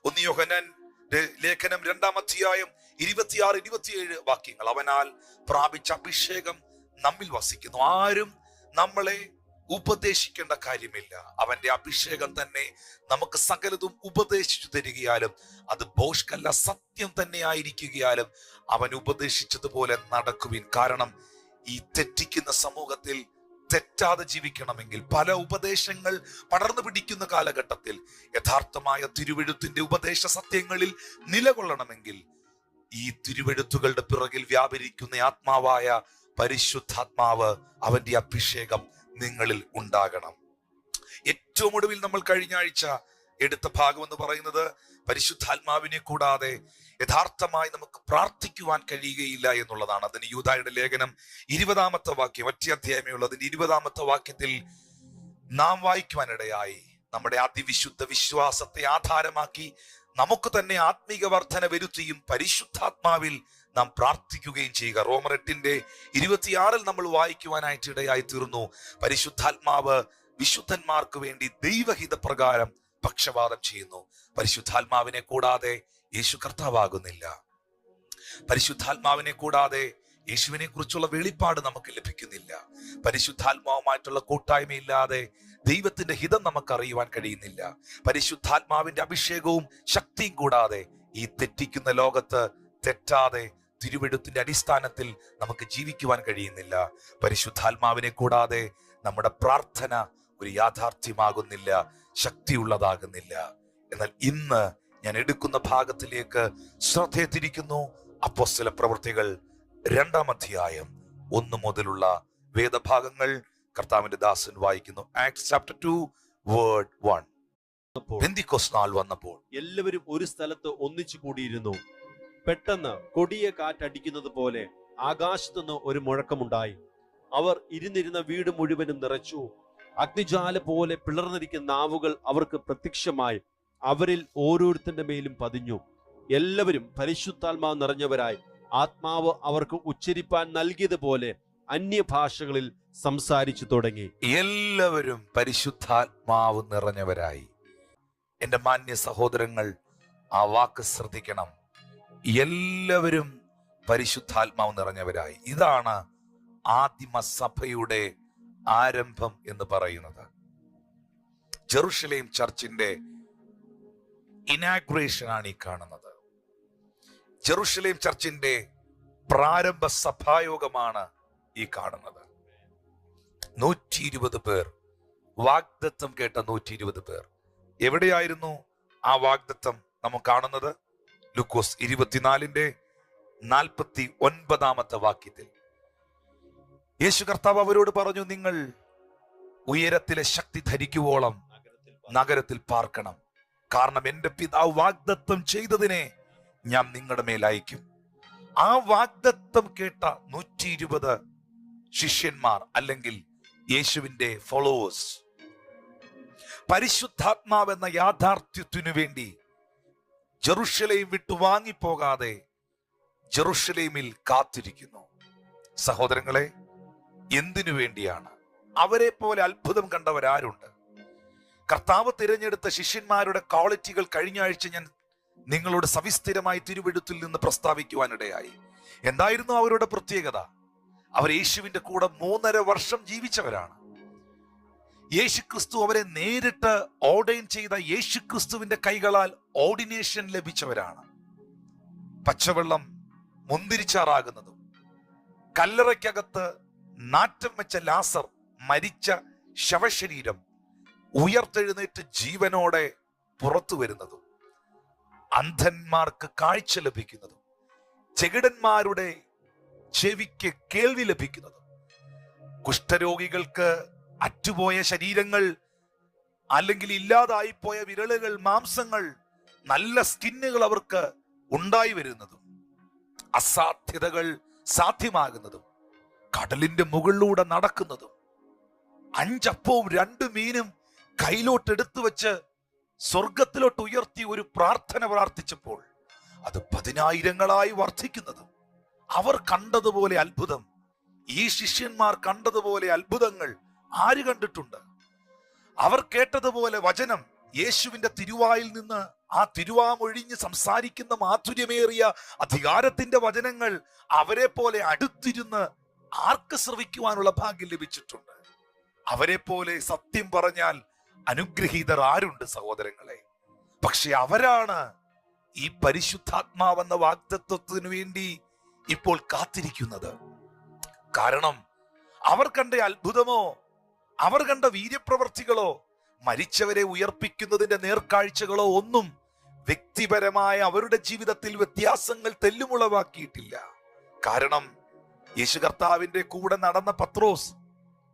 1 യോഹന്നാൻ ലേഖനം 2-ാം അധ്യായം 26-27 വാക്യങ്ങൾ. അവനാൽ പ്രാപിച്ച അഭിഷേകം നമ്മിൽ വസിക്കുന്നു. ആരും നമ്മളെ ഉപദേശിക്കേണ്ട കാര്യമില്ല. അവന്റെ അഭിഷേകം തന്നെ നമുക്ക് സകലതും ഉപദേശിച്ചു തരികയാലും അത് ഭോഷ്കല്ല, സത്യം തന്നെ ആയിരിക്കുകയാലും അവൻ ഉപദേശിച്ചതുപോലെ നടക്കുവിൻ. കാരണം ഈ തെറ്റിക്കുന്ന സമൂഹത്തിൽ തെറ്റാതെ ജീവിക്കണമെങ്കിൽ, പല ഉപദേശങ്ങൾ പടർന്നു പിടിക്കുന്ന കാലഘട്ടത്തിൽ യഥാർത്ഥമായ തിരുവെഴുത്തിന്റെ ഉപദേശ സത്യങ്ങളിൽ നിലകൊള്ളണമെങ്കിൽ ഈ തിരുവെഴുത്തുകളുടെ പിറകിൽ വ്യാപരിക്കുന്ന ആത്മാവായ പരിശുദ്ധാത്മാവ്, അവന്റെ അഭിഷേകം നിങ്ങളിൽ ഉണ്ടാകണം. ഏറ്റവും ഒടുവിൽ നമ്മൾ കഴിഞ്ഞ ആഴ്ച എടുത്ത ഭാഗം എന്ന് പറയുന്നത് പരിശുദ്ധാത്മാവിനെ കൂടാതെ യഥാർത്ഥമായി നമുക്ക് പ്രാർത്ഥിക്കുവാൻ കഴിയുകയില്ല എന്നുള്ളതാണ്. അതിന് യൂദായുടെ ലേഖനം 20-ാമത്തെ വാക്യം, ഒറ്റ അധ്യായമേ ഉള്ളൂ, അതിന്റെ 20-ാമത്തെ വാക്യത്തിൽ നാം വായിക്കുവാനിടയായി, നമ്മുടെ അതിവിശുദ്ധ വിശ്വാസത്തെ ആധാരമാക്കി നമുക്ക് തന്നെ ആത്മീക വർധന വരുത്തിയും പരിശുദ്ധാത്മാവിൽ നാം പ്രാർത്ഥിക്കുകയും ചെയ്യുക. റോമർ 8:26 നമ്മൾ വായിക്കുവാനായിട്ട് ഇടയായി തീർന്നു. പരിശുദ്ധാത്മാവ് വിശുദ്ധന്മാർക്ക് വേണ്ടി ദൈവഹിത പ്രകാരം പക്ഷപാതം ചെയ്യുന്നു. പരിശുദ്ധാത്മാവിനെ കൂടാതെ യേശു കർത്താവാകുന്നില്ല. പരിശുദ്ധാത്മാവിനെ കൂടാതെ യേശുവിനെ കുറിച്ചുള്ള വെളിപ്പാട് നമുക്ക് ലഭിക്കുന്നില്ല. പരിശുദ്ധാത്മാവുമായിട്ടുള്ള കൂട്ടായ്മയില്ലാതെ ദൈവത്തിന്റെ ഹിതം നമുക്ക് അറിയുവാൻ കഴിയുന്നില്ല. പരിശുദ്ധാത്മാവിന്റെ അഭിഷേകവും ശക്തിയും കൂടാതെ ഈ തെറ്റിക്കുന്ന ലോകത്ത് തെറ്റാതെ തിരുവെഴുത്തിന്റെ അടിസ്ഥാനത്തിൽ നമുക്ക് ജീവിക്കുവാൻ കഴിയുന്നില്ല. പരിശുദ്ധാത്മാവിനെ കൂടാതെ നമ്മുടെ പ്രാർത്ഥന ഒരു യാഥാർത്ഥ്യമാകുന്നില്ല, ശക്തിയുള്ളതാകുന്നില്ല. എന്നാൽ ഇന്ന് ഞാൻ എടുക്കുന്ന ഭാഗത്തിലേക്ക് ശ്രദ്ധ തിരിക്കുന്നു. അപ്പോസ്തല പ്രവൃത്തികൾ 2-ാം അധ്യായം 1 മുതലുള്ള വേദഭാഗങ്ങൾ കർത്താവിന്റെ ദാസൻ വായിക്കുന്നു. Acts chapter 2 word 1. പെന്തിക്കോസ്ത് നാൾ വന്നപ്പോൾ എല്ലാവരും ഒരു സ്ഥലത്ത് ഒന്നിച്ചു കൂടിയിരുന്നു. പെട്ടെന്ന് കൊടിയ കാറ്റടിക്കുന്നത് പോലെ ആകാശത്തുനിന്ന് ഒരു മുഴക്കമുണ്ടായി. അവർ ഇരുന്നിരുന്ന വീട് മുഴുവനും നിറച്ചു. അഗ്നിജ്വാല പോലെ പിളർന്നിരിക്കുന്ന നാവുകൾ അവർക്ക് പ്രത്യക്ഷമായി അവരിൽ ഓരോരുത്തരുടെ മേലും പതിഞ്ഞു. എല്ലാവരും പരിശുദ്ധാത്മാവ് നിറഞ്ഞവരായി ആത്മാവ് അവർക്ക് ഉച്ചരിപ്പാൻ നൽകിയതുപോലെ അന്യഭാഷകളിൽ സംസാരിച്ചു തുടങ്ങി. എല്ലാവരും പരിശുദ്ധാത്മാവ് നിറഞ്ഞവരായി. എന്റെ മാന്യ സഹോദരങ്ങൾ, ആ വാക്ക് ശ്രദ്ധിക്കണം. എല്ലാവരും പരിശുദ്ധാത്മാവ് നിറഞ്ഞവരായി. ഇതാണ് ആദിമ സഭയുടെ ആരംഭം എന്ന് പറയുന്നത്. ജെറുസലേം ചർച്ചിന്റെ ഇനാഗുറേഷൻ ആണ് ഈ കാണുന്നത്. ജെറുസലേം ചർച്ചിന്റെ പ്രാരംഭ സഭായോഗമാണ് ഈ കാണുന്നത്. 120 പേർ, വാഗ്ദത്തം കേട്ട 120 പേർ. എവിടെയായിരുന്നു ആ വാഗ്ദത്തം നമുക്ക് കാണുന്നത്? ലൂക്കോസ് 24:49 വാക്യത്തിൽ യേശു കർത്താവ് അവരോട് പറഞ്ഞു, നിങ്ങൾ ഉയരത്തിലെ ശക്തി ധരിക്കുവോളം നഗരത്തിൽ പാർക്കണം. കാരണം എന്റെ പിതാവ് വാഗ്ദത്തം ചെയ്തതിനെ ഞാൻ നിങ്ങളുടെ മേൽ അയക്കും. ആ വാഗ്ദത്തം കേട്ട 120 ശിഷ്യന്മാർ അല്ലെങ്കിൽ യേശുവിന്റെ ഫോളോവേഴ്സ് പരിശുദ്ധാത്മാവെന്ന യാഥാർത്ഥ്യത്തിനു വേണ്ടി ജെറുസലേം വിട്ടു വാങ്ങിപ്പോകാതെ ജെറുസലേമിൽ കാത്തിരിക്കുന്നു. സഹോദരങ്ങളെ, എന്തിനു വേണ്ടിയാണ്? അവരെ പോലെ അത്ഭുതം കണ്ടവരാരുണ്ട്? കർത്താവ് തിരഞ്ഞെടുത്ത ശിഷ്യന്മാരുടെ ക്വാളിറ്റികൾ കഴിഞ്ഞ ആഴ്ച ഞാൻ നിങ്ങളോട് സവിസ്തരമായി തിരുവെഴുത്തിൽ നിന്ന് പ്രസ്താവിക്കുവാനിടയായി. എന്തായിരുന്നു അവരുടെ പ്രത്യേകത? അവർ യേശുവിന്റെ കൂടെ 3.5 വർഷം ജീവിച്ചവരാണ്. യേശുക്രിസ്തു അവരെ നേരിട്ട് ഓർഡൈൻ ചെയ്ത യേശുക്രിസ്തുവിന്റെ കൈകളാൽ ഓർഡിനേഷൻ ലഭിച്ചവരാണ്. പച്ചവെള്ളം മുന്തിരിച്ചാറാകുന്നതും, കല്ലറയ്ക്കകത്ത് നാറ്റം വെച്ച ലാസർ മരിച്ച ശവശരീരം ഉയർത്തെഴുന്നേറ്റ് ജീവനോടെ പുറത്തു വരുന്നതും, അന്ധന്മാർക്ക് കാഴ്ച ലഭിക്കുന്നതും, ചെകിടന്മാരുടെ ചെവിക്ക് കേൾവി ലഭിക്കുന്നതും, കുഷ്ഠരോഗികൾക്ക് അറ്റുപോയ ശരീരങ്ങൾ അല്ലെങ്കിൽ ഇല്ലാതായിപ്പോയ വിരലുകൾ, മാംസങ്ങൾ, നല്ല സ്കിന്നുകൾ അവർക്ക് ഉണ്ടായി വരുന്നതും, അസാധ്യതകൾ സാധ്യമാകുന്നതും, കടലിന്റെ മുകളിലൂടെ നടക്കുന്നതും, 5 അപ്പവും 2 മീനും കയ്യിലോട്ട് എടുത്തു വെച്ച് സ്വർഗത്തിലോട്ട് ഉയർത്തി ഒരു പ്രാർത്ഥന പ്രാർത്ഥിച്ചപ്പോൾ അത് 10,000-ങ്ങളായി വർദ്ധിക്കുന്നതും, അവർ കണ്ടതുപോലെ അത്ഭുതം, ഈ ശിഷ്യന്മാർ കണ്ടതുപോലെ അത്ഭുതങ്ങൾ ആര് കണ്ടിട്ടുണ്ട്? അവർ കേട്ടതുപോലെ വചനം യേശുവിന്റെ തിരുവായിൽ നിന്ന് ആ തിരുവാമൊഴിഞ്ഞ് സംസാരിക്കുന്ന മാധുര്യമേറിയ അധികാരത്തിന്റെ വചനങ്ങൾ അവരെ പോലെ അടുത്തിരുന്ന് ആർക്ക് ശ്രവിക്കുവാനുള്ള ഭാഗ്യം ലഭിച്ചിട്ടുണ്ട്? അവരെ പോലെ സത്യം പറഞ്ഞാൽ അനുഗ്രഹീതർ ആരുണ്ട് സഹോദരങ്ങളെ? പക്ഷെ അവരാണ് ഈ പരിശുദ്ധാത്മാവെന്ന വാഗ്ദത്വത്തിനു വേണ്ടി ഇപ്പോൾ കാത്തിരിക്കുന്നത്. കാരണം അവർ കണ്ട അത്ഭുതമോ, അവർ കണ്ട വീര്യപ്രവർത്തികളോ, മരിച്ചവരെ ഉയർപ്പിക്കുന്നതിന്റെ നേർക്കാഴ്ചകളോ ഒന്നും വ്യക്തിപരമായ അവരുടെ ജീവിതത്തിൽ വ്യത്യാസങ്ങൾ തെല്ലുമുളവാക്കിയിട്ടില്ല. കാരണം യേശു കർത്താവിന്റെ കൂടെ നടന്ന പത്രോസ്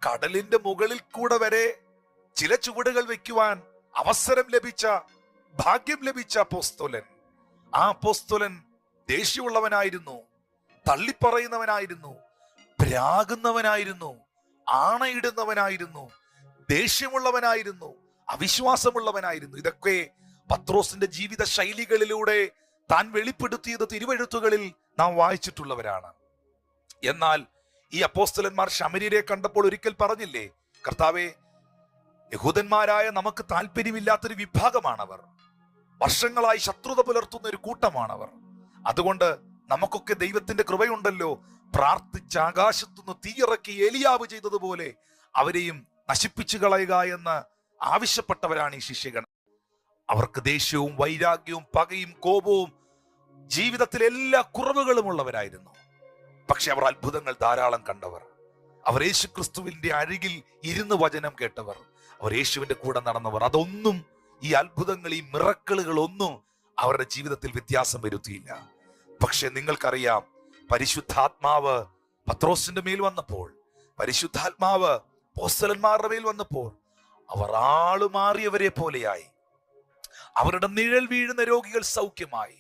കടലിന്റെ മുകളിൽ കൂടെ വരെ ചില ചുവടുകൾ വെക്കുവാൻ അവസരം ലഭിച്ച, ഭാഗ്യം ലഭിച്ച അപ്പോസ്തലൻ. ആ അപ്പോസ്തലൻ ദേഷ്യമുള്ളവനായിരുന്നു, തള്ളിപ്പറയുന്നവനായിരുന്നു, ഭ്രാകുന്നവനായിരുന്നു, ആണയിടുന്നവനായിരുന്നു, ദേഷ്യമുള്ളവനായിരുന്നു, അവിശ്വാസമുള്ളവനായിരുന്നു. ഇതൊക്കെ പത്രോസിന്റെ ജീവിത ശൈലികളിലൂടെ താൻ വെളിപ്പെടുത്തിയത് തിരുവെഴുത്തുകളിൽ നാം വായിച്ചിട്ടുള്ളവരാണ്. എന്നാൽ ഈ അപ്പോസ്തലന്മാർ ശമര്യരെ കണ്ടപ്പോൾ ഒരിക്കൽ പറഞ്ഞില്ലേ, കർത്താവേ, യഹൂദന്മാരായ നമുക്ക് താല്പര്യമില്ലാത്തൊരു വിഭാഗമാണവർ, വർഷങ്ങളായി ശത്രുത പുലർത്തുന്ന ഒരു കൂട്ടമാണവർ. അതുകൊണ്ട് നമുക്കൊക്കെ ദൈവത്തിന്റെ കൃപയുണ്ടല്ലോ, പ്രാർത്ഥിച്ച ആകാശത്തുനിന്ന് തീയിറക്കി ഏലിയാവ് ചെയ്തതുപോലെ അവരെയും നശിപ്പിച്ചു കളയുക എന്ന് ആവശ്യപ്പെട്ടവരാണ് ഈ ശിഷ്യഗണം. അവർക്ക് ദേഷ്യവും വൈരാഗ്യവും പകയും കോപവും ജീവിതത്തിലെ എല്ലാ കുറവുകളും ഉള്ളവരായിരുന്നു. പക്ഷെ അവർ അത്ഭുതങ്ങൾ ധാരാളം കണ്ടവർ, അവർ യേശു ക്രിസ്തുവിന്റെ അരികിൽ ഇരുന്ന് വചനം കേട്ടവർ, അവർ യേശുവിന്റെ കൂടെ നടന്നവർ. അതൊന്നും, ഈ അത്ഭുതങ്ങൾ, ഈ മിറക്കിളുകളൊന്നും അവരുടെ ജീവിതത്തിൽ വ്യത്യാസം വരുത്തിയില്ല. പക്ഷെ നിങ്ങൾക്കറിയാം, പരിശുദ്ധാത്മാവ് പത്രോസിന്റെ മേൽ വന്നപ്പോൾ, പരിശുദ്ധാത്മാവ് അപ്പോസ്തലന്മാരുടെ മേൽ വന്നപ്പോൾ അവർ ആളുമാറിയവരെ പോലെയായി. അവരുടെ നിഴൽ വീഴുന്ന രോഗികൾ സൗഖ്യമായി.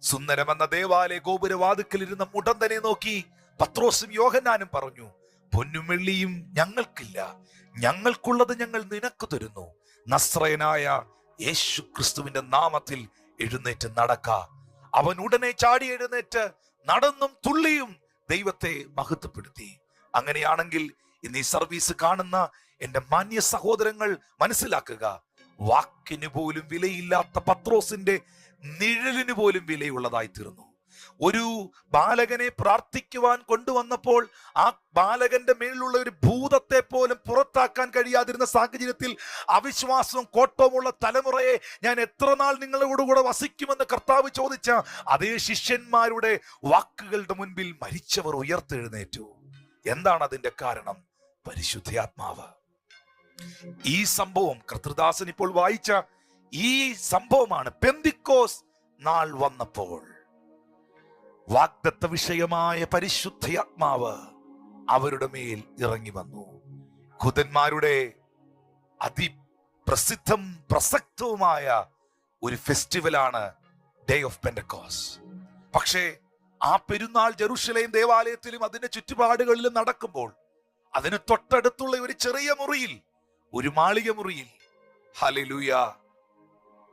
സുന്ദരമെന്ന ദേവാലയ ഗോപുരവാതിക്കൽ ഇരുന്ന മുടന്തനെ നോക്കി പത്രോസും യോഹന്നാനും പറഞ്ഞു, പൊന്നും വെള്ളിയും ഞങ്ങൾക്കില്ല, ഞങ്ങൾക്കുള്ളത് ഞങ്ങൾ നിനക്ക് തരുന്നു. നസ്രയനായ യേശു ക്രിസ്തുവിന്റെ നാമത്തിൽ എഴുന്നേറ്റ് നടക്ക. അവൻ ഉടനെ ചാടി എഴുന്നേറ്റ് നടന്നും തുള്ളിയും ദൈവത്തെ മഹത്വപ്പെടുത്തി. അങ്ങനെയാണെങ്കിൽ ഇന്ന് ഈ സർവീസ് കാണുന്ന എന്റെ മാന്യ സഹോദരങ്ങൾ മനസ്സിലാക്കുക, വാക്കിന് പോലും വിലയില്ലാത്ത പത്രോസിന്റെ നിഴലിന് പോലും വിലയുള്ളതായി തീർന്നു. ഒരു ബാലകനെ പ്രാർത്ഥിക്കുവാൻ കൊണ്ടുവന്നപ്പോൾ ആ ബാലകന്റെ മേലുള്ള ഒരു ഭൂതത്തെ പോലും പുറത്താക്കാൻ കഴിയാതിരുന്ന സാഹചര്യത്തിൽ അവിശ്വാസവും കോട്ടവുമുള്ള തലമുറയെ ഞാൻ എത്ര നാൾ നിങ്ങളോട് കൂടെ വസിക്കുമെന്ന് കർത്താവ് ചോദിച്ച അതേ ശിഷ്യന്മാരുടെ വാക്കുകളുടെ മുൻപിൽ മരിച്ചവർ ഉയർത്തെഴുന്നേറ്റു. എന്താണ് അതിന്റെ കാരണം? പരിശുദ്ധാത്മാവ്. ഈ സംഭവം കർത്തൃദാസൻ ഇപ്പോൾ വായിച്ച ഈ സംഭവമാണ്. പെന്തിക്കോസ് നാൾ വന്നപ്പോൾ വാഗ്ദത്ത വിഷയമായ പരിശുദ്ധാത്മാവ് അവരുടെ മേൽ ഇറങ്ങി വന്നു. യഹൂദന്മാരുടെ അതിപ്രസിദ്ധം പ്രസക്തവുമായ ഒരു ഫെസ്റ്റിവലാണ് ഡേ ഓഫ് പെന്റക്കോസ്. പക്ഷേ ആ പെരുന്നാൾ ജെറുസലേം ദേവാലയത്തിലും അതിന്റെ ചുറ്റുപാടുകളിലും നടക്കുമ്പോൾ അതിന് തൊട്ടടുത്തുള്ള ഒരു ചെറിയ മുറിയിൽ, ഒരു മാളിക മുറിയിൽ, ഹല്ലേലൂയ,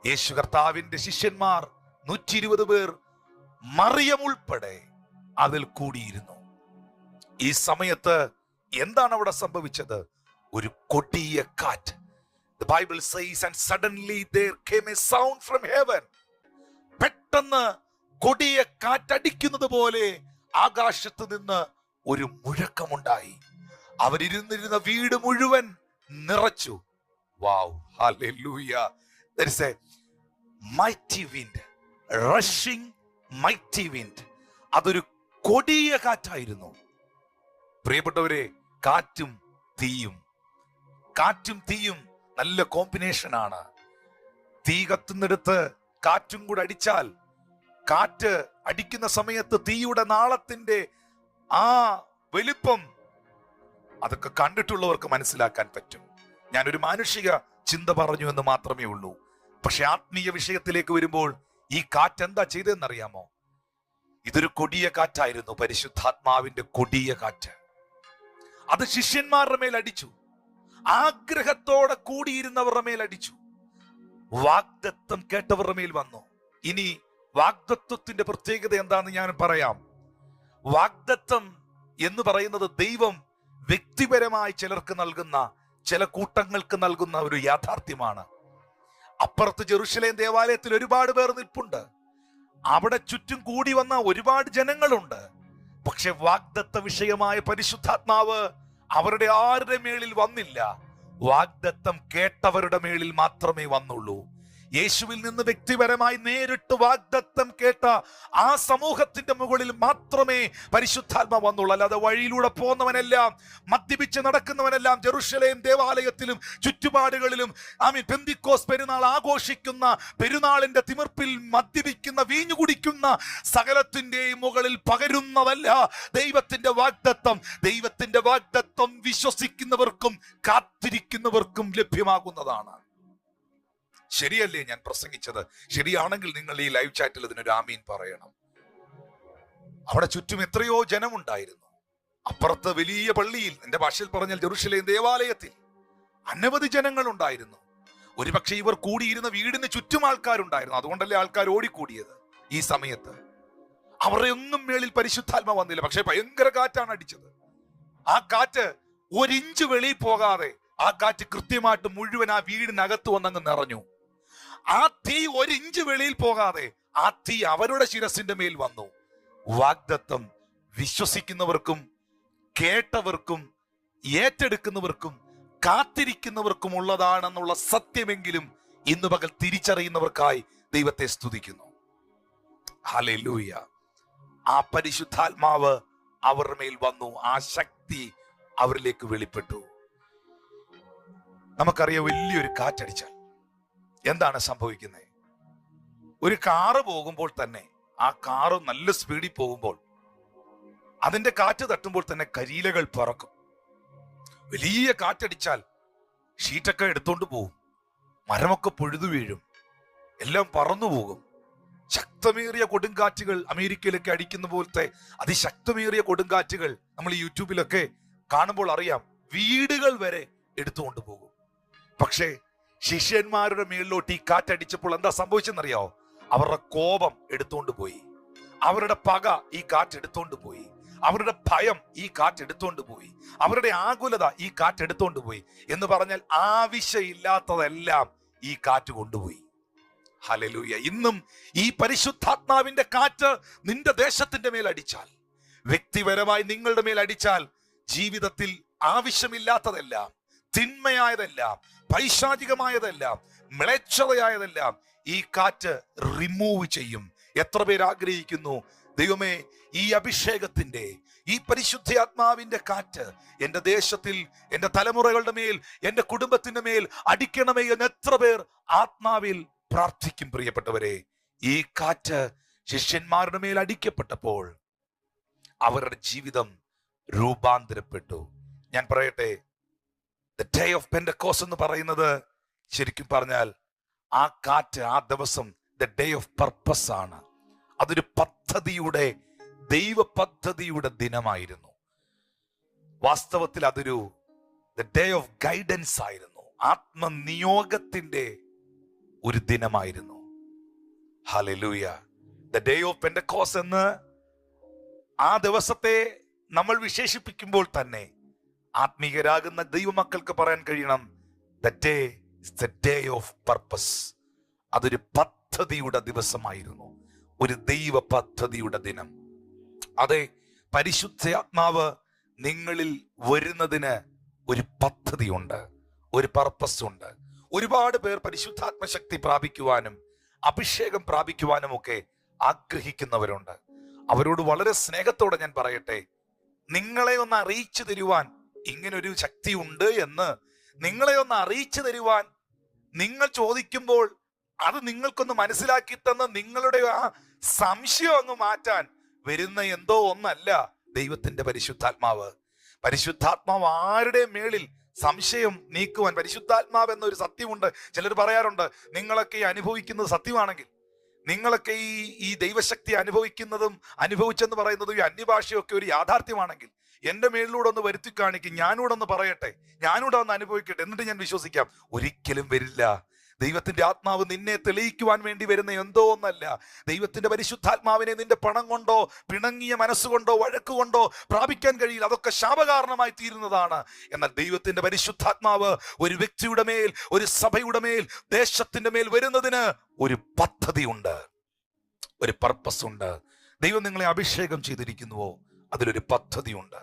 യേശു കർത്താവിന്റെ ശിഷ്യന്മാർ 120 പേർ, മറിയം ഉൾപ്പെടെ അതിൽ കൂടിയിരുന്നു. ഈ സമയത്ത് എന്താണ് അവിടെ സംഭവിച്ചത്? ഒരു കൊടിയ കാറ്റ്. The Bible says, and suddenly there came a sound from heaven. പെട്ടെന്ന് കൊടിയ കാറ്റടിക്കുന്നത് പോലെ ആകാശത്ത് നിന്ന് ഒരു മുഴക്കമുണ്ടായി. അവരിരുന്നിരുന്ന വീട് മുഴുവൻ നിറച്ചു. Wow, hallelujah. There is a mighty wind, rushing mighty wind. അതൊരു കൊടിയ കാറ്റായിരുന്നു. പ്രിയപ്പെട്ടവരെ, കാറ്റും തീയും നല്ല കോമ്പിനേഷൻ ആണ്. തീ കത്തുന്നിടത്ത് കാറ്റും കൂടെ അടിച്ചാൽ, കാറ്റ് അടിക്കുന്ന സമയത്ത് തീയുടെ നാളത്തിന്റെ ആ വലിപ്പം അതൊക്കെ കണ്ടിട്ടുള്ളവർക്ക് മനസ്സിലാക്കാൻ പറ്റും. ഞാനൊരു മാനുഷിക ചിന്ത പറഞ്ഞു എന്ന് മാത്രമേ ഉള്ളൂ. പക്ഷെ ആത്മീയ വിഷയത്തിലേക്ക് വരുമ്പോൾ ഈ കാറ്റ് എന്താ ചെയ്തതെന്നറിയാമോ? ഇതൊരു കൊടിയ കാറ്റായിരുന്നു, പരിശുദ്ധാത്മാവിന്റെ കൊടിയ കാറ്റ്. അത് ശിഷ്യന്മാരുടെ മേൽ അടിച്ചു, ആഗ്രഹത്തോടെ കൂടിയിരുന്നവരുടെ മേൽ അടിച്ചു, വാഗ്ദത്തം കേട്ടവരുടെ മേൽ വന്നു. ഇനി വാഗ്ദത്വത്തിന്റെ പ്രത്യേകത എന്താന്ന് ഞാൻ പറയാം. വാഗ്ദത്തം എന്ന് പറയുന്നത് ദൈവം വ്യക്തിപരമായി ചിലർക്ക് നൽകുന്ന, ചില കൂട്ടങ്ങൾക്ക് നൽകുന്ന ഒരു യാഥാർത്ഥ്യമാണ്. അപ്പുറത്ത് ജെറുസലേം ദേവാലയത്തിൽ ഒരുപാട് പേർ നിൽപ്പുണ്ട്. അവിടെ ചുറ്റും കൂടി വന്ന ഒരുപാട് ജനങ്ങളുണ്ട്. പക്ഷെ വാഗ്ദത്ത വിഷയമായ പരിശുദ്ധാത്മാവ് അവരുടെ ആരുടെ മേളിൽ വന്നില്ല. വാഗ്ദത്തം കേട്ടവരുടെ മേളിൽ മാത്രമേ വന്നുള്ളൂ. യേശുവിൽ നിന്ന് വ്യക്തിപരമായി നേരിട്ട് വാഗ്ദത്തം കേട്ട ആ സമൂഹത്തിന്റെ മുകളിൽ മാത്രമേ പരിശുദ്ധാത്മ വന്നുള്ളൂ. അല്ലാതെ വഴിയിലൂടെ പോകുന്നവനെല്ലാം, മദ്യപിച്ച് നടക്കുന്നവനെല്ലാം, ജെറുസലേം ദേവാലയത്തിലും ചുറ്റുപാടുകളിലും പെന്തിക്കോസ് പെരുന്നാൾ ആഘോഷിക്കുന്ന, പെരുന്നാളിന്റെ തിമിർപ്പിൽ മദ്യപിക്കുന്ന, വീഞ്ഞു കുടിക്കുന്ന സകലത്തിന്റെയും മുകളിൽ പകരുന്നതല്ല ദൈവത്തിന്റെ വാഗ്ദത്തം. ദൈവത്തിന്റെ വാഗ്ദത്തം വിശ്വസിക്കുന്നവർക്കും കാത്തിരിക്കുന്നവർക്കും ലഭ്യമാകുന്നതാണ്. ശരിയല്ലേ ഞാൻ പ്രസംഗിച്ചത്? ശരിയാണെങ്കിൽ നിങ്ങൾ ഈ ലൈവ് ചാറ്റിൽ ഇതിനൊരു ആമീൻ പറയണം. അവിടെ ചുറ്റും എത്രയോ ജനമുണ്ടായിരുന്നു. അപ്പുറത്ത് വലിയ പള്ളിയിൽ, എന്റെ ഭാഷയിൽ പറഞ്ഞാൽ ജെറുസലേം ദേവാലയത്തിൽ അനവധി ജനങ്ങൾ ഉണ്ടായിരുന്നു. ഒരുപക്ഷെ ഇവർ കൂടിയിരുന്ന വീടിന് ചുറ്റും ആൾക്കാരുണ്ടായിരുന്നു. അതുകൊണ്ടല്ലേ ആൾക്കാർ ഓടിക്കൂടിയത് ഈ സമയത്ത്. അവരുടെ ഒന്നും മേളിൽ പരിശുദ്ധാത്മ വന്നില്ല. പക്ഷെ ഭയങ്കര കാറ്റാണ് അടിച്ചത്. ആ കാറ്റ് ഒരിഞ്ച് വെളിയിൽ പോകാതെ ആ കാറ്റ് കൃത്യമായിട്ട് മുഴുവൻ ആ വീടിനകത്ത് വന്നങ്ങ് നിറഞ്ഞു. ആ തീ ഒരിഞ്ച് വെളിയിൽ പോകാതെ ആ തീ അവരുടെ ശിരസിന്റെ മേൽ വന്നു. വാഗ്ദത്തം വിശ്വസിക്കുന്നവർക്കും കേട്ടവർക്കും ഏറ്റെടുക്കുന്നവർക്കും കാത്തിരിക്കുന്നവർക്കും ഉള്ളതാണെന്നുള്ള സത്യമെങ്കിലും ഇന്ന് പകൽ തിരിച്ചറിയുന്നവർക്കായി ദൈവത്തെ സ്തുതിക്കുന്നു. ഹല്ലേലൂയ. ആ പരിശുദ്ധാത്മാവ് അവരുടെ മേൽ വന്നു. ആ ശക്തി അവരിലേക്ക് വെളിപ്പെട്ടു. നമുക്കറിയാം, വലിയൊരു കാറ്റടിച്ചാൽ എന്താണ് സംഭവിക്കുന്നത്? ഒരു കാറ് പോകുമ്പോൾ തന്നെ, ആ കാറ് നല്ല സ്പീഡിൽ പോകുമ്പോൾ അതിന്റെ കാറ്റ് തട്ടുമ്പോൾ തന്നെ കരിയിലകൾ പറക്കും. വലിയ കാറ്റടിച്ചാൽ ഷീറ്റൊക്കെ എടുത്തോണ്ട് പോകും, മരമൊക്കെ പൊഴുതു വീഴും, എല്ലാം പറന്നു പോകും. ശക്തമേറിയ കൊടുങ്കാറ്റുകൾ, അമേരിക്കയിലൊക്കെ അടിക്കുന്ന പോലത്തെ അതിശക്തമേറിയ കൊടുങ്കാറ്റുകൾ നമ്മൾ യൂട്യൂബിലൊക്കെ കാണുമ്പോൾ അറിയാം, വീടുകൾ വരെ എടുത്തുകൊണ്ട് പോകും. പക്ഷേ ശിഷ്യന്മാരുടെ മേളിലോട്ട് ഈ കാറ്റടിച്ചപ്പോൾ എന്താ സംഭവിച്ചെന്നറിയാവോ? അവരുടെ കോപം എടുത്തോണ്ട് പോയി, അവരുടെ പക ഈ കാറ്റ് എടുത്തോണ്ട് പോയി, അവരുടെ ഭയം ഈ കാറ്റ് എടുത്തോണ്ട് പോയി, അവരുടെ ആകുലത ഈ കാറ്റ് എടുത്തോണ്ട് പോയി. എന്ന് പറഞ്ഞാൽ ആവശ്യമില്ലാത്തതെല്ലാം ഈ കാറ്റ് കൊണ്ടുപോയി. ഹല്ലേലൂയ. ഇന്നും ഈ പരിശുദ്ധാത്മാവിന്റെ കാറ്റ് നിന്റെ ദേശത്തിന്റെ മേൽ അടിച്ചാൽ, വ്യക്തിപരമായി നിങ്ങളുടെ മേൽ അടിച്ചാൽ, ജീവിതത്തിൽ ആവശ്യമില്ലാത്തതെല്ലാം, തിന്മയായതെല്ലാം, പൈശാചികമായതെല്ലാം, മ്ലേച്ഛതയായതെല്ലാം ഈ കാറ്റ് റിമൂവ് ചെയ്യും. എത്ര പേര് ആഗ്രഹിക്കുന്നു, ദൈവമേ ഈ അഭിഷേകത്തിന്റെ, ഈ പരിശുദ്ധാത്മാവിന്റെ കാറ്റ് എന്റെ ദേശത്തിൽ, എന്റെ തലമുറകളുടെ മേൽ, എന്റെ കുടുംബത്തിന്റെ മേൽ അടിക്കണമേ എന്ന് എത്ര പേർ ആത്മാവിൽ പ്രാർത്ഥിക്കും? പ്രിയപ്പെട്ടവരെ, ഈ കാറ്റ് ശിഷ്യന്മാരുടെ മേൽ അടിക്കപ്പെട്ടപ്പോൾ അവരുടെ ജീവിതം രൂപാന്തരപ്പെട്ടു. ഞാൻ പറയട്ടെ, ദ ഡേ ഓഫ് പെന്റക്കോസ്റ്റ് എന്ന് പറയുന്നത് ശരിക്കും പറഞ്ഞാൽ ആ കാറ്റ്, ആ ദിവസം ദ ഡേ ഓഫ് പർപ്പസ് ആണ്. അതൊരു പദ്ധതിയുടെ, ദൈവ പദ്ധതിയുടെ ദിനമായിരുന്നു. വാസ്തവത്തിൽ അതൊരു ദ ഡേ ഓഫ് ഗൈഡൻസ് ആയിരുന്നു, ആത്മനിയോഗത്തിന്റെ ഒരു ദിനമായിരുന്നു. Hallelujah. The day of Pentecost എന്ന് ആ ദിവസത്തെ നമ്മൾ വിശേഷിപ്പിക്കുമ്പോൾ തന്നെ ആത്മീയരാകുന്ന ദൈവമക്കൾക്ക് പറയാൻ കഴിയണം, the day is the day of purpose. അതൊരു പദ്ധതിയുടെ ദിവസമായിരുന്നു, ഒരു ദൈവ പദ്ധതിയുടെ ദിനം. അതെ, പരിശുദ്ധാത്മാവ് നിങ്ങളിൽ വരുന്നതിന് ഒരു പദ്ധതിയുണ്ട്, ഒരു പർപ്പസ് ഉണ്ട്. ഒരുപാട് പേർ പരിശുദ്ധാത്മശക്തി പ്രാപിക്കുവാനും അഭിഷേകം പ്രാപിക്കുവാനും ഒക്കെ ആഗ്രഹിക്കുന്നവരുണ്ട്. അവരോട് വളരെ സ്നേഹത്തോടെ ഞാൻ പറയട്ടെ, നിങ്ങളെ ഒന്ന് അറിയിച്ചു തരുവാൻ ഇങ്ങനൊരു ശക്തി ഉണ്ട് എന്ന് നിങ്ങളെ ഒന്ന് അറിയിച്ചു തരുവാൻ നിങ്ങൾ ചോദിക്കുമ്പോൾ അത് നിങ്ങൾക്കൊന്ന് മനസ്സിലാക്കി തന്ന് നിങ്ങളുടെ ആ സംശയം അങ്ങ് മാറ്റാൻ വരുന്ന എന്തോ ഒന്നല്ല ദൈവത്തിന്റെ പരിശുദ്ധാത്മാവ്. പരിശുദ്ധാത്മാവ് ആരുടെ മേളിൽ സംശയം നീക്കുവാൻ, പരിശുദ്ധാത്മാവ് എന്നൊരു സത്യമുണ്ട്. ചിലർ പറയാറുണ്ട്, നിങ്ങളൊക്കെ അനുഭവിക്കുന്നത് സത്യമാണെങ്കിൽ, നിങ്ങളൊക്കെ ഈ ദൈവശക്തി അനുഭവിക്കുന്നതും അനുഭവിച്ചെന്ന് പറയുന്നതും ഈ അന്യഭാഷയൊക്കെ ഒരു യാഥാർത്ഥ്യമാണെങ്കിൽ എന്റെ മേളിലൂടെ ഒന്ന് വരുത്തി കാണിക്കും, ഞാനൂടെ ഒന്ന് പറയട്ടെ, ഞാനൂടെ ഒന്ന് അനുഭവിക്കട്ടെ, എന്നിട്ട് ഞാൻ വിശ്വസിക്കാം. ഒരിക്കലും വരില്ല. ദൈവത്തിന്റെ ആത്മാവ് നിന്നെ തെളിയിക്കുവാൻ വേണ്ടി വരുന്ന എന്തോ ഒന്നല്ല. ദൈവത്തിന്റെ പരിശുദ്ധാത്മാവിനെ നിന്റെ പണം കൊണ്ടോ പിണങ്ങിയ മനസ്സുകൊണ്ടോ വഴക്കുകൊണ്ടോ പ്രാപിക്കാൻ കഴിയില്ല. അതൊക്കെ ശാപകാരണമായി തീരുന്നതാണ്. എന്നാൽ ദൈവത്തിന്റെ പരിശുദ്ധാത്മാവ് ഒരു വ്യക്തിയുടെ മേൽ, ഒരു സഭയുടെ മേൽ, ദേശത്തിന്റെ മേൽ വരുന്നതിന് ഒരു പദ്ധതിയുണ്ട്, ഒരു പർപ്പസ് ഉണ്ട്. ദൈവം നിങ്ങളെ അഭിഷേകം ചെയ്തിരിക്കുന്നുവോ, അതിലൊരു പദ്ധതിയുണ്ട്.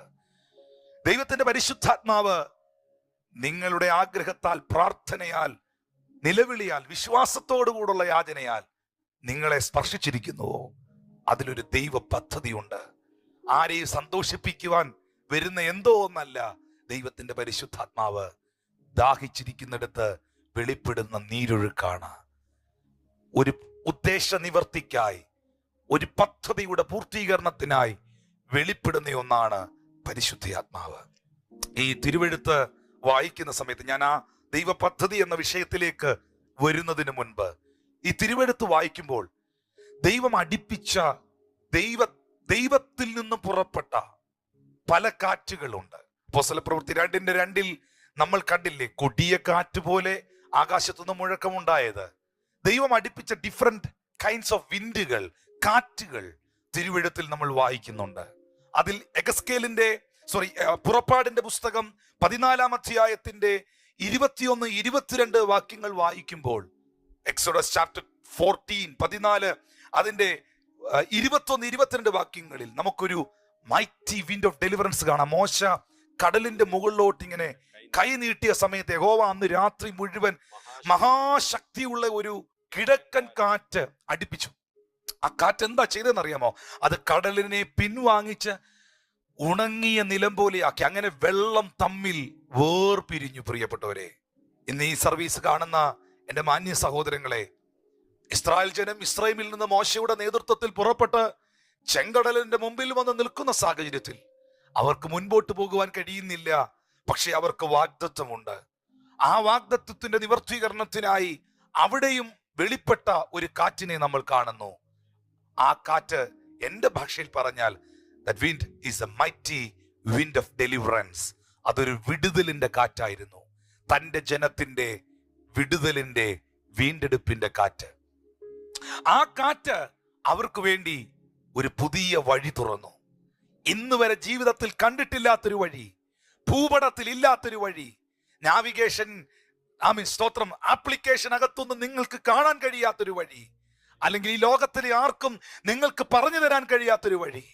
ദൈവത്തിന്റെ പരിശുദ്ധാത്മാവ് നിങ്ങളുടെ ആഗ്രഹത്താൽ, പ്രാർത്ഥനയാൽ, നിലവിളിയാൽ, വിശ്വാസത്തോടുകൂടുള്ള യാചനയാൽ നിങ്ങളെ സ്പർശിച്ചിരിക്കുന്നുവോ, അതിലൊരു ദൈവ പദ്ധതിയുണ്ട്. ആരെയും സന്തോഷിപ്പിക്കുവാൻ വരുന്ന എന്തോ ഒന്നല്ല. ദൈവത്തിന്റെ പരിശുദ്ധാത്മാവ് ദാഹിച്ചിരിക്കുന്നിടത്ത് വെളിപ്പെടുന്ന നീരൊഴുക്കാണ്. ഒരു ഉദ്ദേശ നിവർത്തിക്കായി, ഒരു പദ്ധതിയുടെ പൂർത്തീകരണത്തിനായി വെളിപ്പെടുന്ന ഒന്നാണ് പരിശുദ്ധാത്മാവ്. ഈ തിരുവെഴുത്ത് വായിക്കുന്ന സമയത്ത്, ഞാൻ ആ ദൈവ പദ്ധതി എന്ന വിഷയത്തിലേക്ക് വരുന്നതിന് മുൻപ്, ഈ തിരുവെഴുത്ത് വായിക്കുമ്പോൾ ദൈവം അടിപ്പിച്ച ദൈവത്തിൽ നിന്നും പുറപ്പെട്ട പല കാറ്റുകളുണ്ട്. അപ്പോസ്തലപ്രവൃത്തി 2:2 നമ്മൾ കണ്ടില്ലേ, കൊടിയ കാറ്റ് പോലെ ആകാശത്തുനിന്ന് മുഴക്കമുണ്ടായത്. ദൈവം അടിപ്പിച്ച ഡിഫറെന്റ് കൈൻഡ്സ് ഓഫ് വിൻഡുകൾ, കാറ്റുകൾ തിരുവെഴുത്തിൽ നമ്മൾ വായിക്കുന്നുണ്ട്. അതിൽ പുറപ്പാടിന്റെ പുസ്തകം 14-ാം അധ്യായത്തിന്റെ 21-22 വാക്യങ്ങൾ വായിക്കുമ്പോൾ, എക്സോഡസ് ചാപ്റ്റർ 14 അതിന്റെ 21-22 വാക്യങ്ങളിൽ നമുക്കൊരു മൈറ്റി വിൻഡ് ഓഫ് ഡെലിവറൻസ് കാണാം. മോശ കടലിന്റെ മുകളിലോട്ട് ഇങ്ങനെ കൈ നീട്ടിയ സമയത്ത് യഹോവ അന്ന് രാത്രി മുഴുവൻ മഹാശക്തിയുള്ള ഒരു കിഴക്കൻ കാറ്റ് അടിപ്പിച്ചു. ആ കാറ്റ് എന്താ ചെയ്തതെന്നറിയാമോ? അത് കടലിനെ പിൻവാങ്ങിച്ച് ഉണങ്ങിയ നിലം പോലെയാക്കി. അങ്ങനെ വെള്ളം തമ്മിൽ വേർപിരിഞ്ഞു. പ്രിയപ്പെട്ടവരെ, ഇന്ന് ഈ സർവീസ് കാണുന്ന എൻ്റെ മാന്യ സഹോദരങ്ങളെ, ഇസ്രായേൽ ജനം ഇസ്രായേലിൽ നിന്ന് മോശയുടെ നേതൃത്വത്തിൽ പുറപ്പെട്ട് ചെങ്കടലിന്റെ മുമ്പിൽ വന്ന് നിൽക്കുന്ന സാഹചര്യത്തിൽ അവർക്ക് മുൻപോട്ട് പോകുവാൻ കഴിയുന്നില്ല. പക്ഷെ അവർക്ക് വാഗ്ദത്വമുണ്ട്. ആ വാഗ്ദത്വത്തിന്റെ നിവർത്തീകരണത്തിനായി അവിടെയും വെളിപ്പെട്ട ഒരു കാറ്റിനെ നമ്മൾ കാണുന്നു. ആ കാറ്റ്, എന്റെ ഭാഷയിൽ പറഞ്ഞാൽ, that wind is a mighty wind of deliverance. അതൊരു വിടുതലിന്റെ കാറ്റായിരുന്നു. തന്റെ ജനത്തിന്റെ വിടുതലിന്റെ, വീണ്ടെടുപ്പിന്റെ കാറ്റ്. ആ കാറ്റ് അവർക്ക് വേണ്ടി ഒരു പുതിയ വഴി തുറന്നു. ഇന്ന് വരെ ജീവിതത്തിൽ കണ്ടിട്ടില്ലാത്തൊരു വഴി, ഭൂപടത്തിൽ ഇല്ലാത്തൊരു വഴി, നാവിഗേഷൻ സ്തോത്രം ആപ്ലിക്കേഷൻ അകത്തൊന്നും നിങ്ങൾക്ക് കാണാൻ കഴിയാത്തൊരു വഴി, അല്ലെങ്കിൽ ഈ ലോകത്തിലെ ആർക്കും നിങ്ങൾക്ക് പറഞ്ഞു തരാൻ കഴിയാത്തൊരു വഴി,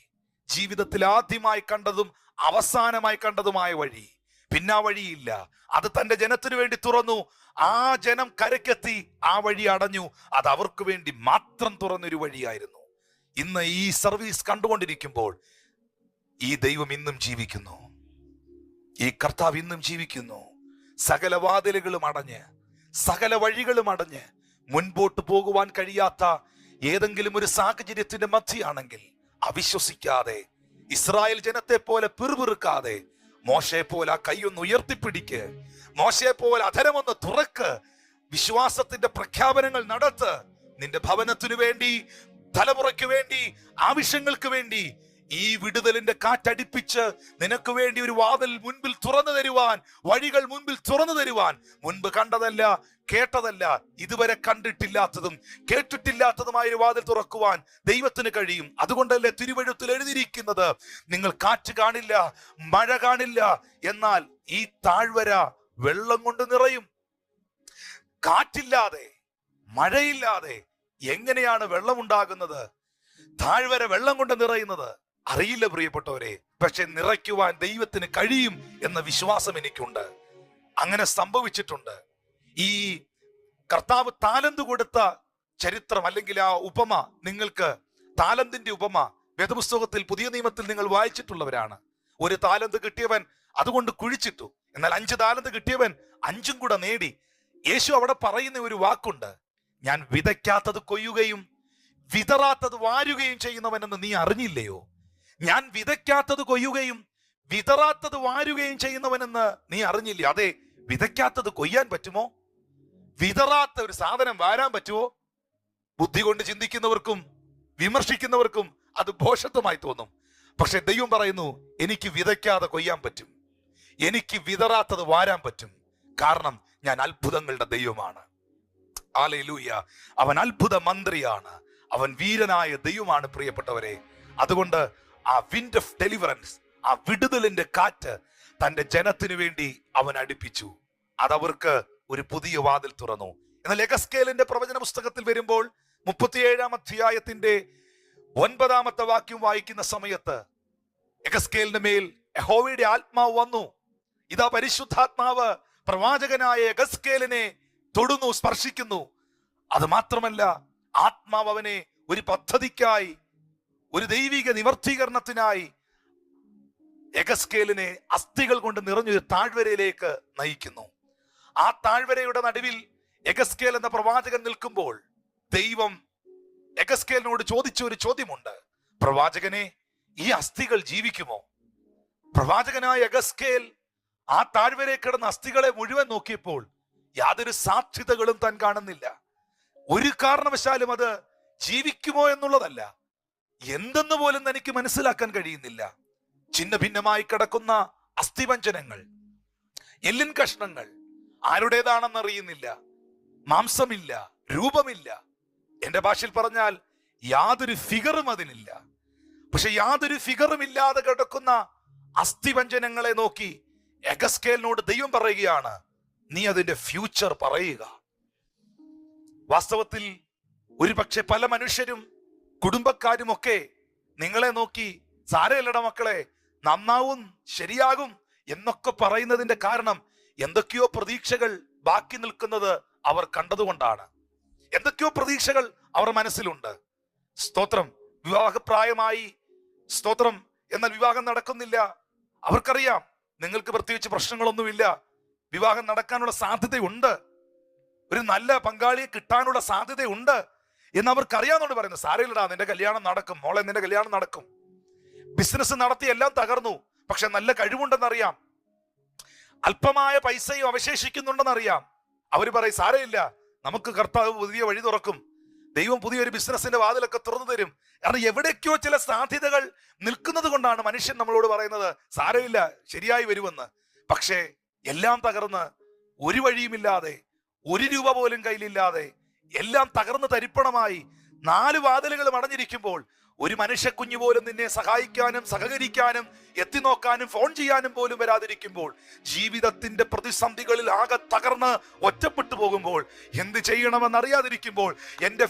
ജീവിതത്തിൽ ആദ്യമായി കണ്ടതും അവസാനമായി കണ്ടതുമായ വഴി. പിന്നെ ആ വഴിയില്ല. അത് തന്റെ ജനത്തിനു വേണ്ടി തുറന്നു. ആ ജനം കരക്കെത്തി, ആ വഴി അടഞ്ഞു. അത് അവർക്ക് വേണ്ടി മാത്രം തുറന്നൊരു വഴിയായിരുന്നു. ഇന്ന് ഈ സർവീസ് കണ്ടുകൊണ്ടിരിക്കുമ്പോൾ ഈ ദൈവം ഇന്നും ജീവിക്കുന്നു. ഈ കർത്താവ് ഇന്നും ജീവിക്കുന്നു. സകല വാതിലുകളും അടഞ്ഞ്, സകല വഴികളും അടഞ്ഞ്, മുൻപോട്ട് പോകുവാൻ കഴിയാത്ത ഏതെങ്കിലും ഒരു സാഹചര്യത്തിന്റെ മധ്യയാണെങ്കിൽ അവിശ്വസിക്കാതെ, ഇസ്രായേൽ ജനത്തെ പോലെ പിറുപിറുക്കാതെ, മോശയെ പോലെ ആ കൈയൊന്ന് ഉയർത്തിപ്പിടിക്ക്, മോശയെ പോലെ അധരമൊന്ന് തുറക്ക്, വിശ്വാസത്തിന്റെ പ്രഖ്യാപനങ്ങൾ നടത്ത്. നിന്റെ ഭവനത്തിനു വേണ്ടി, തലമുറയ്ക്ക് വേണ്ടി, ആവശ്യങ്ങൾക്ക് വേണ്ടി ഈ വിടുതലിന്റെ കാറ്റടിപ്പിച്ച് നിനക്ക് വേണ്ടി ഒരു വാതിൽ മുൻപിൽ തുറന്നു തരുവാൻ, വഴികൾ മുൻപിൽ തുറന്നു തരുവാൻ, മുൻപ് കണ്ടതല്ല, കേട്ടതല്ല, ഇതുവരെ കണ്ടിട്ടില്ലാത്തതും കേട്ടിട്ടില്ലാത്തതുമായ ഒരു വാതിൽ തുറക്കുവാൻ ദൈവത്തിന് കഴിയും. അതുകൊണ്ടല്ലേ തിരുവെഴുത്തിൽ എഴുതിയിരിക്കുന്നത്, നിങ്ങൾ കാറ്റ് കാണില്ല, മഴ കാണില്ല, എന്നാൽ ഈ താഴ്വര വെള്ളം കൊണ്ട് നിറയും. കാറ്റില്ലാതെ, മഴയില്ലാതെ എങ്ങനെയാണ് വെള്ളമുണ്ടാകുന്നത്? താഴ്വര വെള്ളം കൊണ്ട് നിറയുന്നത് അറിയില്ല പ്രിയപ്പെട്ടവരെ. പക്ഷെ നിറയ്ക്കുവാൻ ദൈവത്തിന് കഴിയും എന്ന വിശ്വാസം എനിക്കുണ്ട്. അങ്ങനെ സംഭവിച്ചിട്ടുണ്ട്. ഈ കർത്താവ് താലന്ത് കൊടുത്ത ചരിത്രം, അല്ലെങ്കിൽ ആ ഉപമ, നിങ്ങൾക്ക് താലന്തിന്റെ ഉപമ വേദപുസ്തകത്തിൽ, പുതിയ നിയമത്തിൽ നിങ്ങൾ വായിച്ചിട്ടുള്ളവരാണ്. ഒരു താലന്ത് കിട്ടിയവൻ അതുകൊണ്ട് കുഴിച്ചിട്ടു, എന്നാൽ 5 താലന്ത് കിട്ടിയവൻ 5ഉം കൂടെ നേടി. യേശു അവിടെ പറയുന്ന ഒരു വാക്കുണ്ട്, ഞാൻ വിതയ്ക്കാത്തത് കൊയ്യുകയും വിതറാത്തത് വാരുകയും ചെയ്യുന്നവനെന്ന് നീ അറിഞ്ഞില്ലയോ? ഞാൻ വിതയ്ക്കാത്തത് കൊയ്യുകയും വിതറാത്തത് വാരുകയും ചെയ്യുന്നവനെന്ന് നീ അറിഞ്ഞില്ലേ? അതെ, വിതയ്ക്കാത്തത് കൊയ്യാൻ പറ്റുമോ? വിതറാത്ത ഒരു സാധനം വാരാൻ പറ്റുമോ? ബുദ്ധി കൊണ്ട് ചിന്തിക്കുന്നവർക്കും വിമർശിക്കുന്നവർക്കും അത് ഭോഷത്വമായി തോന്നും. പക്ഷെ ദൈവം പറയുന്നു, എനിക്ക് വിതയ്ക്കാതെ കൊയ്യാൻ പറ്റും, എനിക്ക് വിതറാത്തത് വാരാൻ പറ്റും. കാരണം ഞാൻ അത്ഭുതങ്ങളുടെ ദൈവമാണ്. ഹല്ലേലൂയ. അവൻ അത്ഭുത മന്ത്രിയാണ്, അവൻ വീരനായ ദൈവമാണ് പ്രിയപ്പെട്ടവരെ. അതുകൊണ്ട് ആ വിൻഡ് ഓഫ് ഡെലിവറൻസ്, ആ വിടുതലിന്റെ കാറ്റ് തന്റെ ജനത്തിനു വേണ്ടി അവൻ അടുപ്പിച്ചു. അതവർക്ക് ഒരു പുതിയ വാതിൽ തുറന്നു. എന്നാൽ എഗസ്കേലിന്റെ പ്രവചന പുസ്തകത്തിൽ വരുമ്പോൾ 37 അധ്യായത്തിന്റെ 9 വാക്യം വായിക്കുന്ന സമയത്ത് എഗസ്കേലിന്റെ മേൽ യഹോവയുടെ ആത്മാവ് വന്നു. ഇതാ പരിശുദ്ധാത്മാവ് പ്രവാചകനായ എഗസ്കേലിനെ തൊടുന്നു, സ്പർശിക്കുന്നു. അത് മാത്രമല്ല, ആത്മാവ് അവനെ ഒരു പദ്ധതിക്കായി, ഒരു ദൈവിക നിവർത്തീകരണത്തിനായി എഗസ്കേലിനെ അസ്ഥികൾ കൊണ്ട് നിറഞ്ഞൊരു താഴ്വരയിലേക്ക് നയിക്കുന്നു. ആ താഴ്വരയുടെ നടുവിൽ എഗസ്കേൽ എന്ന പ്രവാചകൻ നിൽക്കുമ്പോൾ ദൈവം എഗസ്കേലിനോട് ചോദിച്ച ഒരു ചോദ്യമുണ്ട്. പ്രവാചകനെ, ഈ അസ്ഥികൾ ജീവിക്കുമോ? പ്രവാചകനായ എഗസ്കേൽ ആ താഴ്വരയിൽ കിടന്ന അസ്ഥികളെ മുഴുവൻ നോക്കിയപ്പോൾ യാതൊരു സാധ്യതകളും താൻ കാണുന്നില്ല. ഒരു കാരണവശാലും അത് ജീവിക്കുമോ എന്നുള്ളതല്ല, എന്തെന്ന് പോലും തനിക്ക് മനസ്സിലാക്കാൻ കഴിയുന്നില്ല. ഛിന്ന ഭിന്നമായി കിടക്കുന്ന അസ്ഥിവഞ്ചനങ്ങൾ, എല്ലിൻ കഷ്ണങ്ങൾ, ആരുടേതാണെന്ന് അറിയുന്നില്ല, മാംസമില്ല, രൂപമില്ല. എന്റെ ഭാഷയിൽ പറഞ്ഞാൽ യാതൊരു ഫിഗറും അതിനില്ല. പക്ഷെ യാതൊരു ഫിഗറും ഇല്ലാതെ കിടക്കുന്ന അസ്ഥിവഞ്ചനങ്ങളെ നോക്കി എഗസ്കേലിനോട് ദൈവം പറയുകയാണ്, നീ അതിന്റെ ഫ്യൂച്ചർ പറയുക. വാസ്തവത്തിൽ ഒരു പക്ഷെ പല മനുഷ്യരും കുടുംബക്കാരും ഒക്കെ നിങ്ങളെ നോക്കി സാരമില്ലട മക്കളെ, നന്നാവും, ശരിയാകും എന്നൊക്കെ പറയുന്നതിന്റെ കാരണം എന്തൊക്കെയോ പ്രതീക്ഷകൾ ബാക്കി നിൽക്കുന്നത് അവർ കണ്ടതുകൊണ്ടാണ്. എന്തൊക്കെയോ പ്രതീക്ഷകൾ അവർ മനസ്സിലുണ്ട്. സ്തോത്രം. വിവാഹപ്രായമായി, സ്തോത്രം, എന്നാൽ വിവാഹം നടക്കുന്നില്ല. അവർക്കറിയാം നിങ്ങൾക്ക് പ്രത്യേകിച്ച് പ്രശ്നങ്ങളൊന്നുമില്ല, വിവാഹം നടക്കാനുള്ള സാധ്യതയുണ്ട്, ഒരു നല്ല പങ്കാളിയെ കിട്ടാനുള്ള സാധ്യതയുണ്ട് എന്ന് അവർക്കറിയാവുന്നതുകൊണ്ട് പറയുന്നു, സാരമില്ലടാ, നിന്റെ കല്യാണം നടക്കും, മോളെ നിന്റെ കല്യാണം നടക്കും. ബിസിനസ് നടത്തി എല്ലാം തകർന്നു, പക്ഷെ നല്ല കഴിവുണ്ടെന്നറിയാം, അല്പമായ പൈസയും അവശേഷിക്കുന്നുണ്ടെന്നറിയാം. അവര് പറയും, സാരമില്ല, നമുക്ക് കർത്താവ് പുതിയ വഴി തുറക്കും, ദൈവം പുതിയൊരു ബിസിനസിന്റെ വാതിലൊക്കെ തുറന്നു തരും. കാരണം എവിടേക്കോ ചില സാധ്യതകൾ നിൽക്കുന്നത് കൊണ്ടാണ് മനുഷ്യൻ നമ്മളോട് പറയുന്നത് സാരമില്ല, ശരിയായി വരുമെന്ന്. പക്ഷേ എല്ലാം തകർന്ന്, ഒരു വഴിയുമില്ലാതെ, ഒരു രൂപ പോലും കയ്യിലില്ലാതെ, എല്ലാം തകർന്ന് തരിപ്പണമായി 4 വാതിലുകൾ അടഞ്ഞിരിക്കുമ്പോൾ ഒരു മനുഷ്യ കുഞ്ഞു പോലും നിന്നെ സഹായിക്കാനും സഹകരിക്കാനും എത്തിനോക്കാനും ഫോൺ ചെയ്യാനും പോലും വരാതിരിക്കുമ്പോൾ, ജീവിതത്തിന്റെ പ്രതിസന്ധികളിൽ ആകെ തകർന്ന് ഒറ്റപ്പെട്ടു പോകുമ്പോൾ, എന്ത് ചെയ്യണമെന്നറിയാതിരിക്കുമ്പോൾ, എന്റെ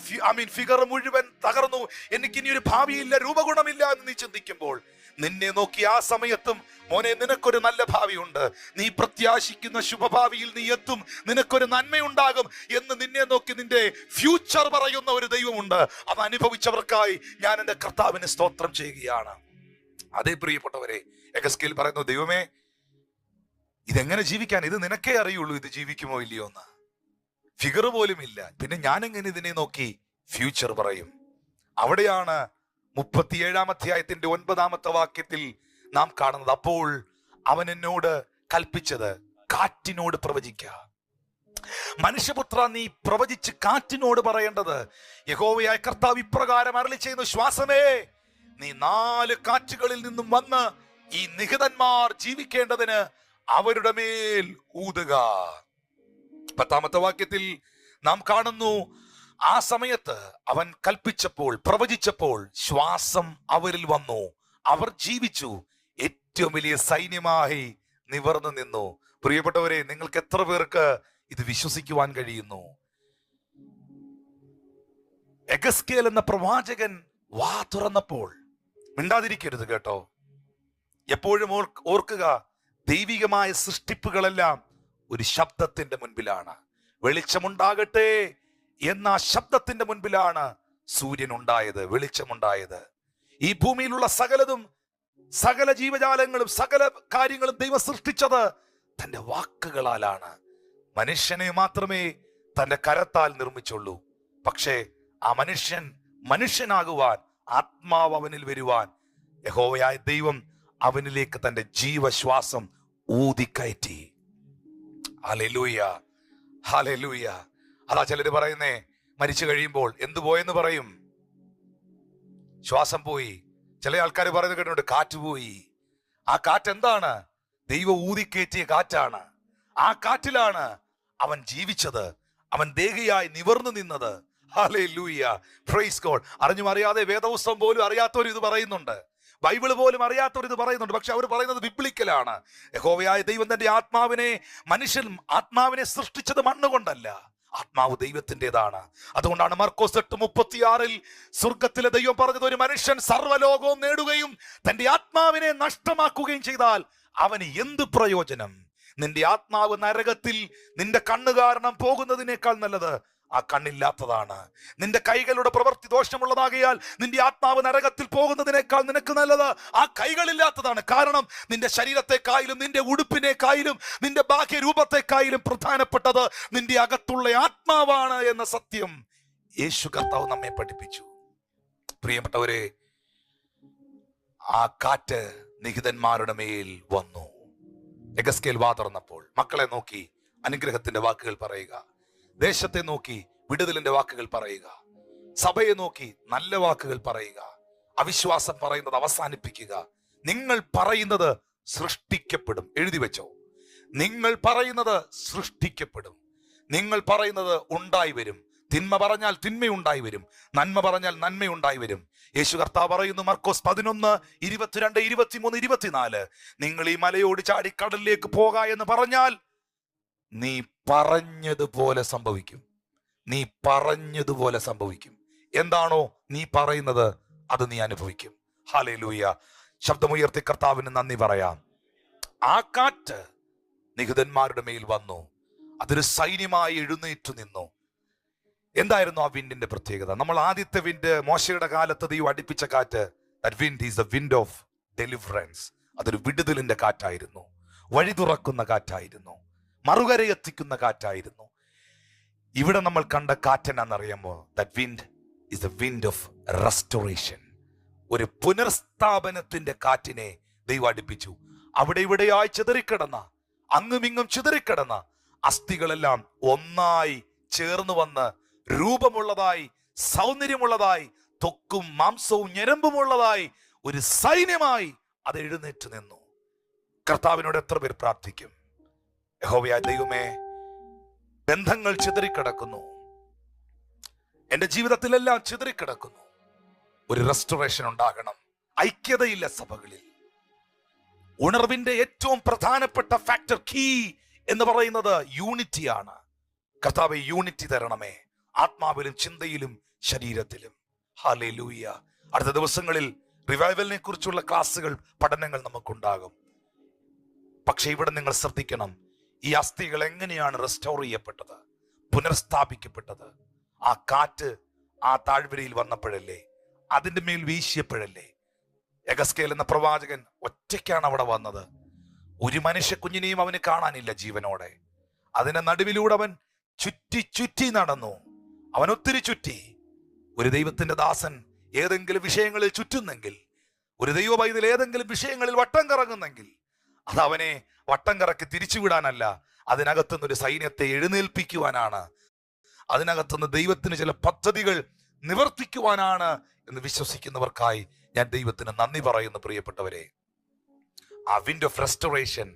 ഫിഗർ മുഴുവൻ തകർന്നു, എനിക്കിനി ഒരു ഭാവിയില്ല, രൂപഗുണമില്ല എന്ന് നീ ചിന്തിക്കുമ്പോൾ, നിന്നെ നോക്കി ആ സമയത്തും മോനെ നിനക്കൊരു നല്ല ഭാവിയുണ്ട്, നീ പ്രത്യാശിക്കുന്ന ശുഭഭാവിയിൽ നീ എത്തും, നിനക്കൊരു നന്മയുണ്ടാകും എന്ന് നിന്നെ നോക്കി നിന്റെ ഫ്യൂച്ചർ പറയുന്ന ഒരു ദൈവമുണ്ട്. അത് അനുഭവിച്ചവർക്കായി ഞാൻ എൻ്റെ കർത്താവിനെ സ്തോത്രം ചെയ്യുകയാണ്. അതേ പ്രിയപ്പെട്ടവരെ, എഗസ്കേൽ പറയുന്നു, ദൈവമേ, ഇതെങ്ങനെ ജീവിക്കാൻ, ഇത് നിനക്കേ അറിയുള്ളൂ, ഇത് ജീവിക്കുമോ ഇല്ലയോ എന്ന്. ഫിഗർ പോലും ഇല്ല, പിന്നെ ഞാൻ എങ്ങനെ ഇതിനെ നോക്കി ഫ്യൂച്ചർ പറയും? അവിടെയാണ് 37 അധ്യായത്തിന്റെ 9 വാക്യത്തിൽ നാം കാണുന്നത്. അപ്പോൾ അവൻ എന്നോട് കൽപ്പിച്ചത്, കാറ്റിനോട് പ്രവചിക്ക. മനുഷ്യപുത്ര, നീ പ്രവചിച്ച് കാറ്റിനോട് പറയേണ്ടത്, യഹോവയായ കർത്താവ് ഇപ്രകാരം അരുളി ചെയ്യുന്നു, ശ്വാസമേ, നീ 4 കാറ്റുകളിൽ നിന്നും വന്ന് ഈ നിഹതന്മാർ ജീവിക്കേണ്ടതിന് അവരുടെ മേൽ ഊതുക. 10 വാക്യത്തിൽ നാം കാണുന്നു, ആ സമയത്ത് അവൻ കൽപ്പിച്ചപ്പോൾ, പ്രവചിച്ചപ്പോൾ ശ്വാസം അവരിൽ വന്നു, അവർ ജീവിച്ചു, ഏറ്റവും വലിയ സൈന്യമായി നിവർന്നു നിന്നു. പ്രിയപ്പെട്ടവരെ, നിങ്ങൾക്ക് എത്ര പേർക്ക് ഇത് വിശ്വസിക്കുവാൻ കഴിയുന്നു? എഗസ്കേൽ എന്ന പ്രവാചകൻ വാ തുറന്നപ്പോൾ, മിണ്ടാതിരിക്കരുത് കേട്ടോ. എപ്പോഴും ഓർക്കുക, ദൈവികമായ സൃഷ്ടിപ്പുകളെല്ലാം ഒരു ശബ്ദത്തിന്റെ മുൻപിലാണ്. വെളിച്ചമുണ്ടാകട്ടെ എന്ന ശബ്ദത്തിന്റെ മുൻപിലാണ് സൂര്യൻ ഉണ്ടായത്, വെളിച്ചമുണ്ടായത്. ഈ ഭൂമിയിലുള്ള സകലതും, സകല ജീവജാലങ്ങളും, സകല കാര്യങ്ങളും ദൈവം സൃഷ്ടിച്ചത് തന്റെ വാക്കുകളാലാണ്. മനുഷ്യനെ മാത്രമേ തന്റെ കരത്താൽ നിർമ്മിച്ചുള്ളൂ. പക്ഷേ ആ മനുഷ്യൻ മനുഷ്യനാകുവാൻ, ആത്മാവ് അവനിൽ വരുവാൻ യഹോവയായ ദൈവം അവനിലേക്ക് തന്റെ ജീവശ്വാസം ഊതിക്കയറ്റി. Hallelujah, hallelujah. അതാ ചിലര് പറയുന്നേ, മരിച്ചു കഴിയുമ്പോൾ എന്തു പോയെന്ന് പറയും? ശ്വാസം പോയി. ചില ആൾക്കാർ പറയുന്നത് കേട്ടിട്ടുണ്ട്, കാറ്റ് പോയി. ആ കാറ്റ് എന്താണ്? ദൈവം ഊതിക്കയറ്റിയ കാറ്റാണ്. ആ കാറ്റിലാണ് അവൻ ജീവിച്ചത്, അവൻ ദേഹിയായി നിവർന്നു നിന്നത്. Hallelujah, praise God. അറിഞ്ഞും അറിയാതെ വേദപുസ്തകം പോലും അറിയാത്തവർ ഇത് പറയുന്നുണ്ട്, ബൈബിള് പോലും അറിയാത്തവർ ഇത് പറയുന്നുണ്ട്. പക്ഷെ അവർ പറയുന്നത് ബിബ്ലിക്കലാണ്. യഹോവയായ ദൈവം തന്റെ മനുഷ്യൻ ആത്മാവിനെ സൃഷ്ടിച്ചത് മണ്ണുകൊണ്ടല്ല, ആത്മാവ് ദൈവത്തിൻ്റെതാണ്. അതുകൊണ്ടാണ് മർക്കോസ് 8:36 സ്വർഗത്തിലെ ദൈവം പറഞ്ഞത്, ഒരു മനുഷ്യൻ സർവ്വലോകവും നേടുകയും തന്റെ ആത്മാവിനെ നഷ്ടമാക്കുകയും ചെയ്താൽ അവന് എന്ത് പ്രയോജനം? നിന്റെ ആത്മാവ് നരകത്തിൽ നിന്റെ കണ്ണ് കാരണം പോകുന്നതിനേക്കാൾ നല്ലത് ആ കണ്ണില്ലാത്തതാണ്. നിന്റെ കൈകളുടെ പ്രവൃത്തി ദോഷമുള്ളതാകിയാൽ നിന്റെ ആത്മാവ് നരകത്തിൽ പോകുന്നതിനേക്കാൾ നിനക്ക് നല്ലത് ആ കൈകളില്ലാത്തതാണ്. കാരണം നിന്റെ ശരീരത്തെക്കായാലും നിന്റെ ഉടുപ്പിനെക്കായാലും നിന്റെ ബാഹ്യരൂപത്തെക്കായാലും പ്രധാനപ്പെട്ടത് നിന്റെ അകത്തുള്ള ആത്മാവാണ് എന്ന സത്യം യേശു കർത്താവ് നമ്മെ പഠിപ്പിച്ചു. പ്രിയപ്പെട്ടവരെ, ആ കാറ്റ് നിഹിതന്മാരുടെ മേൽ വന്നു. യെഹെസ്കേൽ വാ തുറന്നപ്പോൾ മക്കളെ നോക്കി അനുഗ്രഹത്തിന്റെ വാക്കുകൾ പറയുക, ദേശത്തെ നോക്കി വിടുതലിന്റെ വാക്കുകൾ പറയുക, സഭയെ നോക്കി നല്ല വാക്കുകൾ പറയുക, അവിശ്വാസം പറയുന്നത് അവസാനിപ്പിക്കുക. നിങ്ങൾ പറയുന്നത് സൃഷ്ടിക്കപ്പെടും. എഴുതി വെച്ചോ, നിങ്ങൾ പറയുന്നത് സൃഷ്ടിക്കപ്പെടും. നിങ്ങൾ പറയുന്നത് ഉണ്ടായി വരും. തിന്മ പറഞ്ഞാൽ തിന്മയുണ്ടായി വരും, നന്മ പറഞ്ഞാൽ നന്മയുണ്ടായി വരും. യേശു കർത്താവ് പറയുന്നു മർക്കോസ് 11, 22, 23, 24, നിങ്ങൾ ഈ മലയോട് ചാടി കടലിലേക്ക് പോക എന്ന് പറഞ്ഞാൽ നീ പറഞ്ഞതുപോലെ സംഭവിക്കും. നീ പറഞ്ഞതുപോലെ സംഭവിക്കും. എന്താണോ നീ പറയുന്നത് അത് നീ അനുഭവിക്കും. ഹല്ലേലൂയ. ശബ്ദമുയർത്തി കർത്താവിന് നന്ദി പറയാം. ആ കാറ്റ് നിഹിതന്മാരുടെ മേൽ വന്നു, അതൊരു സൈന്യമായി എഴുന്നേറ്റു നിന്നു. എന്തായിരുന്നു ആ വിൻഡിന്റെ പ്രത്യേകത? നമ്മൾ ആദ്യത്തെ വിൻഡ് മോശയുടെ കാലത്ത് ദൈവം അടുപ്പിച്ച കാറ്റ്, that wind is the wind of deliverance. അതൊരു വിടുതലിന്റെ കാറ്റായിരുന്നു, വഴി തുറക്കുന്ന കാറ്റായിരുന്നു, മറുകര എത്തിക്കുന്ന കാറ്റായിരുന്നു. ഇവിടെ നമ്മൾ കണ്ട കാറ്റെന്നറിയാമോ? that wind is the wind of restoration. ഒരു പുനർസ്ഥാപനത്തിന്റെ കാറ്റിനെ ദൈവം അടുപ്പിച്ചു. അവിടെ ഇവിടെയായി ചിതറിക്കിടന്ന, അങ്ങുമിങ്ങും ചിതറിക്കിടന്ന അസ്ഥികളെല്ലാം ഒന്നായി ചേർന്ന് വന്ന് രൂപമുള്ളതായി, സൗന്ദര്യമുള്ളതായി, ത്വക്കും മാംസവും ഞരമ്പുമുള്ളതായി ഒരു സൈന്യമായി അത് എഴുന്നേറ്റ് നിന്നു. കർത്താവിനോട് എത്ര പേർ പ്രാർത്ഥിക്കും? യഹോവയായ ദൈവമേ, ബന്ധങ്ങൾ ചിതറിക്കിടക്കുന്നു, എന്റെ ജീവിതത്തിലെല്ലാം ചിതറിക്കിടക്കുന്നു. ഒരു റെസ്റ്റോറേഷൻ ഉണ്ടാകണം. ഐക്യതയില്ല സഭകളിൽ. ഉണർവിന്റെ ഏറ്റവും പ്രധാനപ്പെട്ട ഫാക്ടർ, കീ എന്ന് പറയുന്നത് യൂണിറ്റിയാണ്. കർത്താവേ, യൂണിറ്റി തരണമേ, ആത്മാവിലും ചിന്തയിലും ശരീരത്തിലും. ഹല്ലേലൂയ. അടുത്ത ദിവസങ്ങളിൽ റിവൈവലിനെ കുറിച്ചുള്ള ക്ലാസ്സുകൾ, പഠനങ്ങൾ നമുക്കുണ്ടാകും. പക്ഷെ ഇവിടെ നിങ്ങൾ ശ്രദ്ധിക്കണം, ഈ അസ്ഥികൾ എങ്ങനെയാണ് റെസ്റ്റോർ ചെയ്യപ്പെട്ടത്, പുനർസ്ഥാപിക്കപ്പെട്ടത്? ആ കാറ്റ് ആ താഴ്വരയിൽ വന്നപ്പോഴല്ലേ, അതിന്റെ മേൽ വീശിയപ്പോഴല്ലേ. യെഹെസ്കേൽ എന്ന പ്രവാചകൻ ഒറ്റയ്ക്കാണ് അവിടെ വന്നത്. ഒരു മനുഷ്യ കുഞ്ഞിനെയും അവന് കാണാനില്ല ജീവനോടെ. അതിന്റെ നടുവിലൂടെ അവൻ ചുറ്റി ചുറ്റി നടന്നു. അവൻ ഒത്തിരി ചുറ്റി. ഒരു ദൈവത്തിന്റെ ദാസൻ ഏതെങ്കിലും വിഷയങ്ങളിൽ ചുറ്റുന്നെങ്കിൽ, ഒരു ദൈവ പൈതൽ ഏതെങ്കിലും വിഷയങ്ങളിൽ വട്ടം കറങ്ങുന്നെങ്കിൽ, അത് അവനെ വട്ടം കറക്കി തിരിച്ചുവിടാനല്ല, അതിനകത്തുനിന്ന് ഒരു സൈന്യത്തെ എഴുന്നേൽപ്പിക്കുവാനാണ്, അതിനകത്തുനിന്ന് ദൈവത്തിന് ചില പദ്ധതികൾ നിവർത്തിക്കുവാനാണ് എന്ന് വിശ്വസിക്കുന്നവർക്കായി ഞാൻ ദൈവത്തിന് നന്ദി പറയുന്നു. പ്രിയപ്പെട്ടവരെ, ആ വിൻഡ് ഓഫ് റെസ്റ്റോറേഷൻ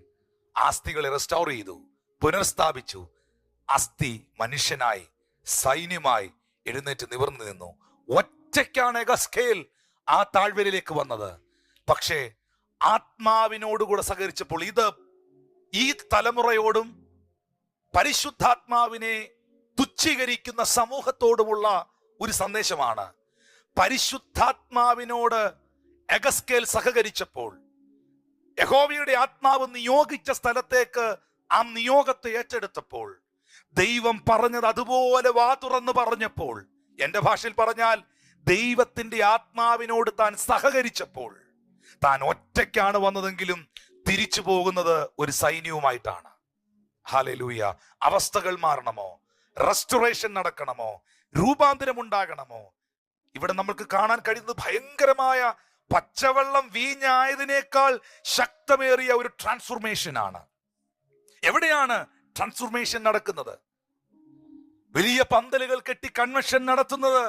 ആസ്തികളെ റെസ്റ്റോർ ചെയ്തു, പുനർസ്ഥാപിച്ചു. അസ്ഥി മനുഷ്യനായി, സൈന്യമായി എഴുന്നേറ്റ് നിവർന്നു നിന്നു. ഒറ്റയ്ക്കാണ് യെഹെസ്കേൽ ആ താഴ്വരയിലേക്ക് വന്നത്. പക്ഷേ ആത്മാവിനോടുകൂടെ സഹകരിച്ചപ്പോൾ, ഇത് ഈ തലമുറയോടും പരിശുദ്ധാത്മാവിനെ തുച്ഛീകരിക്കുന്ന സമൂഹത്തോടുമുള്ള ഒരു സന്ദേശമാണ്. പരിശുദ്ധാത്മാവിനോട് യെഹെസ്കേൽ സഹകരിച്ചപ്പോൾ, യഹോവയുടെ ആത്മാവ് നിയോഗിച്ച സ്ഥലത്തേക്ക് ആ നിയോഗത്തെ ഏറ്റെടുത്തപ്പോൾ, ദൈവം പറഞ്ഞത് അതുപോലെ വാ തുറന്ന് പറഞ്ഞപ്പോൾ, എന്റെ ഭാഷയിൽ പറഞ്ഞാൽ ദൈവത്തിന്റെ ആത്മാവിനോട് താൻ സഹകരിച്ചപ്പോൾ, താൻ ഒറ്റയ്ക്കാണ് വന്നതെങ്കിലും തിരിച്ചു പോകുന്നത് ഒരു സൈന്യവുമായിട്ടാണ്. ഹല്ലേലൂയ. അവസ്ഥകൾ മാറണമോ, റെസ്റ്റോറേഷൻ നടക്കണമോ, രൂപാന്തരം ഉണ്ടാകണമോ, ഇവിടെ നമ്മൾക്ക് കാണാൻ കഴിയുന്നത് ഭയങ്കരമായ പച്ചവെള്ളം വീഞ്ഞായതിനേക്കാൾ ശക്തമേറിയ ഒരു ട്രാൻസ്ഫോർമേഷൻ ആണ്. എവിടെയാണ് ട്രാൻസ്ഫോർമേഷൻ നടക്കുന്നത്? വലിയ പന്തലുകൾ കെട്ടി കൺവെൻഷൻ നടത്തുന്നത്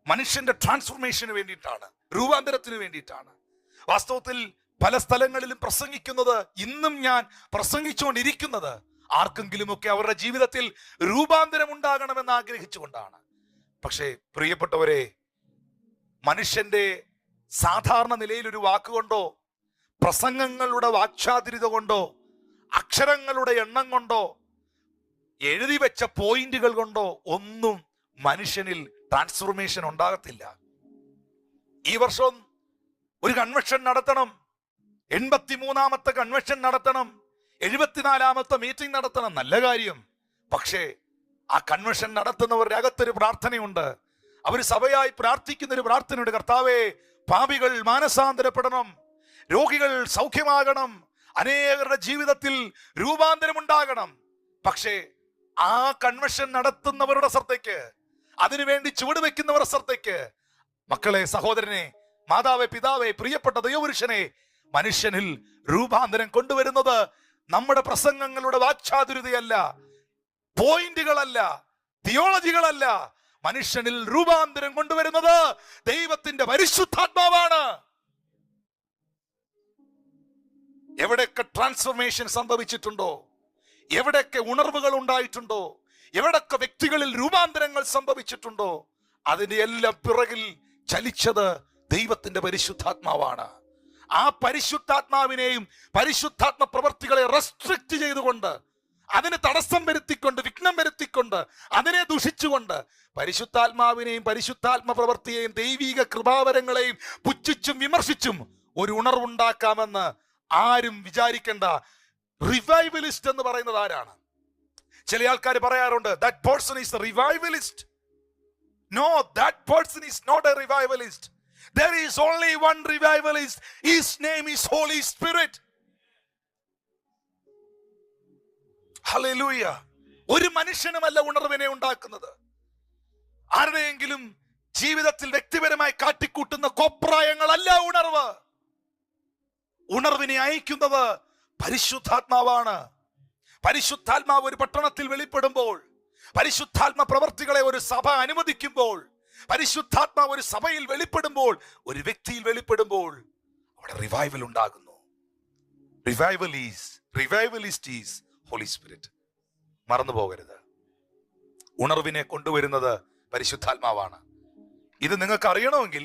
മനുഷ്യന്റെ ട്രാൻസ്ഫോർമേഷന് വേണ്ടിയിട്ടാണ്, രൂപാന്തരത്തിന് വേണ്ടിയിട്ടാണ്. വാസ്തവത്തിൽ പല സ്ഥലങ്ങളിലും പ്രസംഗിക്കുന്നത്, ഇന്നും ഞാൻ പ്രസംഗിച്ചുകൊണ്ടിരിക്കുന്നത് ആർക്കെങ്കിലുമൊക്കെ അവരുടെ ജീവിതത്തിൽ രൂപാന്തരം ഉണ്ടാകണമെന്ന് ആഗ്രഹിച്ചുകൊണ്ടാണ്. പക്ഷേ പ്രിയപ്പെട്ടവരെ, മനുഷ്യന്റെ സാധാരണ നിലയിൽ ഒരു വാക്കുകൊണ്ടോ, പ്രസംഗങ്ങളുടെ വാക്ചാതുര്യത കൊണ്ടോ, അക്ഷരങ്ങളുടെ എണ്ണം കൊണ്ടോ, എഴുതി വെച്ച പോയിന്റുകൾ കൊണ്ടോ ഒന്നും മനുഷ്യനിൽ ട്രാൻസ്ഫോർമേഷൻ ഉണ്ടാകത്തില്ല. ഈ വർഷം ഒരു കൺവെൻഷൻ നടത്തണം, 83ാമത്തെ കൺവെൻഷൻ നടത്തണം, 74ാമത്തെ മീറ്റിംഗ് നടത്തണം, നല്ല കാര്യം. പക്ഷേ ആ കൺവെൻഷൻ നടത്തുന്നവരുടെ അകത്തൊരു പ്രാർത്ഥനയുണ്ട്. അവർ സഭയായി പ്രാർത്ഥിക്കുന്ന ഒരു പ്രാർത്ഥനയുണ്ട്. കർത്താവേ, പാപികൾ മാനസാന്തരപ്പെടണം, രോഗികൾ സൗഖ്യമാകണം, അനേകരുടെ ജീവിതത്തിൽ രൂപാന്തരം ഉണ്ടാകണം. പക്ഷേ ആ കൺവെൻഷൻ നടത്തുന്നവരുടെ ശ്രദ്ധയ്ക്ക്, അതിനുവേണ്ടി ചുവടുവെക്കുന്നവരുടെ ശ്രദ്ധയ്ക്ക്, മക്കളെ, സഹോദരനെ, മാതാവേ, പിതാവേ, പ്രിയപ്പെട്ട ദൈവപുരുഷനെ, മനുഷ്യനിൽ രൂപാന്തരം കൊണ്ടുവരുന്നത് നമ്മുടെ പ്രസംഗങ്ങളുടെ വാക്ചാതുര്യതയല്ല, പോയിന്റുകളല്ല, തിയോളജികളല്ല. മനുഷ്യനിൽ രൂപാന്തരം കൊണ്ടുവരുന്നത് ദൈവത്തിന്റെ പരിശുദ്ധാത്മാവാണ്. എവിടെയൊക്കെ ട്രാൻസ്ഫോർമേഷൻ സംഭവിച്ചിട്ടുണ്ടോ, എവിടെയൊക്കെ ഉണർവുകൾ ഉണ്ടായിട്ടുണ്ടോ, എവിടെയൊക്കെ വ്യക്തികളിൽ രൂപാന്തരങ്ങൾ സംഭവിച്ചിട്ടുണ്ടോ, അതിന്റെ എല്ലാം പിറകിൽ ചലിച്ചത് ദൈവത്തിന്റെ പരിശുദ്ധാത്മാവാണ്. ആ പരിശുദ്ധാത്മാവിനെയും പരിശുദ്ധാത്മ പ്രവർത്തികളെ റെസ്ട്രിക്റ്റ് ചെയ്തുകൊണ്ട്, അതിന് തടസ്സം വരുത്തിക്കൊണ്ട്, വിഘ്നം വരുത്തിക്കൊണ്ട്, അതിനെ ദുഷിച്ചുകൊണ്ട്, പരിശുദ്ധാത്മാവിനെയും പരിശുദ്ധാത്മ പ്രവർത്തിയെയും ദൈവിക കൃപാവരങ്ങളെയും പുച്ഛിച്ചും വിമർശിച്ചും ഒരു ഉണർവുണ്ടാക്കാമെന്ന് ആരും വിചാരിക്കേണ്ട. റിവൈവലിസ്റ്റ് എന്ന് പറയുന്നത് ആരാണ്? ചില ആൾക്കാർ പറയാറുണ്ട്, that person is a revivalist. No, that person is not a revivalist. There is only one revivalist. His name is Holy Spirit. Hallelujah. ഒരു മനുഷ്യനുമല്ല ഉണർവിനെ ഉണ്ടാക്കുന്നത്. ആരുടെയെങ്കിലും ജീവിതത്തിൽ വ്യക്തിപരമായി കാട്ടിക്കൂട്ടുന്ന കോപ്രായങ്ങളല്ല ഉണർവ്. ഉണർവിനെ അയക്കുന്നത് പരിശുദ്ധാത്മാവാണ്. പരിശുദ്ധാത്മാവ് ഒരു പട്ടണത്തിൽ വെളിപ്പെടുമ്പോൾ, പരിശുദ്ധാത്മ പ്രവർത്തികളെ ഒരു സഭ അനുവദിക്കുമ്പോൾ, പരിശുദ്ധാത്മാവ് ഒരു സഭയിൽ വെളിപ്പെടുമ്പോൾ, ഒരു വ്യക്തിയിൽ വെളിപ്പെടുമ്പോൾ അവിടെ റിവൈവൽ ഉണ്ടാകുന്നു. Revivalist is holy spirit. മറന്നു പോകരുത്, ഉണർവിനെ കൊണ്ടുവരുന്നത് പരിശുദ്ധാത്മാവാണ്. ഇത് നിങ്ങൾക്ക് അറിയണമെങ്കിൽ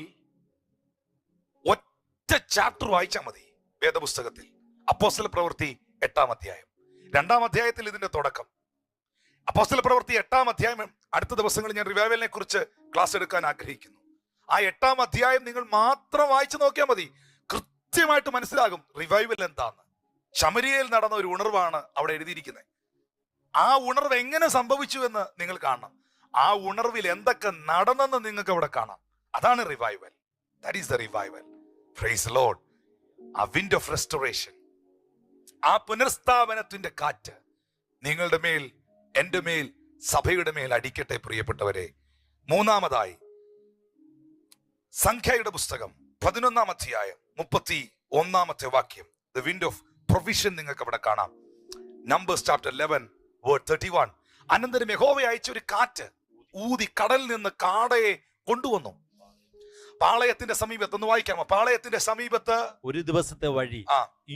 ഒറ്റ ചാപ്റ്റർ വായിച്ചാൽ മതി വേദപുസ്തകത്തിൽ. അപ്പോസ്തല പ്രവൃത്തി 8-ാം അധ്യായം, 2-ാം അധ്യായത്തിൽ ഇതിന്റെ തുടക്കം. അപ്പോസ്തല പ്രവൃത്തി 8-ാം അധ്യായം അടുത്ത ദിവസങ്ങളിൽ ഞാൻ റിവൈവലിനെ കുറിച്ച് ക്ലാസ് എടുക്കാൻ ആഗ്രഹിക്കുന്നു. ആ 8-ാം അധ്യായം നിങ്ങൾ മാത്രം വായിച്ചു നോക്കിയാൽ മതി, കൃത്യമായിട്ട് മനസ്സിലാകും റിവൈവൽ എന്താന്ന്. ശമരിയയിൽ നടന്ന ഒരു ഉണർവാണ് അവിടെ എഴുതിയിരിക്കുന്നത്. ആ ഉണർവ് എങ്ങനെ സംഭവിച്ചു എന്ന് നിങ്ങൾ കാണണം. ആ ഉണർവിൽ എന്തൊക്കെ നടന്നെന്ന് നിങ്ങൾക്ക് അവിടെ കാണാം. അതാണ് revival. That is the revival. Praise the Lord. ആ വിൻഡ് ഓഫ് റെസ്റ്റോറേഷൻ, ആ പുനർസ്ഥാപനത്തിന്റെ കാറ്റ് നിങ്ങളുടെ മേൽ, എന്റെ മേൽ, സഭയുടെ മേൽ അടിക്കട്ടെ പ്രിയപ്പെട്ടവരെ. മൂന്നാമതായി സംഖ്യയുടെ പുസ്തകം 11-ാം അധ്യായം 31-ാമത്തെ വാക്യം, ദ വിൻഡ് ഓഫ് പ്രൊവിഷൻ നിങ്ങൾക്ക് അവിടെ കാണാം. Numbers chapter 11:31. അനന്തരം യഹോവ അയച്ച ഒരു കാറ്റ് ഊതി കടലിൽ നിന്ന് കാടയെ കൊണ്ടുവന്നു. പാളയത്തിന്റെ സമീപത്ത്, ഒന്ന് വായിക്കാമോ? പാളയത്തിന്റെ സമീപത്ത് ഒരു ദിവസത്തെ വഴി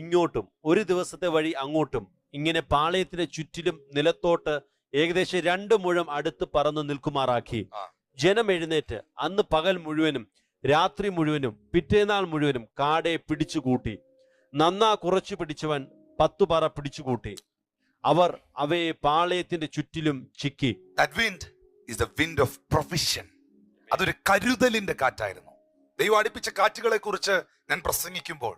ഇങ്ങോട്ടും ഒരു ദിവസത്തെ വഴി അങ്ങോട്ടും, ഇങ്ങനെ പാളയത്തിന്റെ ചുറ്റിലും നിലത്തോട്ട് ഏകദേശം 2 മുഴം അടുത്ത് പറന്നു നിൽക്കുമാറാക്കി. ജനം എഴുന്നേറ്റ് അന്ന് പകൽ മുഴുവനും രാത്രി മുഴുവനും പിറ്റേനാൾ മുഴുവനും കാടയെ പിടിച്ചുകൂട്ടി. നന്നാ കുറച്ചു പിടിച്ചവൻ 10 പറ പിടിച്ചുകൂട്ടി. അവർ അവയെ പാളയത്തിന്റെ ചുറ്റിലും ചിക്കി. That wind is the wind of provision. അതൊരു കരുതലിന്റെ കാറ്റായിരുന്നു. ദൈവം അടുപ്പിച്ച കാറ്റുകളെ കുറിച്ച് ഞാൻ പ്രസംഗിക്കുമ്പോൾ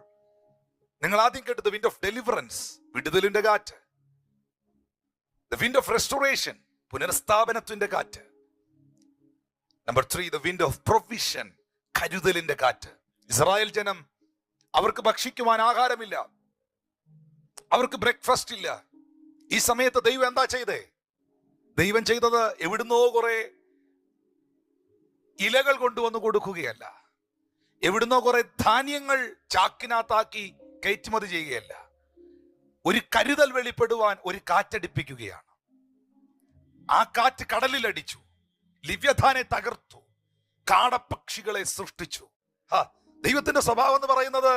നിങ്ങൾ ആദ്യം കേട്ടത് വിൻഡ് ഓഫ് ഡെലിവറൻസ്, വിടുതലിന്റെ കാറ്റ്. ദ വിൻഡ് ഓഫ് റെസ്റ്റോറേഷൻ, പുനഃസ്ഥാപനത്തിന്റെ കാറ്റ്. Number 3, the wind of provision, കരുതലിന്റെ കാറ്റ്. ഇസ്രായേൽ ജനം, അവർക്ക് ഭക്ഷിക്കുവാൻ ആഹാരമില്ല, അവർക്ക് ബ്രേക്ക്ഫാസ്റ്റ് ഇല്ല. ഈ സമയത്ത് ദൈവം എന്താ ചെയ്തേ? ദൈവം ചെയ്തത് എവിടുന്നോ കുറെ ഇലകൾ കൊണ്ടുവന്ന് കൊടുക്കുകയല്ല, എവിടുന്നോ കുറെ ധാന്യങ്ങൾ ചാക്കിനകത്താക്കി കയറ്റുമതി ചെയ്യുകയല്ല. ഒരു കരുതൽ വെളിപ്പെടുവാൻ ഒരു കാറ്റടിപ്പിക്കുകയാണ്. ആ കാറ്റ് കടലിലടിച്ചു, ലിവ്യധാനെ തകർത്തു, കാടപ്പക്ഷികളെ സൃഷ്ടിച്ചു. ദൈവത്തിന്റെ സ്വഭാവം എന്ന് പറയുന്നത്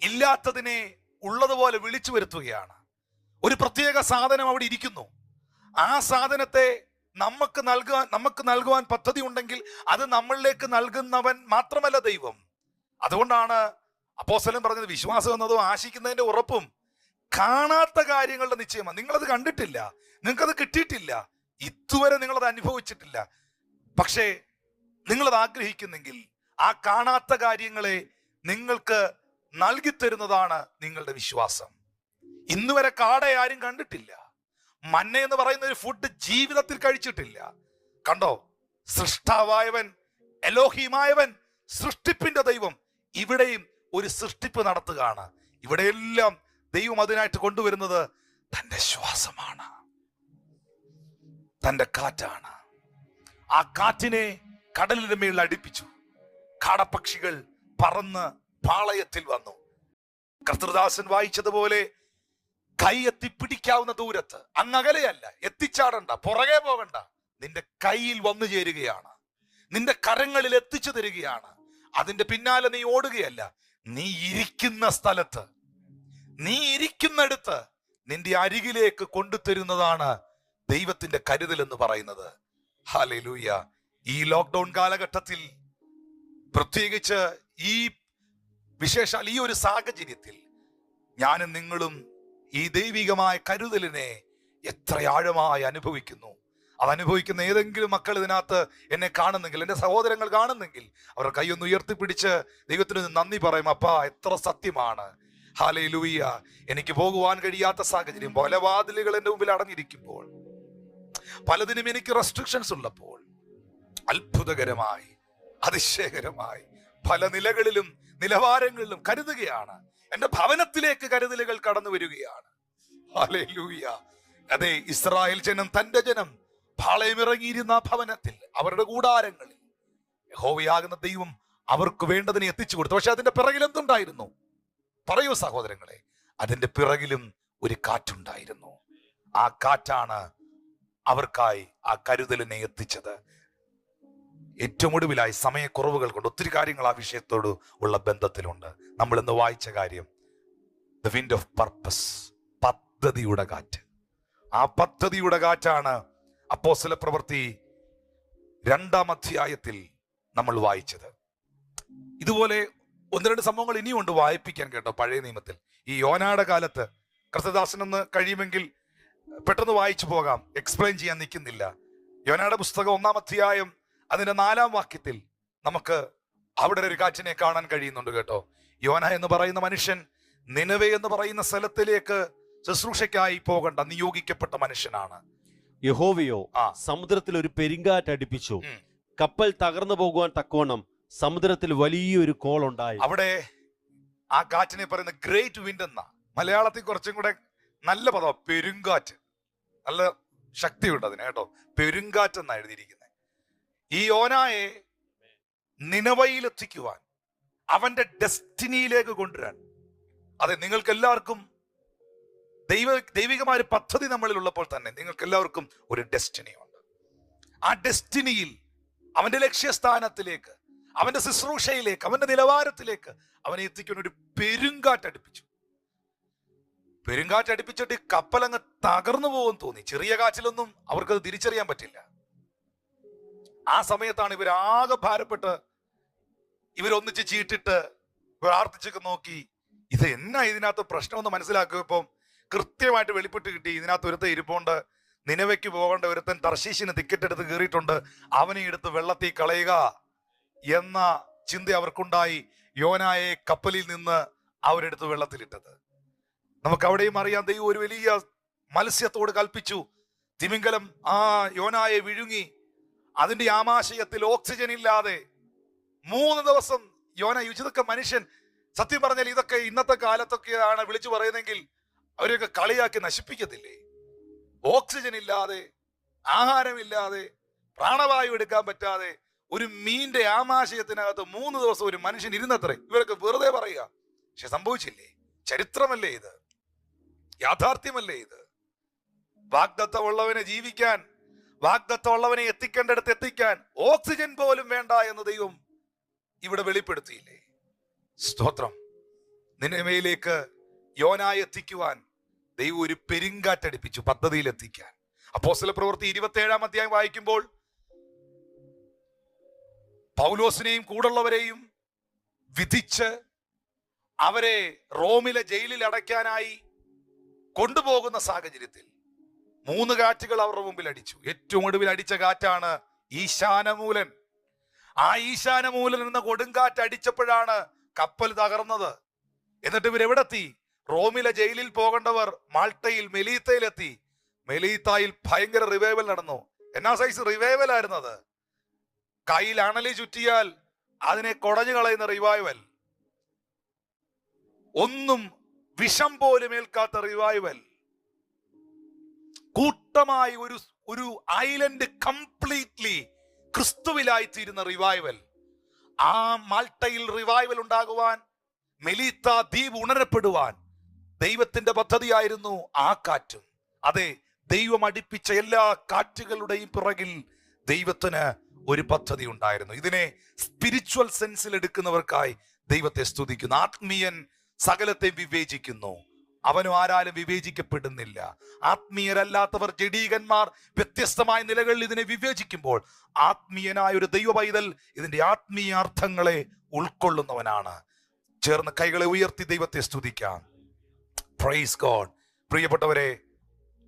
ഇല്ലാത്തതിനെ ഉള്ളതുപോലെ വിളിച്ചു വരുത്തുകയാണ്. ഒരു പ്രത്യേക സാധനം അവിടെ ഇരിക്കുന്നു. ആ സാധനത്തെ നമുക്ക് നൽകുവാൻ പദ്ധതി ഉണ്ടെങ്കിൽ അത് നമ്മളിലേക്ക് നൽകുന്നവൻ മാത്രമല്ല ദൈവം. അതുകൊണ്ടാണ് അപ്പോസ്തലൻ പറഞ്ഞത്, വിശ്വാസം എന്നതും ആശിക്കുന്നതിന്റെ ഉറപ്പും കാണാത്ത കാര്യങ്ങളുടെ നിശ്ചയമാണ്. നിങ്ങളത് കണ്ടിട്ടില്ല, നിങ്ങൾക്കത് കിട്ടിയിട്ടില്ല, ഇതുവരെ നിങ്ങളത് അനുഭവിച്ചിട്ടില്ല. പക്ഷേ നിങ്ങളത് ആഗ്രഹിക്കുന്നെങ്കിൽ ആ കാണാത്ത കാര്യങ്ങളെ നിങ്ങൾക്ക് നൽകിത്തരുന്നതാണ് നിങ്ങളുടെ വിശ്വാസം. ഇന്നുവരെ കാടയെ ആരും കണ്ടിട്ടില്ല, മന്ന എന്ന് പറയുന്ന ഒരു ഫുഡ് ജീവിതത്തിൽ കഴിച്ചിട്ടില്ല. കണ്ടോ, സൃഷ്ടാവായവൻ, എലോഹീമായവൻ, സൃഷ്ടിപ്പിന്റെ ദൈവം ഇവിടെയും ഒരു സൃഷ്ടിപ്പ് നടത്തുകയാണ്. ഇവിടെയെല്ലാം ദൈവം അതിനായിട്ട് കൊണ്ടുവരുന്നത് തന്റെ ശ്വാസമാണ്, തന്റെ കാറ്റാണ്. ആ കാറ്റിനെ കടലിന്റെ മേളിൽ അടുപ്പിച്ചു. കാടപ്പക്ഷികൾ പറന്ന് പാളയത്തിൽ വന്നു. കർത്തൃദാസൻ വായിച്ചതുപോലെ കൈ എത്തി പിടിക്കാവുന്ന ദൂരത്ത്, അങ്ങകലെയല്ല, എത്തിച്ചാടണ്ട, പുറകെ പോകണ്ട, നിന്റെ കയ്യിൽ വന്നു ചേരുകയാണ്, നിന്റെ കരങ്ങളിൽ എത്തിച്ചു തരികയാണ്. അതിന്റെ പിന്നാലെ നീ ഓടുകയല്ല, നീ ഇരിക്കുന്ന സ്ഥലത്ത്, നീ ഇരിക്കുന്നിടത്ത് നിന്റെ അരികിലേക്ക് കൊണ്ടുതരുന്നതാണ് ദൈവത്തിന്റെ കരുതൽ എന്ന് പറയുന്നത്. ഹല്ലേലൂയ. ഈ ലോക്ക്ഡൗൺ കാലഘട്ടത്തിൽ, പ്രത്യേകിച്ച് ഈ വിശേഷാൽ ഈ ഒരു സാഹചര്യത്തിൽ, ഞാനും നിങ്ങളും ഈ ദൈവികമായ കരുതലിനെ എത്ര ആഴമായി അനുഭവിക്കുന്നു. അതനുഭവിക്കുന്ന ഏതെങ്കിലും മക്കൾ ഇതിനകത്ത് എന്നെ കാണുന്നെങ്കിൽ, എൻ്റെ സഹോദരങ്ങൾ കാണുന്നെങ്കിൽ, അവർ കൈയൊന്ന് ഉയർത്തിപ്പിടിച്ച് ദൈവത്തിന് നന്ദി പറയും. അപ്പാ, എത്ര സത്യമാണ്. ഹല്ലേലൂയ. എനിക്ക് പോകുവാൻ കഴിയാത്ത സാഹചര്യം, പല വാതിലുകൾ എൻ്റെ മുമ്പിൽ അടഞ്ഞിരിക്കുമ്പോൾ, പലതിനും എനിക്ക് റെസ്ട്രിക്ഷൻസ് ഉള്ളപ്പോൾ, അത്ഭുതകരമായി, അതിശയകരമായി പല നിലകളിലും നിലവാരങ്ങളിലും കരുതുകയാണ്. എന്റെ ഭവനത്തിലേക്ക് കരുതലുകൾ കടന്നു വരികയാണ്. ഹല്ലേലൂയ. അതെ, ഇസ്രായേൽ ജനം, തന്റെ ജനം പാളയമിറങ്ങിയിരുന്ന ഭവനത്തിൽ, അവരുടെ കൂടാരങ്ങളിൽ യഹോവയാകുന്ന ദൈവം അവർക്ക് വേണ്ടതിനെ എത്തിച്ചു കൊടുത്തു. പക്ഷെ അതിന്റെ പിറകിൽ എന്തുണ്ടായിരുന്നു? പറയൂ സഹോദരങ്ങളെ, അതിന്റെ പിറകിലും ഒരു കാറ്റുണ്ടായിരുന്നു. ആ കാറ്റാണ് അവർക്കായി ആ കരുതലിനെ എത്തിച്ചത്. ഏറ്റവും ഒടുവിലായി, സമയക്കുറവുകൾ കൊണ്ട് ഒത്തിരി കാര്യങ്ങൾ ആ വിഷയത്തോട് ഉള്ള ബന്ധത്തിലുണ്ട്. നമ്മൾ ഇന്ന് വായിച്ച കാര്യം, ദ വിൻഡ് ഓഫ് പർപ്പസ്, പദ്ധതിയുടെ കാറ്റ്. ആ പദ്ധതിയുടെ കാറ്റാണ് അപ്പോസ്തല പ്രവൃത്തി 2-ാം അധ്യായത്തിൽ നമ്മൾ വായിച്ചത്. ഇതുപോലെ ഒന്ന് രണ്ട് സംഭവങ്ങൾ ഇനിയുണ്ട് വായിപ്പിക്കാൻ കേട്ടോ. പഴയ നിയമത്തിൽ ഈ യോനായുടെ കാലത്ത്, കർത്തദാസനൊന്ന് കഴിയുമെങ്കിൽ പെട്ടെന്ന് വായിച്ചു പോകാം, എക്സ്പ്ലെയിൻ ചെയ്യാൻ നിൽക്കുന്നില്ല. യോനായുടെ പുസ്തകം 1-ാം അധ്യായം അതിന്റെ 4-ാം വാക്യത്തിൽ നമുക്ക് അവിടെ ഒരു കാറ്റിനെ കാണാൻ കഴിയുന്നുണ്ട് കേട്ടോ. യോന എന്ന് പറയുന്ന മനുഷ്യൻ നിനവെ എന്ന് പറയുന്ന സ്ഥലത്തിലേക്ക് ശുശ്രൂഷയ്ക്കായി പോകണ്ട നിയോഗിക്കപ്പെട്ട മനുഷ്യനാണ്. യഹോവയോ സമുദ്രത്തിൽ ഒരു പെരുങ്കാറ്റ് അടുപ്പിച്ചു, കപ്പൽ തകർന്നു പോകുവാൻ തക്കവണ്ണം സമുദ്രത്തിൽ വലിയൊരു കോൾ ഉണ്ടായി. അവിടെ ആ കാറ്റിനെ പറയുന്ന ഗ്രേറ്റ് വിൻഡ് എന്ന, മലയാളത്തിൽ കുറച്ചും കൂടെ നല്ല പദം പെരുങ്കാറ്റ്. നല്ല ശക്തിയുണ്ട് അതിന് കേട്ടോ, പെരുങ്കാറ്റ് എന്നാണ് എഴുതിയിരിക്കുന്നത്. ഈ യോനായെ നിനവയിലെത്തിക്കുവാൻ, അവന്റെ ഡെസ്റ്റിനിയിലേക്ക് കൊണ്ടുവരാൻ. അതെ, നിങ്ങൾക്ക് എല്ലാവർക്കും ദൈവികമായ ഒരു പദ്ധതി നമ്മളിൽ ഉള്ളപ്പോൾ തന്നെ നിങ്ങൾക്ക് എല്ലാവർക്കും ഒരു ഡെസ്റ്റിനി ഉണ്ട്. ആ ഡെസ്റ്റിനിയിൽ, അവന്റെ ലക്ഷ്യസ്ഥാനത്തിലേക്ക്, അവന്റെ ശുശ്രൂഷയിലേക്ക്, അവന്റെ നിലവാരത്തിലേക്ക് അവനെ എത്തിക്കാൻ ഒരു പെരുങ്കാറ്റ് അടുപ്പിച്ചു. പെരുങ്കാറ്റ് അടുപ്പിച്ചിട്ട് കപ്പലങ്ങ് തകർന്നു പോകും തോന്നി. ചെറിയ കാറ്റിലൊന്നും അവർക്കത് തിരിച്ചറിയാൻ പറ്റില്ല. ആ സമയത്താണ് ഇവരാകെ ഭാരപ്പെട്ട് ഇവരൊന്നിച്ച് ചീട്ടിട്ട് പ്രാർത്ഥിച്ചൊക്കെ നോക്കി, ഇത് എന്നാ ഇതിനകത്ത് പ്രശ്നമൊന്ന് മനസ്സിലാക്കിയപ്പം കൃത്യമായിട്ട് വെളിപ്പെട്ട് കിട്ടി. ഇതിനകത്ത് ഒരുത്തൻ ഇരിപ്പുണ്ട്, നിനവയ്ക്ക് പോകേണ്ട ഒരുത്തൻ തർശീശിന് ടിക്കറ്റ് എടുത്ത് കയറിയിട്ടുണ്ട്, അവനെ എടുത്ത് വെള്ളത്തിൽ കളയുക എന്ന ചിന്ത അവർക്കുണ്ടായി. യോനായെ കപ്പലിൽ നിന്ന് അവരെടുത്ത് വെള്ളത്തിലിട്ടത് നമുക്ക് അവിടെയും അറിയാം. ദൈവം ഒരു വലിയ മത്സ്യത്തോട് കൽപ്പിച്ചു, തിമിംഗലം ആ യോനായെ വിഴുങ്ങി. അതിന്റെ ആമാശയത്തിൽ ഓക്സിജൻ ഇല്ലാതെ 3 ദിവസം യോന. ഇതൊക്കെ മനുഷ്യൻ സത്യം പറഞ്ഞാൽ ഇതൊക്കെ ഇന്നത്തെ കാലത്തൊക്കെയാണ് വിളിച്ചു പറയുന്നെങ്കിൽ അവരെയൊക്കെ കളിയാക്കി നശിപ്പിക്കത്തില്ലേ? ഓക്സിജൻ ഇല്ലാതെ, ആഹാരമില്ലാതെ, പ്രാണവായു എടുക്കാൻ പറ്റാതെ ഒരു മീന്റെ ആമാശയത്തിനകത്ത് 3 ദിവസം ഒരു മനുഷ്യൻ ഇരുന്നത്രേ. ഇവരൊക്കെ വെറുതെ പറയുക, പക്ഷെ സംഭവിച്ചില്ലേ? ചരിത്രമല്ലേ ഇത്? യാഥാർത്ഥ്യമല്ലേ ഇത്? വാഗ്ദത്തമുള്ളവനെ ജീവിക്കാൻ, വാഗ്ദത്തമുള്ളവനെ എത്തിക്കേണ്ടടുത്ത് എത്തിക്കാൻ ഓക്സിജൻ പോലും വേണ്ട എന്ന് ദൈവം ഇവിടെ വെളിപ്പെടുത്തിയില്ലേ? സ്തോത്രം. നിനവയിലേക്ക് യോനായെ എത്തിക്കുവാൻ ദൈവം ഒരു പെരുങ്കാറ്റടിപ്പിച്ചു പദ്ധതിയിലെത്തിക്കാൻ. അപ്പോസ്തലപ്രവൃത്തി 27-ാം അധ്യായം വായിക്കുമ്പോൾ പൗലോസിനെയും കൂടുള്ളവരെയും വിധിച്ച് അവരെ റോമിലെ ജയിലിൽ അടയ്ക്കാനായി കൊണ്ടുപോകുന്ന സാഹചര്യത്തിൽ 3 കാറ്റുകൾ അവരുടെ മുമ്പിൽ അടിച്ചു. ഏറ്റവും ഒടുവിൽ അടിച്ച കാറ്റാണ് ഈശാനമൂലൻ. ആ ഈശാനമൂലൻ എന്ന കൊടുങ്കാറ്റ് അടിച്ചപ്പോഴാണ് കപ്പൽ തകർന്നത്. എന്നിട്ട് ഇവരെവിടെത്തി? റോമിലെ ജയിലിൽ പോകേണ്ടവർ മാൾട്ടയിൽ മെലീത്തയിലെത്തി. മെലീത്തായിൽ ഭയങ്കര റിവൈവൽ നടന്നു. എന്നാ സൈസ് റിവൈവൽ ആയിരുന്നത്! കയ്യിൽ അണലി ചുറ്റിയാൽ അതിനെ കൊടഞ്ഞു കളയുന്ന റിവൈവൽ. ഒന്നും വിഷം പോലും ഏൽക്കാത്ത റിവൈവൽ. കൂട്ടമായി ഒരു ഐലൻഡ് കംപ്ലീറ്റ്ലി ക്രിസ്തുവിലായി തീരുന്ന റിവൈവൽ. ആ മാൾട്ടയിൽ റിവൈവൽ ഉണ്ടാകുവാൻ, മെലീത്ത ദ്വീപ് ഉണരപ്പെടുവാൻ ദൈവത്തിന്റെ പദ്ധതിയായിരുന്നു ആ കാറ്റും. അതെ, ദൈവം അടിപ്പിച്ച എല്ലാ കാറ്റുകളുടെയും പിറകിൽ ദൈവത്തിന് ഒരു പദ്ധതി ഉണ്ടായിരുന്നു. ഇതിനെ സ്പിരിച്വൽ സെൻസിൽ എടുക്കുന്നവർക്കായി ദൈവത്തെ സ്തുതിക്കുന്നു. ആത്മീയൻ സകലത്തെ വിവേചിക്കുന്നു, അവനും ആരാലും വിവേചിക്കപ്പെടുന്നില്ല. ആത്മീയരല്ലാത്തവർ, ജഡീകന്മാർ വ്യത്യസ്തമായ നിലകളിൽ ഇതിനെ വിവേചിക്കുമ്പോൾ ആത്മീയനായ ഒരു ദൈവ പൈതൽ ഇതിന്റെ ആത്മീയ അർത്ഥങ്ങളെ ഉൾക്കൊള്ളുന്നവനാണ്. ചേർന്ന് കൈകളെ ഉയർത്തി ദൈവത്തെ സ്തുതിക്കാം. Praise God. പ്രിയപ്പെട്ടവരെ,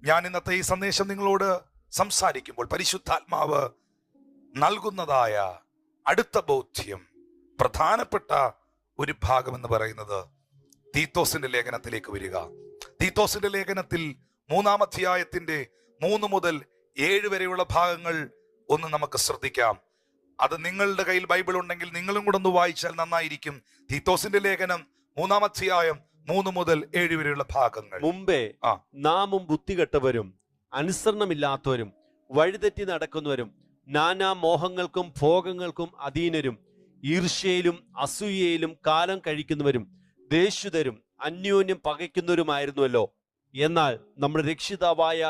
ഞാൻ ഇന്നത്തെ ഈ സന്ദേശം നിങ്ങളോട് സംസാരിക്കുമ്പോൾ പരിശുദ്ധാത്മാവ് നൽകുന്നതായ അടുത്ത ബോധ്യം, പ്രധാനപ്പെട്ട ഒരു ഭാഗം എന്ന് പറയുന്നത് തീത്തോസിന്റെ ലേഖനത്തിലേക്ക് വരിക. തീത്തോസിന്റെ ലേഖനത്തിൽ 3-ാം അധ്യായത്തിന്റെ 3 മുതൽ 7 വരെയുള്ള ഭാഗങ്ങൾ ഒന്ന് നമുക്ക് ശ്രദ്ധിക്കാം. അത് നിങ്ങളുടെ കയ്യിൽ ബൈബിൾ ഉണ്ടെങ്കിൽ നിങ്ങളും കൂടെ ഒന്ന് വായിച്ചാൽ നന്നായിരിക്കും. തീത്തോസിന്റെ ലേഖനം 3-ാം അധ്യായം 3 മുതൽ 7 വരെയുള്ള ഭാഗങ്ങൾ. മുമ്പേ നാമും ബുദ്ധികെട്ടവരും അനുസരണമില്ലാത്തവരും വഴിതെറ്റി നടക്കുന്നവരും നാനാ മോഹങ്ങൾക്കും ഭോഗങ്ങൾക്കും അധീനരും ഈർഷ്യയിലും അസൂയയിലും കാലം കഴിക്കുന്നവരും ദേഷ്യതരും അന്യോന്യം പകയ്ക്കുന്നവരുമായിരുന്നുവല്ലോ. എന്നാൽ നമ്മുടെ രക്ഷിതാവായ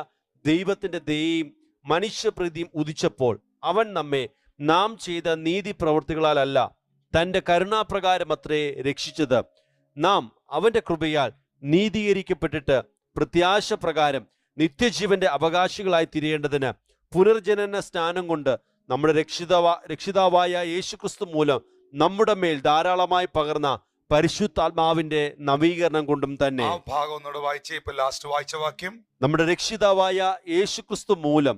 ദൈവത്തിന്റെ ദയയും മനുഷ്യപ്രീതിയും ഉദിച്ചപ്പോൾ അവൻ നമ്മെ നാം ചെയ്ത നീതി പ്രവൃത്തികളാലല്ല തന്റെ കരുണാപ്രകാരമത്രേ രക്ഷിച്ചത്. നാം അവന്റെ കൃപയാൽ നീതീകരിക്കപ്പെട്ടിട്ട് പ്രത്യാശ പ്രകാരം നിത്യജീവന്റെ അവകാശികളായി തിരിയേണ്ടതിന് പുനർജനന സ്നാനം കൊണ്ട് നമ്മുടെ രക്ഷിതാവായ യേശുക്രിസ്തു മൂലം നമ്മുടെ മേൽ ധാരാളമായി പകർന്ന പരിശുദ്ധാത്മാവിന്റെ നവീകരണം കൊണ്ടും തന്നെ. ആ ഭാഗം ഒന്നുകൂടെ വായിച്ചേ. ഇപ്പൊ ലാസ്റ്റ് വായിച്ച വാക്യം, നമ്മുടെ രക്ഷിതാവായ യേശുക്രിസ്തു മൂലം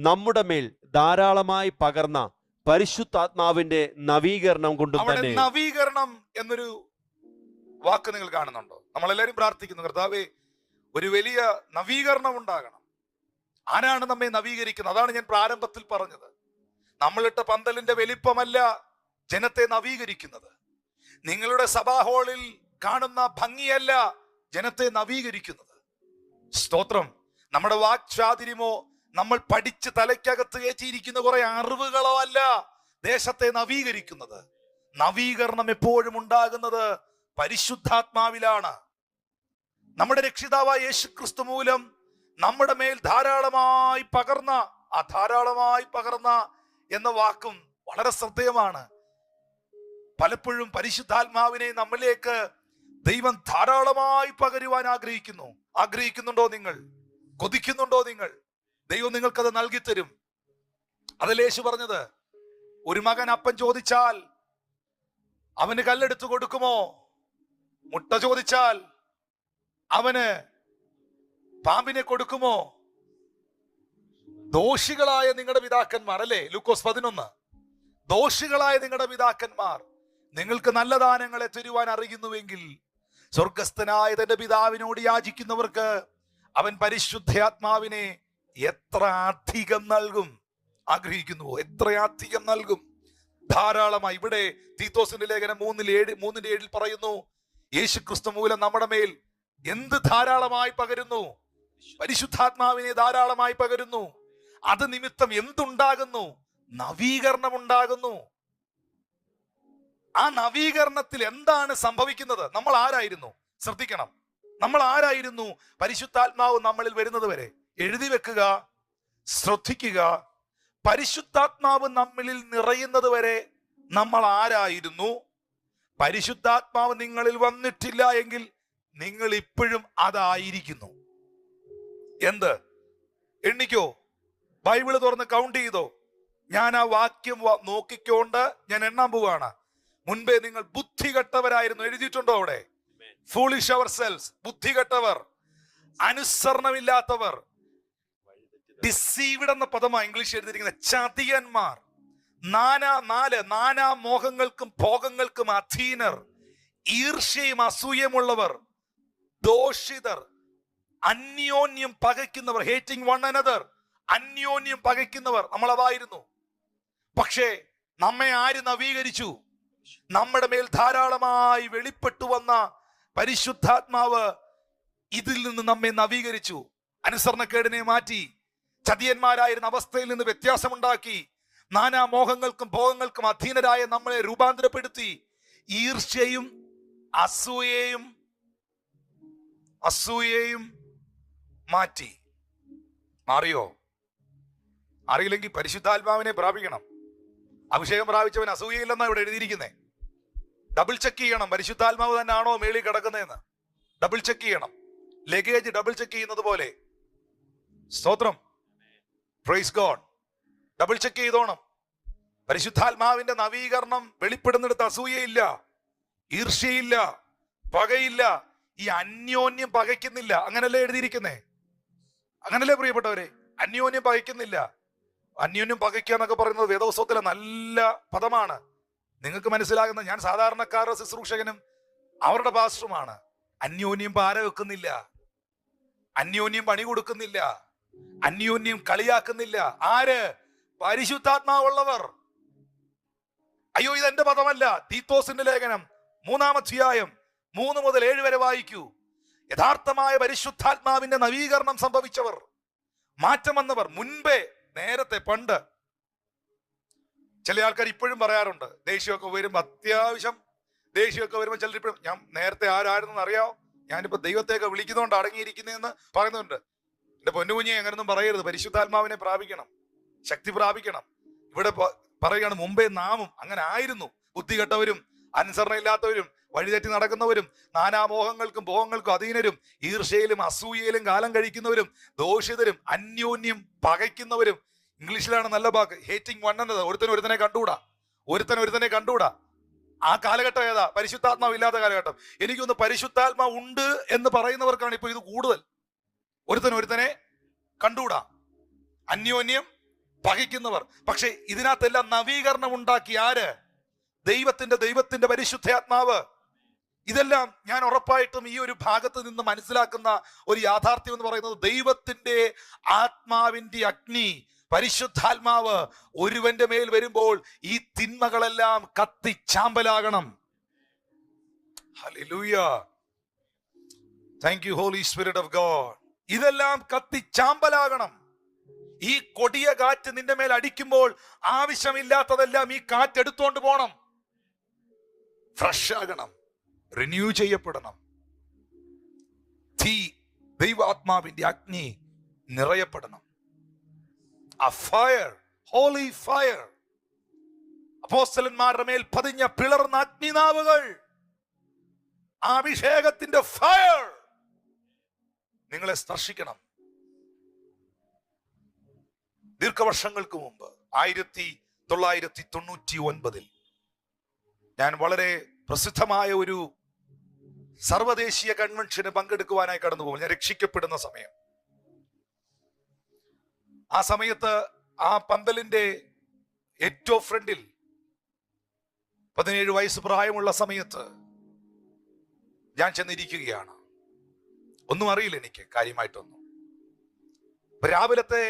നമ്മുടെ മേൽ ധാരാളമായി പകർന്ന പരിശുദ്ധാത്മാവിന്റെ നവീകരണം കൊണ്ടും തന്നെ. നവീകരണം എന്നൊരു വാക്ക് നിങ്ങൾ കാണുന്നുണ്ടോ? നമ്മളെല്ലാരും പ്രാർത്ഥിക്കുന്നു, കർത്താവേ ഒരു വലിയ നവീകരണം ഉണ്ടാകണം. ആരാണ് നമ്മെ നവീകരിക്കുന്നത്? അതാണ് ഞാൻ പ്രാരംഭത്തിൽ പറഞ്ഞത്. നമ്മളിട്ട പന്തലിന്റെ വലിപ്പമല്ല ജനത്തെ നവീകരിക്കുന്നത്. നിങ്ങളുടെ സഭാ ഹാളിൽ കാണുന്ന ഭംഗിയല്ല ജനത്തെ നവീകരിക്കുന്നത്. സ്തോത്രം. നമ്മുടെ വാക്ചാതുര്യമോ നമ്മൾ പഠിച്ച് തലയ്ക്കകത്ത് കയറ്റിയിരിക്കുന്ന കുറെ അറിവുകളോ അല്ല ദേശത്തെ നവീകരിക്കുന്നത്. നവീകരണം എപ്പോഴും ഉണ്ടാകുന്നത് പരിശുദ്ധാത്മാവിലാണ്. നമ്മുടെ രക്ഷിതാവായ യേശുക്രിസ്തു മൂലം നമ്മുടെ മേൽ ധാരാളമായി പകർന്ന, ആ ധാരാളമായി പകർന്ന എന്ന വാക്കും വളരെ ശ്രദ്ധേയമാണ്. പലപ്പോഴും പരിശുദ്ധാത്മാവിനെ നമ്മിലേക്ക് ദൈവം ധാരാളമായി പകരുവാൻ ആഗ്രഹിക്കുന്നുണ്ടോ നിങ്ങൾ? കൊതിക്കുന്നുണ്ടോ നിങ്ങൾ? ദൈവം നിങ്ങൾക്കത് നൽകിത്തരും. അതല്ലേ യേശു പറഞ്ഞത്? ഒരു മകൻ അപ്പം ചോദിച്ചാൽ അവന് കല്ലെടുത്തു കൊടുക്കുമോ? മുട്ട ചോദിച്ചാൽ അവന് പാമ്പിനെ കൊടുക്കുമോ? ദോഷികളായ നിങ്ങളുടെ പിതാക്കന്മാർ, അല്ലേ ലൂക്കോസ് 11, ദോഷികളായ നിങ്ങളുടെ പിതാക്കന്മാർ നിങ്ങൾക്ക് നല്ല ദാനങ്ങളെ തരുവാൻ അറിയുന്നുവെങ്കിൽ സ്വർഗസ്ഥനായ തന്റെ പിതാവിനോട് യാചിക്കുന്നവർക്ക് അവൻ പരിശുദ്ധാത്മാവിനെ എത്ര അധികം നൽകും. ആഗ്രഹിക്കുന്നുവോ? എത്രയധികം നൽകും, ധാരാളമായി. ഇവിടെ തീത്തോസിന്റെ ലേഖനം 3:7 പറയുന്നു, യേശുക്രിസ്തു മൂലം നമ്മുടെ മേൽ എന്ത് ധാരാളമായി പകരുന്നു? പരിശുദ്ധാത്മാവിനെ ധാരാളമായി പകരുന്നു. അത് നിമിത്തം എന്തുണ്ടാകുന്നു? നവീകരണം ഉണ്ടാകുന്നു. ആ നവീകരണത്തിൽ എന്താണ് സംഭവിക്കുന്നത്? നമ്മൾ ആരായിരുന്നു? ശ്രദ്ധിക്കണം, നമ്മൾ ആരായിരുന്നു പരിശുദ്ധാത്മാവ് നമ്മളിൽ വരുന്നത് വരെ? എഴുതി വെക്കുക, ശ്രദ്ധിക്കുക. പരിശുദ്ധാത്മാവ് നമ്മളിൽ നിറയുന്നത് വരെ നമ്മൾ ആരായിരുന്നു? പരിശുദ്ധാത്മാവ് നിങ്ങളിൽ വന്നിട്ടില്ല എങ്കിൽ നിങ്ങൾ ഇപ്പോഴും അതായിരിക്കുന്നു. എന്ത്? എണ്ണിക്കോ, ബൈബിള് തുറന്ന് കൗണ്ട് ചെയ്തോ. ഞാൻ ആ വാക്യം നോക്കിക്കൊണ്ട് ഞാൻ എണ്ണാൻ പോവുകയാണ്. മുൻപേ നിങ്ങൾ ബുദ്ധികെട്ടവരായിരുന്നു, എഴുതിയിട്ടുണ്ടോ അവിടെ? Foolish our selves, ബുദ്ധികെട്ടവർ, അനുസരണമില്ലാത്തവർ. ഡിസീവ്ഡ് എന്ന പദമാണ് ഇംഗ്ലീഷ് എഴുതിയിരിക്കുന്നത്. ചതിയന്മാർ, നാനാ മോഹങ്ങൾക്കും ഭോഗങ്ങൾക്കും അധീനർ, ഈർഷ്യയും അസൂയമുള്ളവർ, ദോഷിതർ, അന്യോന്യം പകയ്ക്കുന്നവർ. ഹേറ്റിംഗ് വൺ അനദർ, അന്യോന്യം പകയ്ക്കുന്നവർ. നമ്മൾ അതായിരുന്നു. പക്ഷേ നമ്മെ ആര് നവീകരിച്ചു? നമ്മുടെ മേൽ ധാരാളമായി വെളിപ്പെട്ടു വന്ന പരിശുദ്ധാത്മാവ് ഇതിൽ നിന്ന് നമ്മെ നവീകരിച്ചു. അനുസരണക്കേടിനെ മാറ്റി, ചതിയന്മാരായിരുന്ന അവസ്ഥയിൽ നിന്ന് വ്യത്യാസമുണ്ടാക്കി, നാനാ മോഹങ്ങൾക്കും ഭോഗങ്ങൾക്കും അധീനരായ നമ്മളെ രൂപാന്തരപ്പെടുത്തി. ഈർഷ്യയും അസൂയയും മാറ്റി. മാറിയോ? അറിയില്ലെങ്കിൽ പരിശുദ്ധാത്മാവിനെ പ്രാപിക്കണം. അഭിഷേകം പ്രാപിച്ചവൻ അസൂയയില്ലെന്നാണ് ഇവിടെ എഴുതിയിരിക്കുന്നത്. ഡബിൾ ചെക്ക് ചെയ്യണം, പരിശുദ്ധാത്മാവ് തന്നെ ആണോ മേളിൽ കിടക്കുന്നതെന്ന് ഡബിൾ ചെക്ക് ചെയ്യണം. ലഗേജ് ഡബിൾ ചെക്ക് ചെയ്യുന്നത് പോലെ. സ്തോത്രം, പ്രൈസ് ഗോഡ്. ഡബിൾ ചെക്ക് ചെയ്തോണം. പരിശുദ്ധാത്മാവിന്റെ നവീകരണം വെളിപ്പെടുന്നിടത്ത് അസൂയയില്ല, ഈർഷ്യയില്ല, പകയില്ല. ഈ അന്യോന്യം പകയ്ക്കുന്നില്ല. അങ്ങനല്ലേ എഴുതിയിരിക്കുന്നേ? അങ്ങനല്ലേ പ്രിയപ്പെട്ടവരെ? അന്യോന്യം പകയ്ക്കുന്നില്ല. അന്യോന്യം പകയ്ക്കുക എന്നൊക്കെ പറയുന്നത് വേദപുസ്തകത്തിലെ നല്ല പദമാണ്. നിങ്ങൾക്ക് മനസ്സിലാകുന്ന, ഞാൻ സാധാരണക്കാരുടെ ശുശ്രൂഷകനും അവരുടെ പാസ്റ്ററുമാണ്. അന്യോന്യം പാര വെക്കുന്നില്ല, അന്യോന്യം പണി കൊടുക്കുന്നില്ല, അന്യോന്യം കളിയാക്കുന്നില്ല. ആര്? പരിശുദ്ധാത്മാവുള്ളവർ. അയ്യോ, ഇതെന്റെ പദമല്ല. തീത്തോസിന്റെ ലേഖനം 3-ാം അധ്യായം 3 മുതൽ 7 വരെ വായിക്കൂ. യഥാർത്ഥമായ പരിശുദ്ധാത്മാവിന്റെ നവീകരണം സംഭവിച്ചവർ, മാറ്റം വന്നവർ. മുൻപേ, നേരത്തെ, പണ്ട്. ചില ആൾക്കാർ ഇപ്പോഴും പറയാറുണ്ട്, ദേഷ്യമൊക്കെ വരുമ്പോ, അത്യാവശ്യം ദേഷ്യമൊക്കെ വരുമ്പോൾ ചിലർ ഇപ്പോഴും, ഞാൻ നേരത്തെ ആരായിരുന്നെന്ന് അറിയാമോ, ഞാനിപ്പോ ദൈവത്തെയൊക്കെ വിളിക്കുന്നതുകൊണ്ട് അടങ്ങിയിരിക്കുന്നതെന്ന് പറയുന്നുണ്ട്. എന്റെ പൊന്നുകുഞ്ഞെ, അങ്ങനൊന്നും പറയരുത്. പരിശുദ്ധാത്മാവിനെ പ്രാപിക്കണം, ശക്തി പ്രാപിക്കണം. ഇവിടെ പറയുകയാണ്, മുമ്പേ നാമും അങ്ങനെ ആയിരുന്നു. ബുദ്ധികെട്ടവരും അനുസരണയില്ലാത്തവരും വഴിതെറ്റി നടക്കുന്നവരും നാനാമോഹങ്ങൾക്കും ഭോഗങ്ങൾക്കും അധീനരും ഈർഷ്യയിലും അസൂയയിലും കാലം കഴിക്കുന്നവരും ദോഷിതരും അന്യോന്യം പകയ്ക്കുന്നവരും. ഇംഗ്ലീഷിലാണ് നല്ല വാക്ക്, ഹേറ്റിംഗ് വൺ എന്നത്. ഒരുത്തനെ കണ്ടുകൂടാ. ആ കാലഘട്ടം ഏതാ? പരിശുദ്ധാത്മാവ് ഇല്ലാത്ത കാലഘട്ടം. എനിക്കൊന്ന് പരിശുദ്ധാത്മാവ് ഉണ്ട് എന്ന് പറയുന്നവർക്കാണ് ഇപ്പൊ ഇത് കൂടുതൽ. ഒരുത്തനെ കണ്ടുകൂടാ, അന്യോന്യം പകയ്ക്കുന്നവർ. പക്ഷെ ഇതിനകത്തെല്ലാം നവീകരണം ഉണ്ടാക്കി ആര്? ദൈവത്തിന്റെ പരിശുദ്ധാത്മാവ്. ഇതെല്ലാം ഞാൻ ഉറപ്പായിട്ടും ഈ ഒരു ഭാഗത്ത് നിന്ന് മനസ്സിലാക്കുന്ന ഒരു യാഥാർത്ഥ്യം എന്ന് പറയുന്നത്, ദൈവത്തിന്റെ ആത്മാവിന്റെ അഗ്നി, പരിശുദ്ധാത്മാവ് ഒരുവന്റെ മേൽ വരുമ്പോൾ ഈ തിന്മകളെല്ലാം കത്തിച്ചാമ്പലാകണം. Hallelujah, thank you holy spirit of God. ഇതെല്ലാം കത്തിച്ചാമ്പലാകണം. ഈ കൊടിയ കാറ്റ് നിന്റെ മേൽ അടിക്കുമ്പോൾ ആവശ്യമില്ലാത്തതെല്ലാം ഈ കാറ്റ് എടുത്തോണ്ട് പോണം. ഫ്രഷ് ആകണം, റിന്യൂ ചെയ്യപ്പെടണം. തീ, ദൈവാത്മാവിന്റെ അഗ്നി നിറയപ്പെടണം. ആ ഫയർ, ഹോളി ഫയർ, അപ്പോസ്തലന്മാരുടെ മേൽ പതിഞ്ഞ പിളർന്ന അഗ്നിനാവുകൾ, ആ അഭിഷേകത്തിന്റെ ഫയർ നിങ്ങളെ സ്പർശിക്കണം. ദീർഘവർഷങ്ങൾക്ക് മുമ്പ് 1999 ഞാൻ വളരെ പ്രസിദ്ധമായ ഒരു സർവദേശീയ കൺവെൻഷന് പങ്കെടുക്കുവാനായി കടന്നു പോകും. ഞാൻ രക്ഷിക്കപ്പെടുന്ന സമയം. ആ സമയത്ത് ആ പന്തലിന്റെ ഏറ്റവും ഫ്രണ്ടിൽ 17 വയസ്സ് പ്രായമുള്ള സമയത്ത് ഞാൻ ചെന്നിരിക്കുകയാണ്. ഒന്നും അറിയില്ല എനിക്ക്, കാര്യമായിട്ടൊന്നും. രാവിലത്തെ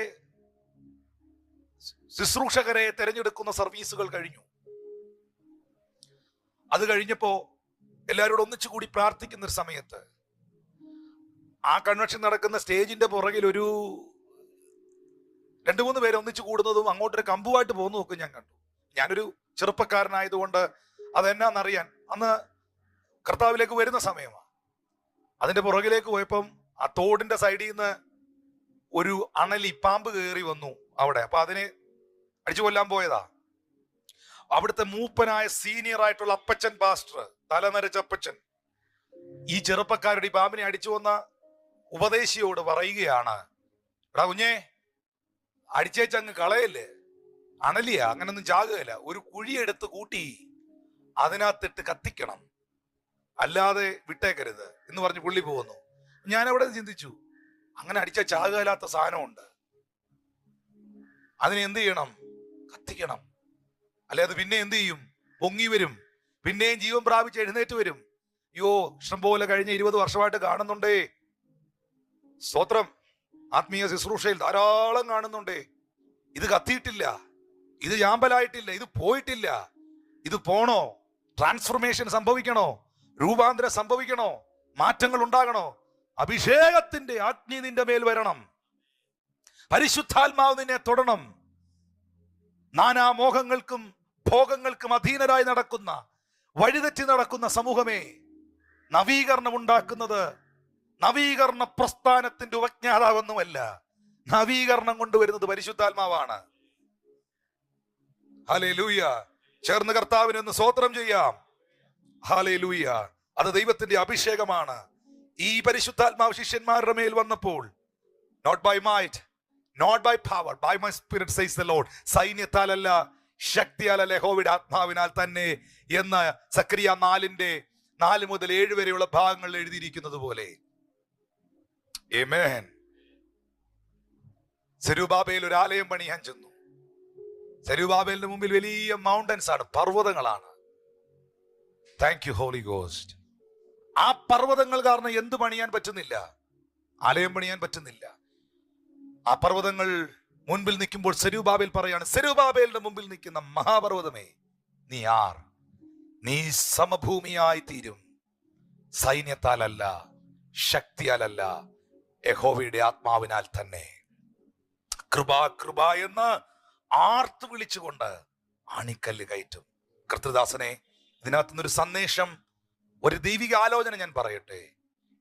ശുശ്രൂഷകരെ തെരഞ്ഞെടുക്കുന്ന സർവീസുകൾ കഴിഞ്ഞു. അത് കഴിഞ്ഞപ്പോ എല്ലാവരോടും ഒന്നിച്ചുകൂടി പ്രാർത്ഥിക്കുന്ന ഒരു സമയത്ത് ആ കൺവെൻഷൻ നടക്കുന്ന സ്റ്റേജിന്റെ പുറകിൽ ഒരു 2-3 പേര് ഒന്നിച്ചു കൂടുന്നതും അങ്ങോട്ടൊരു കമ്പുമായിട്ട് പോകുന്നു നോക്കും ഞാൻ കണ്ടു. ഞാനൊരു ചെറുപ്പക്കാരനായതുകൊണ്ട് അതെന്നാന്നറിയാൻ അന്ന് കർത്താവിലേക്ക് വരുന്ന സമയമാണ്. അതിന്റെ പുറകിലേക്ക് പോയപ്പം ആ തോടിന്റെ സൈഡിൽ നിന്ന് ഒരു അണലി, പാമ്പ് കയറി വന്നു അവിടെ. അപ്പൊ അതിനെ അടിച്ചു കൊല്ലാൻ പോയതാ. അവിടുത്തെ മൂപ്പനായ സീനിയർ ആയിട്ടുള്ള അപ്പച്ചൻ പാസ്റ്റർ, തലനരച്ച അപ്പച്ചൻ, ഈ ചെറുപ്പക്കാരുടെ ഈ പാമ്പിനെ അടിച്ചു വന്ന ഉപദേശിയോട് പറയുകയാണ്, എടാ കുഞ്ഞേ, അടിച്ചേച്ചങ്ങ് കളയല്ലേ, അണലിയ അങ്ങനൊന്നും ചാകുകയില്ല. ഒരു കുഴിയെടുത്ത് കൂട്ടി അതിനകത്തിട്ട് കത്തിക്കണം, അല്ലാതെ വിട്ടേക്കരുത് എന്ന് പറഞ്ഞ് പുള്ളി പോകുന്നു. ഞാൻ അവിടെ ചിന്തിച്ചു, അങ്ങനെ അടിച്ചാൽ ചാകുകയില്ലാത്ത സാധനമുണ്ട്, അതിനെ എന്ത് ചെയ്യണം? കത്തിക്കണം. അല്ലെ അത് പിന്നെ എന്ത് ചെയ്യും? പൊങ്ങി വരും, പിന്നെയും ജീവൻ പ്രാപിച്ച് എഴുന്നേറ്റ് വരും. അയ്യോ, ഇഷ്ടംപോലെ കഴിഞ്ഞ 20 വർഷമായിട്ട് കാണുന്നുണ്ടേ. സ്തോത്രം. ആത്മീയ ശുശ്രൂഷയിൽ ധാരാളം കാണുന്നുണ്ടേ. ഇത് കത്തിയിട്ടില്ല, ഇത് ചാമ്പലായിട്ടില്ല, ഇത് പോയിട്ടില്ല. ഇത് പോണോ? ട്രാൻസ്ഫർമേഷൻ സംഭവിക്കണോ? രൂപാന്തരം സംഭവിക്കണോ? മാറ്റങ്ങൾ ഉണ്ടാകണോ? അഭിഷേകത്തിന്റെ അഗ്നി നിന്റെ മേൽ വരണം. പരിശുദ്ധാത്മാവ് നിന്നെ തൊടണം. നാനാ മോഹങ്ങൾക്കും ഭോഗങ്ങൾക്കും അധീനരായി നടക്കുന്ന, വഴിതെറ്റി നടക്കുന്ന സമൂഹമേ, നവീകരണം ഉണ്ടാക്കുന്നത് നവീകരണ പ്രസ്ഥാനത്തിന്റെ ഉപജ്ഞാതാവൊന്നുമല്ല, നവീകരണം കൊണ്ടുവരുന്നത് പരിശുദ്ധാത്മാവാണ്. ഹല്ലേലൂയ. ചേർന്ന് കർത്താവിനെ ഒന്ന് സ്തോത്രം ചെയ്യാം. ഹല്ലേലൂയ. അത് ദൈവത്തിന്റെ അഭിഷേകമാണ്. ഈ പരിശുദ്ധാത്മാവ് ശിഷ്യന്മാരുടെ മേൽ വന്നപ്പോൾ, not by might, not by power, by my spirit says the Lord, സൈന്യത്താലല്ല ശക്തിയാലല്ല യഹോവയുടെ ആത്മാവിനാൽ തന്നെ എന്ന് സക്രിയ 4 മുതൽ 7 വരെയുള്ള ഭാഗങ്ങളിൽ എഴുതിയിരിക്കുന്നത് പോലെ. ആമേൻ. സെരുബാബേൽ ഒരു ആലയം പണിയാൻ ചെന്നു. സെരുബാബേലിന്റെ മുമ്പിൽ വലിയ മൗണ്ടൻസ് ആണ്, പർവ്വതങ്ങളാണ്. Thank you Holy Ghost. ആ പർവ്വതങ്ങൾ കാരണം എന്ത് പണിയാൻ പറ്റുന്നില്ല? ആലയം പണിയാൻ പറ്റുന്നില്ല. ആ പർവ്വതങ്ങൾ മുൻപിൽ നിൽക്കുമ്പോൾ സെരുബാബേൽ പറയാണ്, സെരുബാബേലിന്റെ മുമ്പിൽ നിൽക്കുന്ന മഹാപർവ്വതമേ, നീ ആർ? നീ സമഭൂമിയായി തീരും, സൈന്യത്താലല്ല ശക്തിയാലല്ല യഹോവയുടെ ആത്മാവിനാൽ തന്നെ. കൃപ കൃപ എന്ന് ആർത്തു വിളിച്ചുകൊണ്ട് അണിക്കല്ല് കയറ്റും. കർത്തൃദാസനെ, ഇതിനകത്തുനിന്നൊരു സന്ദേശം, ഒരു ദൈവിക ആലോചന ഞാൻ പറയട്ടെ.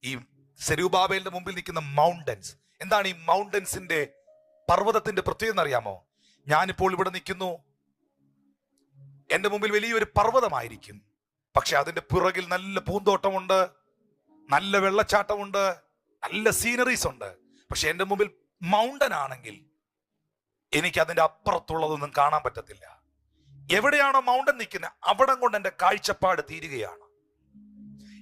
ഈ സെരുബാബേലിന്റെ മുമ്പിൽ നിൽക്കുന്ന മൗണ്ടൻസ്, എന്താണ് ഈ മൗണ്ടൻസിന്റെ, പർവ്വതത്തിന്റെ പ്രത്യേകത എന്നറിയാമോ? ഞാനിപ്പോൾ ഇവിടെ നിൽക്കുന്നു, എന്റെ മുമ്പിൽ വലിയൊരു പർവ്വതമായിരിക്കും, പക്ഷെ അതിന്റെ പിറകിൽ നല്ല പൂന്തോട്ടമുണ്ട്, നല്ല വെള്ളച്ചാട്ടമുണ്ട്, നല്ല സീനറീസ് ഉണ്ട്. പക്ഷെ എന്റെ മുമ്പിൽ മൗണ്ടൻ ആണെങ്കിൽ എനിക്ക് അതിന്റെ അപ്പുറത്തുള്ളതൊന്നും കാണാൻ പറ്റത്തില്ല. എവിടെയാണോ മൗണ്ടൻ നിൽക്കുന്നത്, അവിടം കൊണ്ട് എന്റെ കാഴ്ചപ്പാട് തീരുകയാണ്.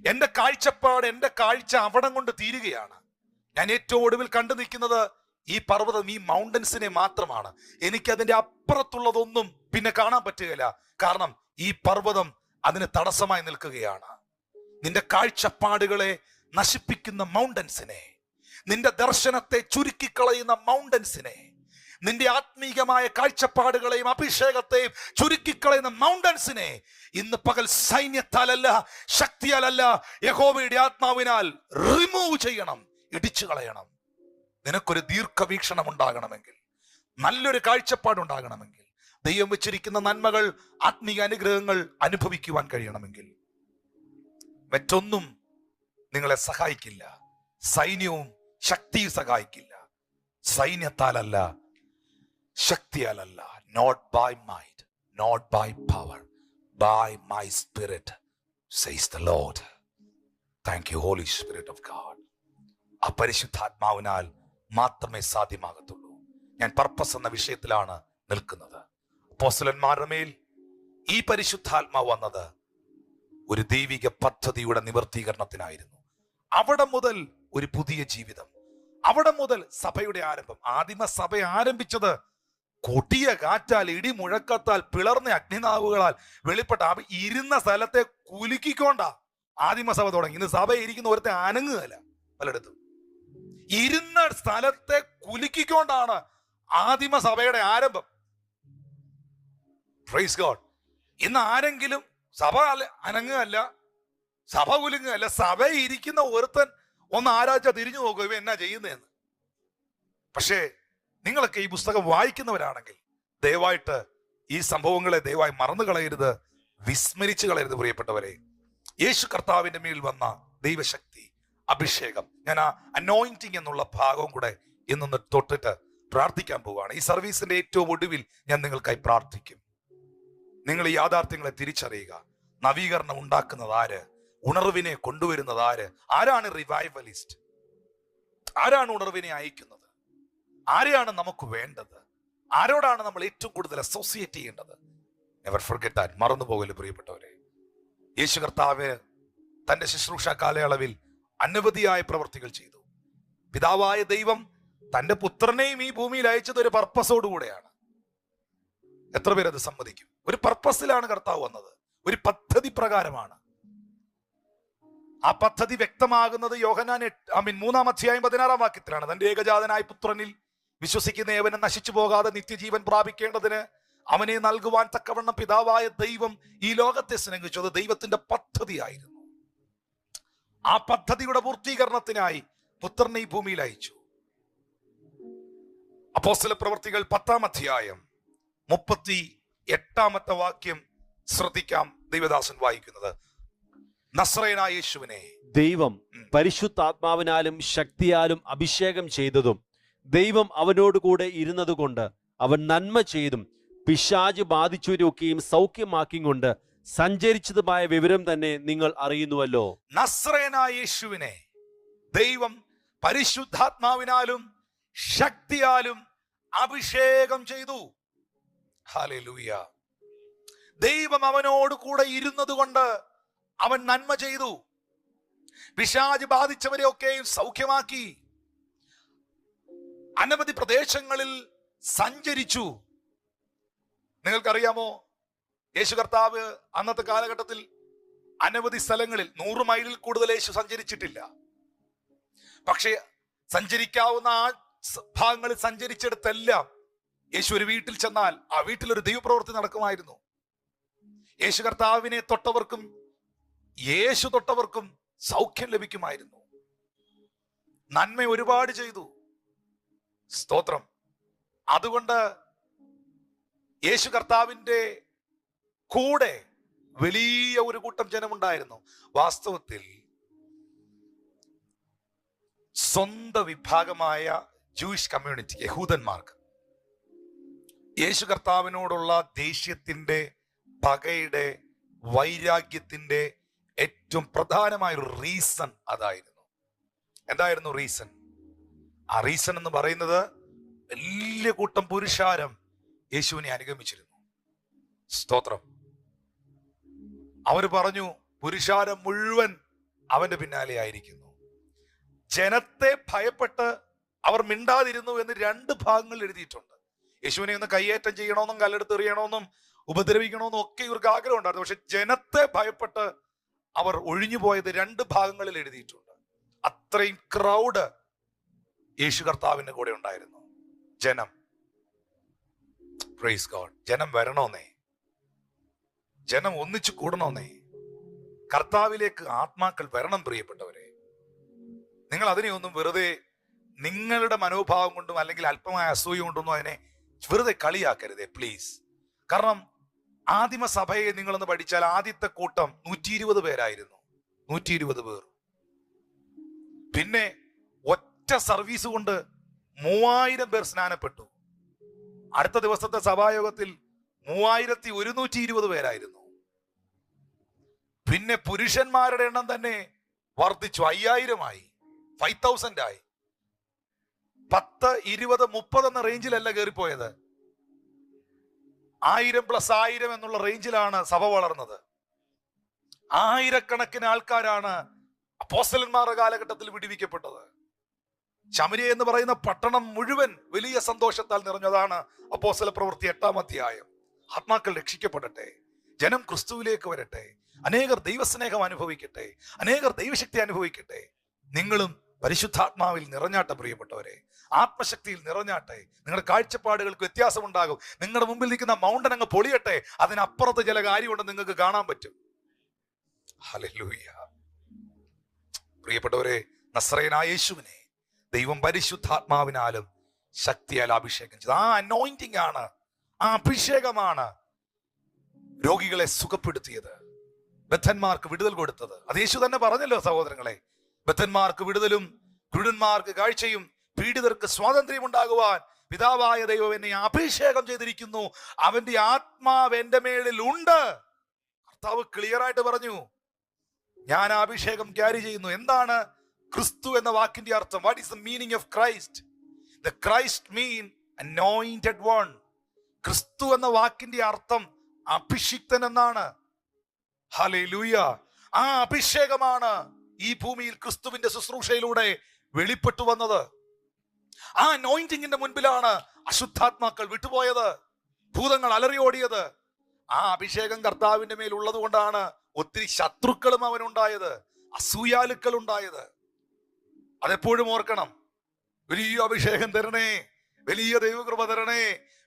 എന്റെ കാഴ്ചപ്പാട്, എന്റെ കാഴ്ച അവിടം കൊണ്ട് തീരുകയാണ്. ഞാൻ ഏറ്റവും ഒടുവിൽ കണ്ടു നിൽക്കുന്നത് ഈ പർവ്വതം, ഈ മൗണ്ടൻസിനെ മാത്രമാണ്. എനിക്ക് അതിന്റെ അപ്പുറത്തുള്ളതൊന്നും പിന്നെ കാണാൻ പറ്റുകയില്ല. കാരണം ഈ പർവ്വതം അതിന് തടസ്സമായി നിൽക്കുകയാണ്. നിന്റെ കാഴ്ചപ്പാടുകളെ നശിപ്പിക്കുന്ന മൗണ്ടൻസിനെ, നിന്റെ ദർശനത്തെ ചുരുക്കിക്കളയുന്ന മൗണ്ടൻസിനെ, നിന്റെ ആത്മീകമായ കാഴ്ചപ്പാടുകളെയും അഭിഷേകത്തെയും ചുരുക്കിക്കളയുന്ന മൗണ്ടൻസിനെ ഇന്ന് പകൽ സൈന്യത്താലല്ല ശക്തിയാലല്ല യഹോവയുടെ ആത്മാവിനാൽ റിമൂവ് ചെയ്യണം, ഇടിച്ചു കളയണം. നിനക്കൊരു ദീർഘവീക്ഷണം ഉണ്ടാകണമെങ്കിൽ, നല്ലൊരു കാഴ്ചപ്പാടുണ്ടാകണമെങ്കിൽ, ദൈവം വെച്ചിരിക്കുന്ന നന്മകൾ, ആത്മീയ അനുഗ്രഹങ്ങൾ അനുഭവിക്കുവാൻ കഴിയണമെങ്കിൽ മറ്റൊന്നും നിങ്ങളെ സഹായിക്കില്ല. സൈന്യവും ശക്തിയും സഹായിക്കില്ല. സൈന്യത്താലല്ല ശക്തിയാലല്ല. Not by might, not by power, by my spirit says the Lord. Thank you holy spirit of God. ആ പരിശുദ്ധാത്മാവിനാൽ മാത്രമേ സാധ്യമാകത്തുള്ളൂ. ഞാൻ പർപ്പസ് എന്ന വിഷയത്തിലാണ് നിൽക്കുന്നത്. അപ്പോസ്തലന്മാരുടെ മേൽ ഈ പരിശുദ്ധാത്മാവ് വന്നത് ഒരു ദൈവിക പദ്ധതിയുടെ നിവർത്തീകരണത്തിനായിരുന്നു. അവിടെ മുതൽ ഒരു പുതിയ ജീവിതം, അവിടെ മുതൽ സഭയുടെ ആരംഭം. ആദിമ സഭ ആരംഭിച്ചത് കൊടിയ കാറ്റാൽ, ഇടിമുഴക്കത്താൽ, പിളർന്ന അഗ്നിനാവുകളാൽ വെളിപ്പെട്ട ഇരുന്ന സ്ഥലത്തെ കുലുക്കിക്കൊണ്ടാ ആദിമസഭ തുടങ്ങി. ഇന്ന് സഭ ഇരിക്കുന്ന ഒരുത്തെ അനങ്ങുകയല്ല. പലയിടത്തും ഇരുന്ന സ്ഥലത്തെ കുലുക്കിക്കൊണ്ടാണ് ആദിമസഭയുടെ ആരംഭം. Praise God. ഇന്ന് ആരെങ്കിലും സഭ അനങ്ങുകയല്ല, സഭ കുലുങ്ങുകയല്ല, സഭ ഇരിക്കുന്ന ഒരുത്തൻ ഒന്ന് ആരാച്ചാ തിരിഞ്ഞു നോക്കുക, ഇവ എന്നാ ചെയ്യുന്നതെന്ന്. പക്ഷേ നിങ്ങളൊക്കെ ഈ പുസ്തകം വായിക്കുന്നവരാണെങ്കിൽ ദയവായിട്ട് ഈ സംഭവങ്ങളെ ദയവായി മറന്നു കളയരുത്, വിസ്മരിച്ചു കളയരുത്. പ്രിയപ്പെട്ടവരെ, യേശു കർത്താവിന്റെ മേൽ വന്ന ദൈവശക്തി, അഭിഷേകം, ഞാൻ ആ അനോയിന്റിങ് എന്നുള്ള ഭാഗവും കൂടെ ഇന്നൊന്ന് തൊട്ടിട്ട് പ്രാർത്ഥിക്കാൻ പോവുകയാണ്. ഈ സർവീസിന്റെ ഏറ്റവും ഒടുവിൽ ഞാൻ നിങ്ങൾക്കായി പ്രാർത്ഥിക്കും. നിങ്ങൾ ഈ യാഥാർത്ഥ്യങ്ങളെ തിരിച്ചറിയുക. നവീകരണം ഉണ്ടാക്കുന്നത് ആര്? ഉണർവിനെ കൊണ്ടുവരുന്നത് ആര്? ആരാണ് റിവൈവലിസ്റ്റ്? ആരാണ് ഉണർവിനെ അയക്കുന്നത്? ആരെയാണ് നമുക്ക് വേണ്ടത്, ആരോടാണ് നമ്മൾ ഏറ്റവും കൂടുതൽ അസോസിയേറ്റ് ചെയ്യേണ്ടത്. Never forget that. മറന്നു പോകല് പ്രിയപ്പെട്ടവരെ. യേശു കർത്താവ് തന്റെ ശുശ്രൂഷ കാലയളവിൽ അനവധിയായ പ്രവൃത്തികൾ ചെയ്തു. പിതാവായ ദൈവം തന്റെ പുത്രനെയും ഈ ഭൂമിയിൽ അയച്ചത് ഒരു പർപ്പസോടുകൂടെയാണ്. എത്ര പേരത് സമ്മതിക്കും? ഒരു പർപ്പസിലാണ് കർത്താവ് വന്നത്, ഒരു പദ്ധതി പ്രകാരമാണ്. ആ പദ്ധതി വ്യക്തമാകുന്നത് യോഹന്നാൻ 3:16 തന്റെ ഏകജാതനായ പുത്രനിൽ വിശ്വസിക്കുന്ന ഏവനും നശിച്ചു പോകാതെ നിത്യജീവൻ പ്രാപിക്കേണ്ടതിന് അവനെ നൽകുവാൻ തക്കവണ്ണം പിതാവായ ദൈവം ഈ ലോകത്തെ സ്നേഹിച്ചു. അത് ദൈവത്തിന്റെ പദ്ധതിയായിരുന്നു. ആ പദ്ധതിയുടെ പൂർത്തീകരണത്തിനായി പുത്രനെ ഈ ഭൂമിയിൽ അയച്ചു. അപ്പോസ്തല പ്രവൃത്തികൾ 10:38 ശ്രദ്ധിക്കാം. ദൈവദാസൻ വായിക്കുന്നത്, നസ്രയനായ യേശുവിനെ ദൈവം പരിശുദ്ധാത്മാവിനാലും ശക്തിയാലും അഭിഷേകം ചെയ്തതും ദൈവം അവനോടുകൂടെ ഇരുന്നതുകൊണ്ട് അവൻ നന്മ ചെയ്തും പിശാച് ബാധിച്ചവരൊക്കെയും സൗഖ്യമാക്കിയും കൊണ്ട് സഞ്ചരിച്ചതുമായ വിവരം തന്നെ നിങ്ങൾ അറിയുന്നുവല്ലോ. നസ്രയനായ യേശുവിനെ ദൈവം പരിശുദ്ധാത്മാവിനാലും ശക്തിയാലും അഭിഷേകം ചെയ്തു. ഹല്ലേലൂയ. ദൈവം അവനോട് കൂടെ ഇരുന്നത് കൊണ്ട് അവൻ നന്മ ചെയ്തു. പിശാച് ബാധിച്ചവരെ ഒക്കെയും സൗഖ്യമാക്കി. അനവധി പ്രദേശങ്ങളിൽ സഞ്ചരിച്ചു. നിങ്ങൾക്കറിയാമോ, യേശു കർത്താവ് അന്നത്തെ കാലഘട്ടത്തിൽ അനവധി സ്ഥലങ്ങളിൽ 100 മൈലിൽ കൂടുതൽ യേശു സഞ്ചരിച്ചിട്ടില്ല. പക്ഷേ സഞ്ചരിക്കാവുന്ന ആ ഭാഗങ്ങളിൽ സഞ്ചരിച്ചെടുത്തെല്ലാം യേശു ഒരു വീട്ടിൽ ചെന്നാൽ ആ വീട്ടിലൊരു ദൈവപ്രവൃത്തി നടക്കുമായിരുന്നു. യേശു കർത്താവിനെ തൊട്ടവർക്കും യേശു തൊട്ടവർക്കും സൗഖ്യം ലഭിക്കുമായിരുന്നു. നന്മ ഒരുപാട് ചെയ്തു. സ്തോത്രം. അതുകൊണ്ട് യേശു കർത്താവിന്റെ കൂടെ വലിയ ഒരു കൂട്ടം ജനമുണ്ടായിരുന്നു. വാസ്തവത്തിൽ സ്വന്തം വിഭാഗമായ ജൂയിഷ് കമ്മ്യൂണിറ്റി, യഹൂദന്മാർക്ക് യേശു കർത്താവിനോടുള്ള ദേഷ്യത്തിന്റെ, പകയുടെ, വൈരാഗ്യത്തിന്റെ ഏറ്റവും പ്രധാനമായ ഒരു റീസൺ അതായിരുന്നു. എന്തായിരുന്നു റീസൺ? ആ റീസൺ എന്ന് പറയുന്നത് വലിയ കൂട്ടം പുരുഷാരം യേശുവിനെ അനുഗമിച്ചിരുന്നു. സ്തോത്രം. അവർ പറഞ്ഞു, പുരുഷാരം മുഴുവൻ അവന്റെ പിന്നാലെ ആയിരിക്കുന്നു. ജനത്തെ ഭയപ്പെട്ട് അവർ മിണ്ടാതിരുന്നു എന്ന് 2 ഭാഗങ്ങളിൽ എഴുതിയിട്ടുണ്ട്. യേശുവിനെ ഒന്ന് കയ്യേറ്റം ചെയ്യണമെന്നും കല്ലെടുത്ത് എറിയണമെന്നും ഉപദ്രവിക്കണമെന്നും ഒക്കെ ഇവർക്ക് ആഗ്രഹം ഉണ്ടായിരുന്നു. പക്ഷെ ജനത്തെ ഭയപ്പെട്ട് അവർ ഒഴിഞ്ഞു പോയത് 2 ഭാഗങ്ങളിൽ എഴുതിയിട്ടുണ്ട്. അത്രയും ക്രൗഡ് യേശു കർത്താവിന്റെ കൂടെ ഉണ്ടായിരുന്നു. ജനം, പ്രൈസ് ഗോഡ്, ജനം വരണോന്നേ, ജനം ഒന്നിച്ചു കൂടണോന്നേ. കർത്താവിലേക്ക് ആത്മാക്കൾ വരണം പ്രിയപ്പെട്ടവരെ. നിങ്ങൾ അതിനെ ഒന്നും വെറുതെ നിങ്ങളുടെ മനോഭാവം കൊണ്ടും അല്ലെങ്കിൽ അല്പമായ അസൂയ കൊണ്ടൊന്നും അതിനെ വെറുതെ കളിയാക്കരുതേ പ്ലീസ്. കാരണം ആദിമ സഭയെ നിങ്ങളൊന്ന് പഠിച്ചാൽ ആദ്യത്തെ കൂട്ടം 120 പേരായിരുന്നു. 120 പേർ. പിന്നെ ഒറ്റ സർവീസ് കൊണ്ട് 3000 പേർ സ്നാനപ്പെട്ടു. അടുത്ത ദിവസത്തെ സഭായോഗത്തിൽ 3120 പേരായിരുന്നു. പിന്നെ പുരുഷന്മാരുടെ എണ്ണം തന്നെ വർദ്ധിച്ചു, 5000 ആയി, 5000 ആയി. 10, 20, 30 എന്ന റേഞ്ചിലല്ല കയറിപ്പോയത്. 1000+1000 എന്നുള്ള റേഞ്ചിലാണ് സഭ വളർന്നത്. ആയിരക്കണക്കിന് ആൾക്കാരാണ് അപ്പോസ്തലന്മാരുടെ കാലഘട്ടത്തിൽ വിടുവിക്കപ്പെട്ടത്. ശമരിയ എന്ന് പറയുന്ന പട്ടണം മുഴുവൻ വലിയ സന്തോഷത്താൽ നിറഞ്ഞതാണ്. അപ്പോസ്തല പ്രവൃത്തി 8-ാം ആത്മാക്കൾ രക്ഷിക്കപ്പെടട്ടെ, ജനം ക്രിസ്തുവിലേക്ക് വരട്ടെ, അനേകർ ദൈവസ്നേഹം അനുഭവിക്കട്ടെ, അനേകർ ദൈവശക്തി അനുഭവിക്കട്ടെ. നിങ്ങളും പരിശുദ്ധാത്മാവിൽ നിറഞ്ഞാട്ടെ പ്രിയപ്പെട്ടവരെ, ആത്മശക്തിയിൽ നിറഞ്ഞാട്ടെ. നിങ്ങളുടെ കാഴ്ചപ്പാടുകൾക്ക് വ്യത്യാസമുണ്ടാകും. നിങ്ങളുടെ മുമ്പിൽ നിൽക്കുന്ന മൗണ്ടൻ അങ്ങ് പൊളിയട്ടെ. അതിനപ്പുറത്ത് ചില കാര്യമുണ്ടെന്ന് നിങ്ങൾക്ക് കാണാൻ പറ്റും. ഹല്ലേലൂയ. പ്രിയപ്പെട്ടവരെ, നസ്രയനായ യേശുവിനെ ദൈവം പരിശുദ്ധാത്മാവിനാലും ശക്തിയാൽ അഭിഷേകം ചെയ്തു. ആ അനോയിന്റിംഗ് ആണ്, ആ അഭിഷേകമാണ് രോഗികളെ സുഖപ്പെടുത്തിയത്, ബദ്ധന്മാർക്ക് വിടുതൽ കൊടുത്തത്. അത് യേശു തന്നെ പറഞ്ഞല്ലോ സഹോദരങ്ങളെ. ബദ്ധന്മാർക്ക് വിടുതലും കുരുടന്മാർക്ക് കാഴ്ചയും പീഡിതർക്ക് സ്വാതന്ത്ര്യം ഉണ്ടാകുവാൻ പിതാവായ ദൈവം എന്നെ അഭിഷേകം ചെയ്തിരിക്കുന്നു, അവന്റെ ആത്മാവ് എന്റെ മേളിൽ ഉണ്ട്. കർത്താവ് ക്ലിയർ ആയിട്ട് പറഞ്ഞു, ഞാൻ ആ അഭിഷേകം ക്യാരി ചെയ്യുന്നു. എന്താണ് ക്രിസ്തു എന്ന വാക്കിന്റെ അർത്ഥം? What is the meaning of Christ? The Christ mean anointed one. ക്രിസ്തു എന്ന വാക്കിന്റെ അർത്ഥം അഭിഷിക്തൻ എന്നാണ്. ഹല്ലേലൂയ. ആ അഭിഷേകമാണ് ഈ ഭൂമിയിൽ ക്രിസ്തുവിന്റെ ശുശ്രൂഷയിലൂടെ വെളിപ്പെട്ടു വന്നത്. ആ അനോയിന്റിങ്ങിന്റെ മുൻപിലാണ് അശുദ്ധാത്മാക്കൾ വിട്ടുപോയത്, ഭൂതങ്ങൾ അലറിയോടിയത്. ആ അഭിഷേകം കർത്താവിന്റെ മേൽ ഉള്ളത് കൊണ്ടാണ് ഒത്തിരി ശത്രുക്കളും അവനുണ്ടായത്, അസൂയാലുക്കൾ ഉണ്ടായത്. അതെപ്പോഴും ഓർക്കണം. വലിയ അഭിഷേകം തരണേ, വലിയ ദൈവകൃപ തരണേ,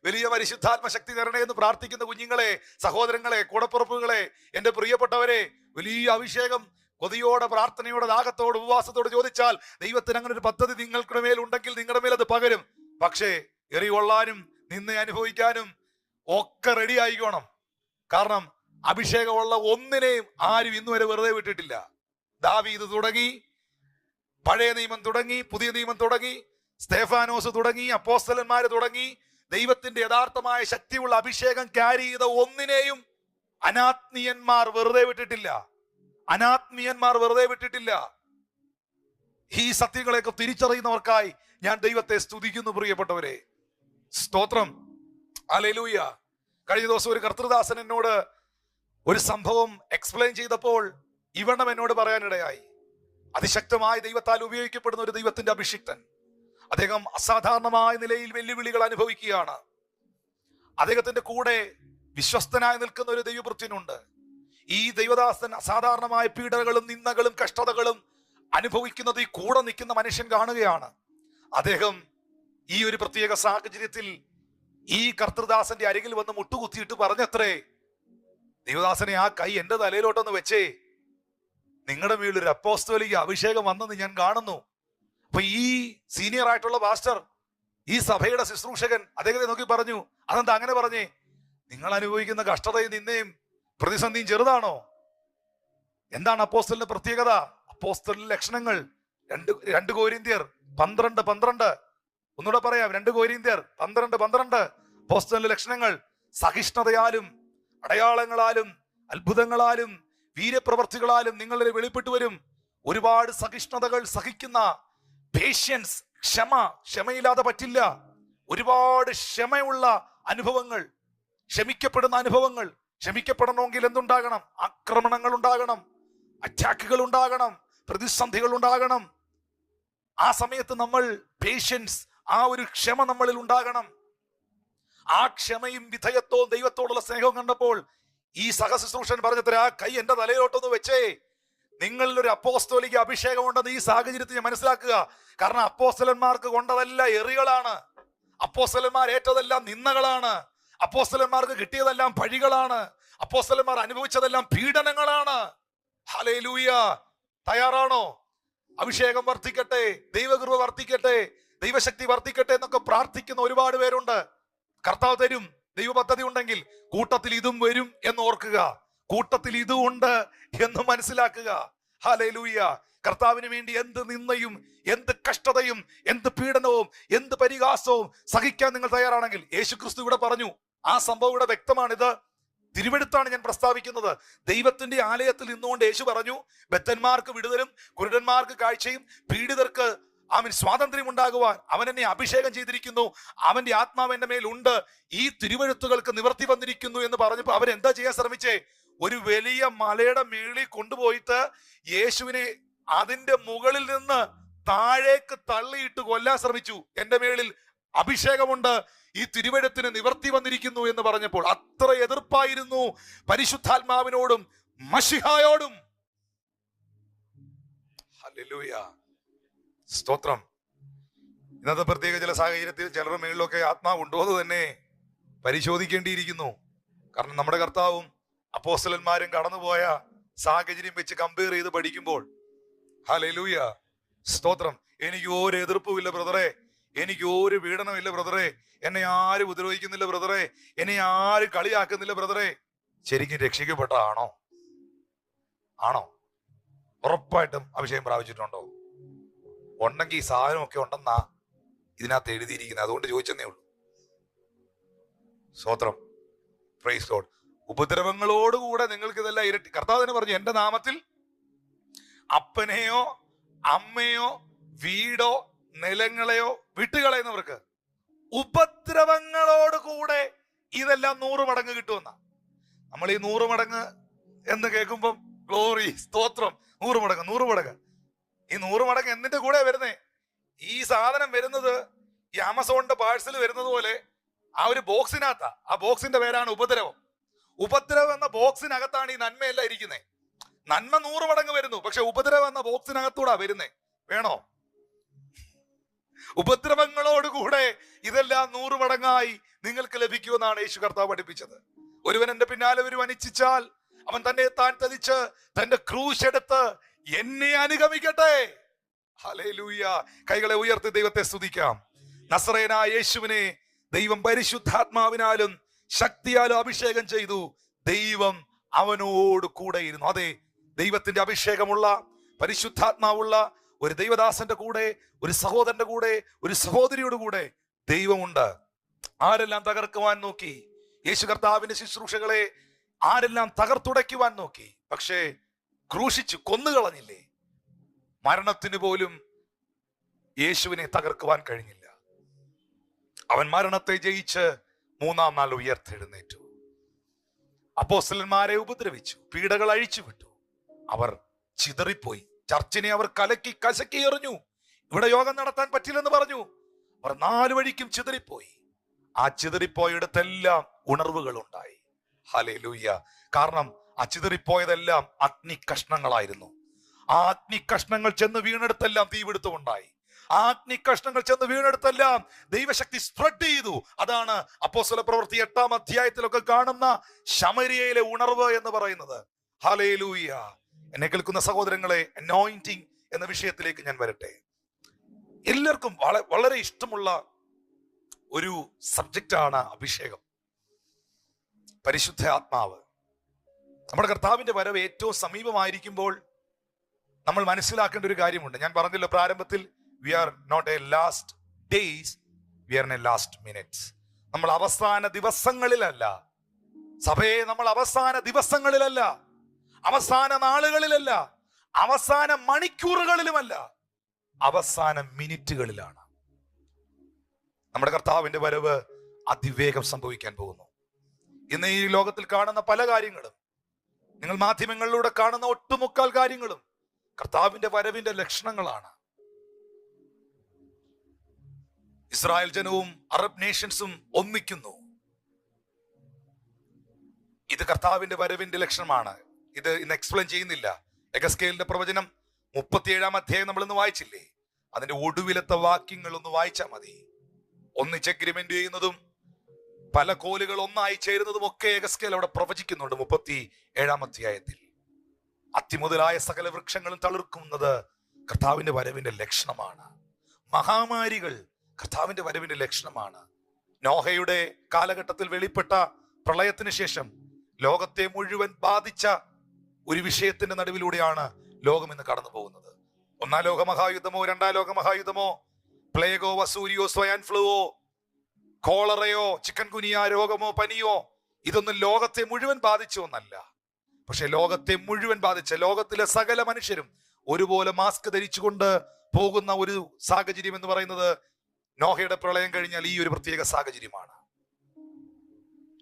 വലിയ പരിശുദ്ധാത്മ ശക്തി തരണേ എന്ന് പ്രാർത്ഥിക്കുന്ന കുഞ്ഞുങ്ങളെ, സഹോദരങ്ങളെ, കൂടപ്പുറപ്പുകളെ, എന്റെ പ്രിയപ്പെട്ടവരെ, വലിയ അഭിഷേകം കൊതിയോടെ, പ്രാർത്ഥനയോടെ, ദാഹത്തോടെ, ഉപവാസത്തോടെ ചോദിച്ചാൽ ദൈവത്തിന് അങ്ങനെ ഒരു പദ്ധതി നിങ്ങളുടെ മേൽ ഉണ്ടെങ്കിൽ നിങ്ങളുടെ മേൽ അത് പകരും. പക്ഷേ എറികൊള്ളാനും നിന്നെ അനുഭവിക്കാനും ഒക്കെ റെഡി ആയിക്കോണം. കാരണം അഭിഷേകമുള്ള ഒന്നിനെയും ആരും ഇന്നുവരെ വെറുതെ വിട്ടിട്ടില്ല. ദാവീദ് തുടങ്ങി, പഴയ നിയമം തുടങ്ങി, പുതിയ നിയമം തുടങ്ങി, സ്തേഫാനോസ് തുടങ്ങി, അപ്പോസ്തലന്മാര് തുടങ്ങി, ദൈവത്തിന്റെ യഥാർത്ഥമായ ശക്തിയുള്ള അഭിഷേകം ക്യാരി ചെയ്ത ഒന്നിനെയും അനാത്മീയന്മാർ വെറുതെ വിട്ടിട്ടില്ല. അനാത്മീയന്മാർ വെറുതെ വിട്ടിട്ടില്ല. ഈ സത്യങ്ങളെയൊക്കെ തിരിച്ചറിയുന്നവർക്കായി ഞാൻ ദൈവത്തെ സ്തുതിക്കുന്നു പ്രിയപ്പെട്ടവരെ. സ്തോത്രം. ഹല്ലേലൂയ. കഴിഞ്ഞ ദിവസം ഒരു കർത്തൃദാസൻ എന്നോട് ഒരു സംഭവം എക്സ്പ്ലെയിൻ ചെയ്തപ്പോൾ ഇവണ്ണം എന്നോട് പറയാനിടയായി. അതിശക്തമായ ദൈവത്താൽ ഉപയോഗിക്കപ്പെടുന്ന ഒരു ദൈവത്തിന്റെ അഭിഷിക്തൻ, അദ്ദേഹം അസാധാരണമായ നിലയിൽ വെല്ലുവിളികൾ അനുഭവിക്കുകയാണ്. അദ്ദേഹത്തിന്റെ കൂടെ വിശ്വസ്തനായി നിൽക്കുന്ന ഒരു ദൈവഭൃത്യനുണ്ട്. ഈ ദൈവദാസൻ അസാധാരണമായ പീഡകളും നിന്ദകളും കഷ്ടതകളും അനുഭവിക്കുന്നത് ഈ കൂടെ നിൽക്കുന്ന മനുഷ്യൻ കാണുകയാണ്. അദ്ദേഹം ഈ ഒരു പ്രത്യേക സാഹചര്യത്തിൽ ഈ കർത്തൃദാസന്റെ അരികിൽ വന്ന് മുട്ടുകുത്തിയിട്ട് പറഞ്ഞത്രേ, ദൈവദാസനെ, ആ കൈ എന്റെ തലയിലോട്ടൊന്ന് വെച്ചേ, നിങ്ങളുടെ മേലൊരു അപ്പോസ്തോലിക അഭിഷേകം വന്നെന്ന് ഞാൻ കാണുന്നു. അപ്പൊ ഈ സീനിയർ ആയിട്ടുള്ള പാസ്റ്റർ, ഈ സഭയുടെ ശുശ്രൂഷകൻ അദ്ദേഹത്തെ നോക്കി പറഞ്ഞു, അതെന്താ അങ്ങനെ പറഞ്ഞേ? നിങ്ങൾ അനുഭവിക്കുന്ന കഷ്ടതയും നിന്നെയും പ്രതിസന്ധിയും ചെറുതാണോ? എന്താണ് അപ്പോസ്തലിന്റെ പ്രത്യേകത? അപ്പോസ്തലിന്റെ ലക്ഷണങ്ങൾ 2 കൊരിന്ത്യർ 12:12. ഒന്നുകൂടെ പറയാം, 2 കൊരിന്ത്യർ 12:12. അപ്പോസ്തലിന്റെ ലക്ഷണങ്ങൾ സഹിഷ്ണുതയാലും അടയാളങ്ങളാലും അത്ഭുതങ്ങളാലും വീര്യപ്രവർത്തികളാലും നിങ്ങളിൽ വെളിപ്പെട്ടു വരും. ഒരുപാട് സഹിഷ്ണുതകൾ സഹിക്കുന്ന പേഷ്യൻസ്, ക്ഷമയില്ലാതെ പറ്റില്ല. ഒരുപാട് ക്ഷമയുള്ള അനുഭവങ്ങൾ, ക്ഷമിക്കപ്പെടുന്ന അനുഭവങ്ങൾ. ക്ഷമിക്കപ്പെടണമെങ്കിൽ എന്തുണ്ടാകണം? ആക്രമണങ്ങൾ ഉണ്ടാകണം, അറ്റാക്കുകൾ ഉണ്ടാകണം, പ്രതിസന്ധികൾ ഉണ്ടാകണം. ആ സമയത്ത് നമ്മൾ പേഷ്യൻസ്, ആ ഒരു ക്ഷമ നമ്മളിൽ ഉണ്ടാകണം. ആ ക്ഷമയും വിധേയത്വവും ദൈവത്തോടുള്ള സ്നേഹവും കണ്ടപ്പോൾ ഈ സഹശുശ്രൂഷൻ പറഞ്ഞത്ര, ആ കൈ എന്റെ തലയിലോട്ടൊന്ന് വെച്ചേ, നിങ്ങളിൽ ഒരു അപ്പോസ്തോലിക അഭിഷേകം ഉണ്ടെന്ന് ഈ സാഹചര്യത്തിൽ ഞാൻ മനസ്സിലാക്കുക. കാരണം അപ്പോസ്തലന്മാർക്ക് കൊണ്ടതല്ല എറികളാണ്, അപ്പോസ്തലന്മാർ ഏറ്റതെല്ലാം നിന്ദകളാണ്, അപ്പോസ്തലന്മാർക്ക് കിട്ടിയതെല്ലാം പഴികളാണ്, അപ്പോസ്തലന്മാർ അനുഭവിച്ചതെല്ലാം പീഡനങ്ങളാണ്. ഹല്ലേലൂയ. തയ്യാറാണോ? അഭിഷേകം വർദ്ധിക്കട്ടെ, ദൈവകൃപ വർദ്ധിക്കട്ടെ, ദൈവശക്തി വർദ്ധിക്കട്ടെ എന്നൊക്കെ പ്രാർത്ഥിക്കുന്ന ഒരുപാട് പേരുണ്ട്. കർത്താവ് തരും. ദൈവ പദ്ധതി ഉണ്ടെങ്കിൽ കൂട്ടത്തിൽ ഇതും വരും എന്ന് ഓർക്കുക, കൂട്ടത്തിൽ ഇതും ഉണ്ട് എന്ന് മനസ്സിലാക്കുക. ഹല്ലേലൂയ. കർത്താവിന് വേണ്ടി എന്ത് നിന്ദയും എന്ത് കഷ്ടതയും എന്ത് പീഡനവും എന്ത് പരിഹാസവും സഹിക്കാൻ നിങ്ങൾ തയ്യാറാണെങ്കിൽ, യേശുക്രിസ്തു ഇവിടെ പറഞ്ഞു. ആ സംഭവം ഇവിടെ വ്യക്തമാണിത്. തിരുവെടുത്താണ് ഞാൻ പ്രസ്താവിക്കുന്നത്. ദൈവത്തിന്റെ ആലയത്തിൽ നിന്നുകൊണ്ട് യേശു പറഞ്ഞു, ബദ്ധന്മാർക്ക് വിടുതലും കുരുടന്മാർക്ക് കാഴ്ചയും പീഡിതർക്ക് സ്വാതന്ത്ര്യം ഉണ്ടാകുവാൻ അവൻ എന്നെ അഭിഷേകം ചെയ്തിരിക്കുന്നു, അവന്റെ ആത്മാവ് എന്റെ മേൽ ഉണ്ട്, ഈ തിരുവെഴുത്തുകൾക്ക് നിവർത്തി വന്നിരിക്കുന്നു എന്ന് പറഞ്ഞപ്പോൾ അവരെന്താ ചെയ്യാൻ ശ്രമിച്ചേ? ഒരു വലിയ മലയുടെ മേളിൽ കൊണ്ടുപോയിട്ട് യേശുവിനെ അതിന്റെ മുകളിൽ നിന്ന് താഴേക്ക് തള്ളിയിട്ട് കൊല്ലാൻ ശ്രമിച്ചു. എന്റെ മേളിൽ അഭിഷേകമുണ്ട്, ഈ തിരുവെഴുത്തിന് നിവർത്തി വന്നിരിക്കുന്നു എന്ന് പറഞ്ഞപ്പോൾ അത്ര എതിർപ്പായിരുന്നു പരിശുദ്ധാത്മാവിനോടും മശിഹായോടും. ഹല്ലേലൂയ. സ്തോത്രം. ഇന്നത്തെ പ്രത്യേക ചില സാഹചര്യത്തിൽ ചിലരുടെ മേളിലൊക്കെ ആത്മാവ് ഉണ്ടോ എന്ന് തന്നെ പരിശോധിക്കേണ്ടിയിരിക്കുന്നു. കാരണം നമ്മുടെ കർത്താവും അപ്പോസ്തലന്മാരും കടന്നുപോയ സാഹചര്യം വെച്ച് കമ്പയർ ചെയ്ത് പഠിക്കുമ്പോൾ, ഹല്ലേലൂയ, സ്തോത്രം, എനിക്ക് ഒരു എതിർപ്പുമില്ല ബ്രദറെ, എനിക്ക് ഒരു പീഡനമില്ല ബ്രദറെ, എന്നെ ആരും ഉപദ്രവിക്കുന്നില്ല ബ്രദറെ, എന്നെ ആരും കളിയാക്കുന്നില്ല ബ്രദറെ. ശരിക്കും രക്ഷിക്കപ്പെട്ടതാണോ? ആണോ? ഉറപ്പായിട്ടും അഭിഷേകം പ്രാപിച്ചിട്ടുണ്ടോ? ഉണ്ടെങ്കിൽ ഈ സാധനമൊക്കെ ഉണ്ടെന്നാ ഇതിനകത്ത് എഴുതിയിരിക്കുന്നത്. അതുകൊണ്ട് ചോദിച്ചെന്നേ ഉള്ളൂ. സ്തോത്രം. Praise God. ഉപദ്രവങ്ങളോടുകൂടെ നിങ്ങൾക്ക് ഇതെല്ലാം ഇരട്ടി. കർത്താവ് തന്നെ പറഞ്ഞു, എന്റെ നാമത്തിൽ അപ്പനെയോ അമ്മയോ വീടോ നിലങ്ങളെയോ വിട്ടുകളയുന്നവർക്ക് ഉപദ്രവങ്ങളോട് കൂടെ ഇതെല്ലാം 100 മടങ്ങ് കിട്ടുമെന്ന. നമ്മൾ ഈ 100 മടങ്ങ് എന്ന് കേൾക്കുമ്പം ഗ്ലോറി, സ്തോത്രം, 100 മടങ്ങ് 100 മടങ്ങ്. ഈ 100 മടങ്ങ് എന്തിന്റെ കൂടെ വരുന്നേ? ഈ സാധനം വരുന്നത് ഈ ആമസോണിന്റെ പാഴ്സൽ വരുന്നത് പോലെ ആ ഒരു ബോക്സിനകത്താ. ആ ബോക്സിന്റെ പേരാണ് ഉപദ്രവം. ഉപദ്രവം എന്ന ബോക്സിനകത്താണ് ഈ നന്മയെല്ലാം ഇരിക്കുന്നത്. നന്മ 100 മടങ്ങ് വരുന്നു, പക്ഷെ ഉപദ്രവം എന്ന ബോക്സിനകത്തൂടാ വരുന്നേ. വേണോ? ഉപദ്രവങ്ങളോടുകൂടെ ഇതെല്ലാം 100 മടങ്ങായി നിങ്ങൾക്ക് ലഭിക്കുമെന്നാണ് യേശു കർത്താവ് പഠിപ്പിച്ചത്. ഒരുവൻ എന്റെ പിന്നാലെ വരുവാൻ ഇച്ഛിച്ചാൽ അവൻ തന്നെ താൻ തലിച്ച് തന്റെ ക്രൂശ് എടുത്ത് എന്നെ അനുഗമിക്കട്ടെ. ഹല്ലേലൂയ. കൈകളെ ഉയർത്തി ദൈവത്തെ സ്തുതിക്കാം. നസറേനായ യേശുവിനെ ദൈവം പരിശുദ്ധാത്മാവിനാലും ശക്തിയാലും അഭിഷേകം ചെയ്തു. ദൈവം അവനോട് കൂടെ ഇരുന്നു. അതെ, ദൈവത്തിന്റെ അഭിഷേകമുള്ള, പരിശുദ്ധാത്മാവുള്ള ഒരു ദൈവദാസന്റെ കൂടെ, ഒരു സഹോദരന്റെ കൂടെ, ഒരു സഹോദരിയുടെ കൂടെ ദൈവമുണ്ട്. ആരെല്ലാം തകർക്കുവാൻ നോക്കി, യേശു കർത്താവിന്റെ ശുശ്രൂഷകളെ ആരെല്ലാം തകർത്തുടയ്ക്കുവാൻ നോക്കി, പക്ഷേ ക്രൂശിച്ചു കൊന്നുകളഞ്ഞില്ലേ? മരണത്തിന് പോലും യേശുവിനെ തകർക്കുവാൻ കഴിഞ്ഞില്ല. അവൻ മരണത്തെ ജയിച്ച് 3-ാം നാൾ ഉയർത്തെഴുന്നേറ്റു. അപ്പോസ്തലന്മാരെ ഉപദ്രവിച്ചു, പീഡകൾ അഴിച്ചുവിട്ടു. അവർ ചിതറിപ്പോയി. ചർച്ചിനെ അവർ കസക്കി എറിഞ്ഞു. ഇവിടെ യോഗം നടത്താൻ പറ്റില്ലെന്ന് പറഞ്ഞു. അവർ 4 വഴിക്കും ചിതറിപ്പോയി. ആ ചിതറിപ്പോയിടത്തെല്ലാം ഉണർവുകൾ ഉണ്ടായി. ഹല്ലേലൂയ. കാരണം ആ ചിതറിപ്പോയതെല്ലാം അഗ്നി കഷ്ണങ്ങളായിരുന്നു. ആ അഗ്നി കഷ്ണങ്ങൾ ചെന്ന് വീണെടുത്തെല്ലാം തീപിടുത്തമുണ്ടായി. ആ അഗ്നി കഷ്ണങ്ങൾ ചെന്ന് വീണെടുത്തെല്ലാം ദൈവശക്തി സ്പ്രെഡ് ചെയ്തു. അതാണ് അപ്പോസ്തല പ്രവൃത്തി 8-ാം അധ്യായത്തിലൊക്കെ കാണുന്ന ശമരിയയിലെ ഉണർവ് എന്ന് പറയുന്നത്. ഹല്ലേലൂയ. എന്നെ കേൾക്കുന്ന സഹോദരങ്ങളെ, അനോയിന്റിങ് എന്ന വിഷയത്തിലേക്ക് ഞാൻ വരട്ടെ. എല്ലാവർക്കും വളരെ ഇഷ്ടമുള്ള ഒരു സബ്ജക്റ്റാണ് അഭിഷേകം, പരിശുദ്ധ ആത്മാവ്. നമ്മുടെ കർത്താവിന്റെ വരവ് ഏറ്റവും സമീപമായിരിക്കുമ്പോൾ നമ്മൾ മനസ്സിലാക്കേണ്ട ഒരു കാര്യമുണ്ട്. ഞാൻ പറഞ്ഞല്ലോ പ്രാരംഭത്തിൽ, we are not a last days, we are in a last minutes. നമ്മൾ അവസാന ദിവസങ്ങളിലല്ല സഭയെ, നമ്മൾ അവസാന ദിവസങ്ങളിലല്ല, അവസാന നാളുകളിലല്ല, അവസാന മണിക്കൂറുകളിലുമല്ല, അവസാന മിനിറ്റുകളിലാണ്. നമ്മുടെ കർത്താവിന്റെ വരവ് അതിവേഗം സംഭവിക്കാൻ പോകുന്നു. ഇന്ന് ഈ ലോകത്തിൽ കാണുന്ന പല കാര്യങ്ങളും, നിങ്ങൾ മാധ്യമങ്ങളിലൂടെ കാണുന്ന ഒട്ടുമുക്കാൽ കാര്യങ്ങളും കർത്താവിന്റെ വരവിന്റെ ലക്ഷണങ്ങളാണ്. ഇസ്രായേൽ ജനവും അറബ് നേഷൻസും ഒന്നിക്കുന്നു. ഇത് കർത്താവിന്റെ വരവിന്റെ ലക്ഷണമാണ്. ഇത് ഇന്ന് എക്സ്പ്ലെയിൻ ചെയ്യുന്നില്ല. എഗസ്കേലിന്റെ പ്രവചനം 37-ാം അധ്യായം നമ്മൾ ഇന്ന് വായിച്ചില്ലേ? അതിന്റെ ഒടുവിലത്തെ വാക്യങ്ങൾ ഒന്ന് വായിച്ചാൽ മതി. ഒന്നിച്ച് എഗ്രിമെന്റ് ചെയ്യുന്നതും പല കോലുകൾ ഒന്നായി ചേരുന്നതും ഒക്കെ എഗസ്കേൽ അവിടെ പ്രവചിക്കുന്നുണ്ട്. 37-ാം അധ്യായത്തിൽ അത്തിമുതലായ സകല വൃക്ഷങ്ങളും തളിർക്കുന്നത് കർത്താവിന്റെ വരവിന്റെ ലക്ഷണമാണ്. മഹാമാരികൾ കർത്താവിന്റെ വരവിന്റെ ലക്ഷണമാണ്. നോഹയുടെ കാലഘട്ടത്തിൽ വെളിപ്പെട്ട പ്രളയത്തിന് ശേഷം ലോകത്തെ മുഴുവൻ ബാധിച്ച ഒരു വിഷയത്തിന്റെ നടുവിലൂടെയാണ് ലോകം ഇന്ന് കടന്നു പോകുന്നത്. 1-ാം ലോകമഹായുദ്ധമോ 2-ാം ലോകമഹായുദ്ധമോ പ്ലേഗോ വസൂരിയോ സ്വയൻ ഫ്ലൂവോ കോളറയോ ചിക്കൻ ഗുനിയ രോഗമോ പനിയോ ഇതൊന്നും ലോകത്തെ മുഴുവൻ ബാധിച്ച ഒന്നല്ല. പക്ഷെ ലോകത്തെ മുഴുവൻ ബാധിച്ച, ലോകത്തിലെ സകല മനുഷ്യരും ഒരുപോലെ മാസ്ക് ധരിച്ചുകൊണ്ട് പോകുന്ന ഒരു സാഹചര്യം എന്ന് പറയുന്നത് നോഹയുടെ പ്രളയം കഴിഞ്ഞാൽ ഈ ഒരു പ്രത്യേക സാഹചര്യമാണ്.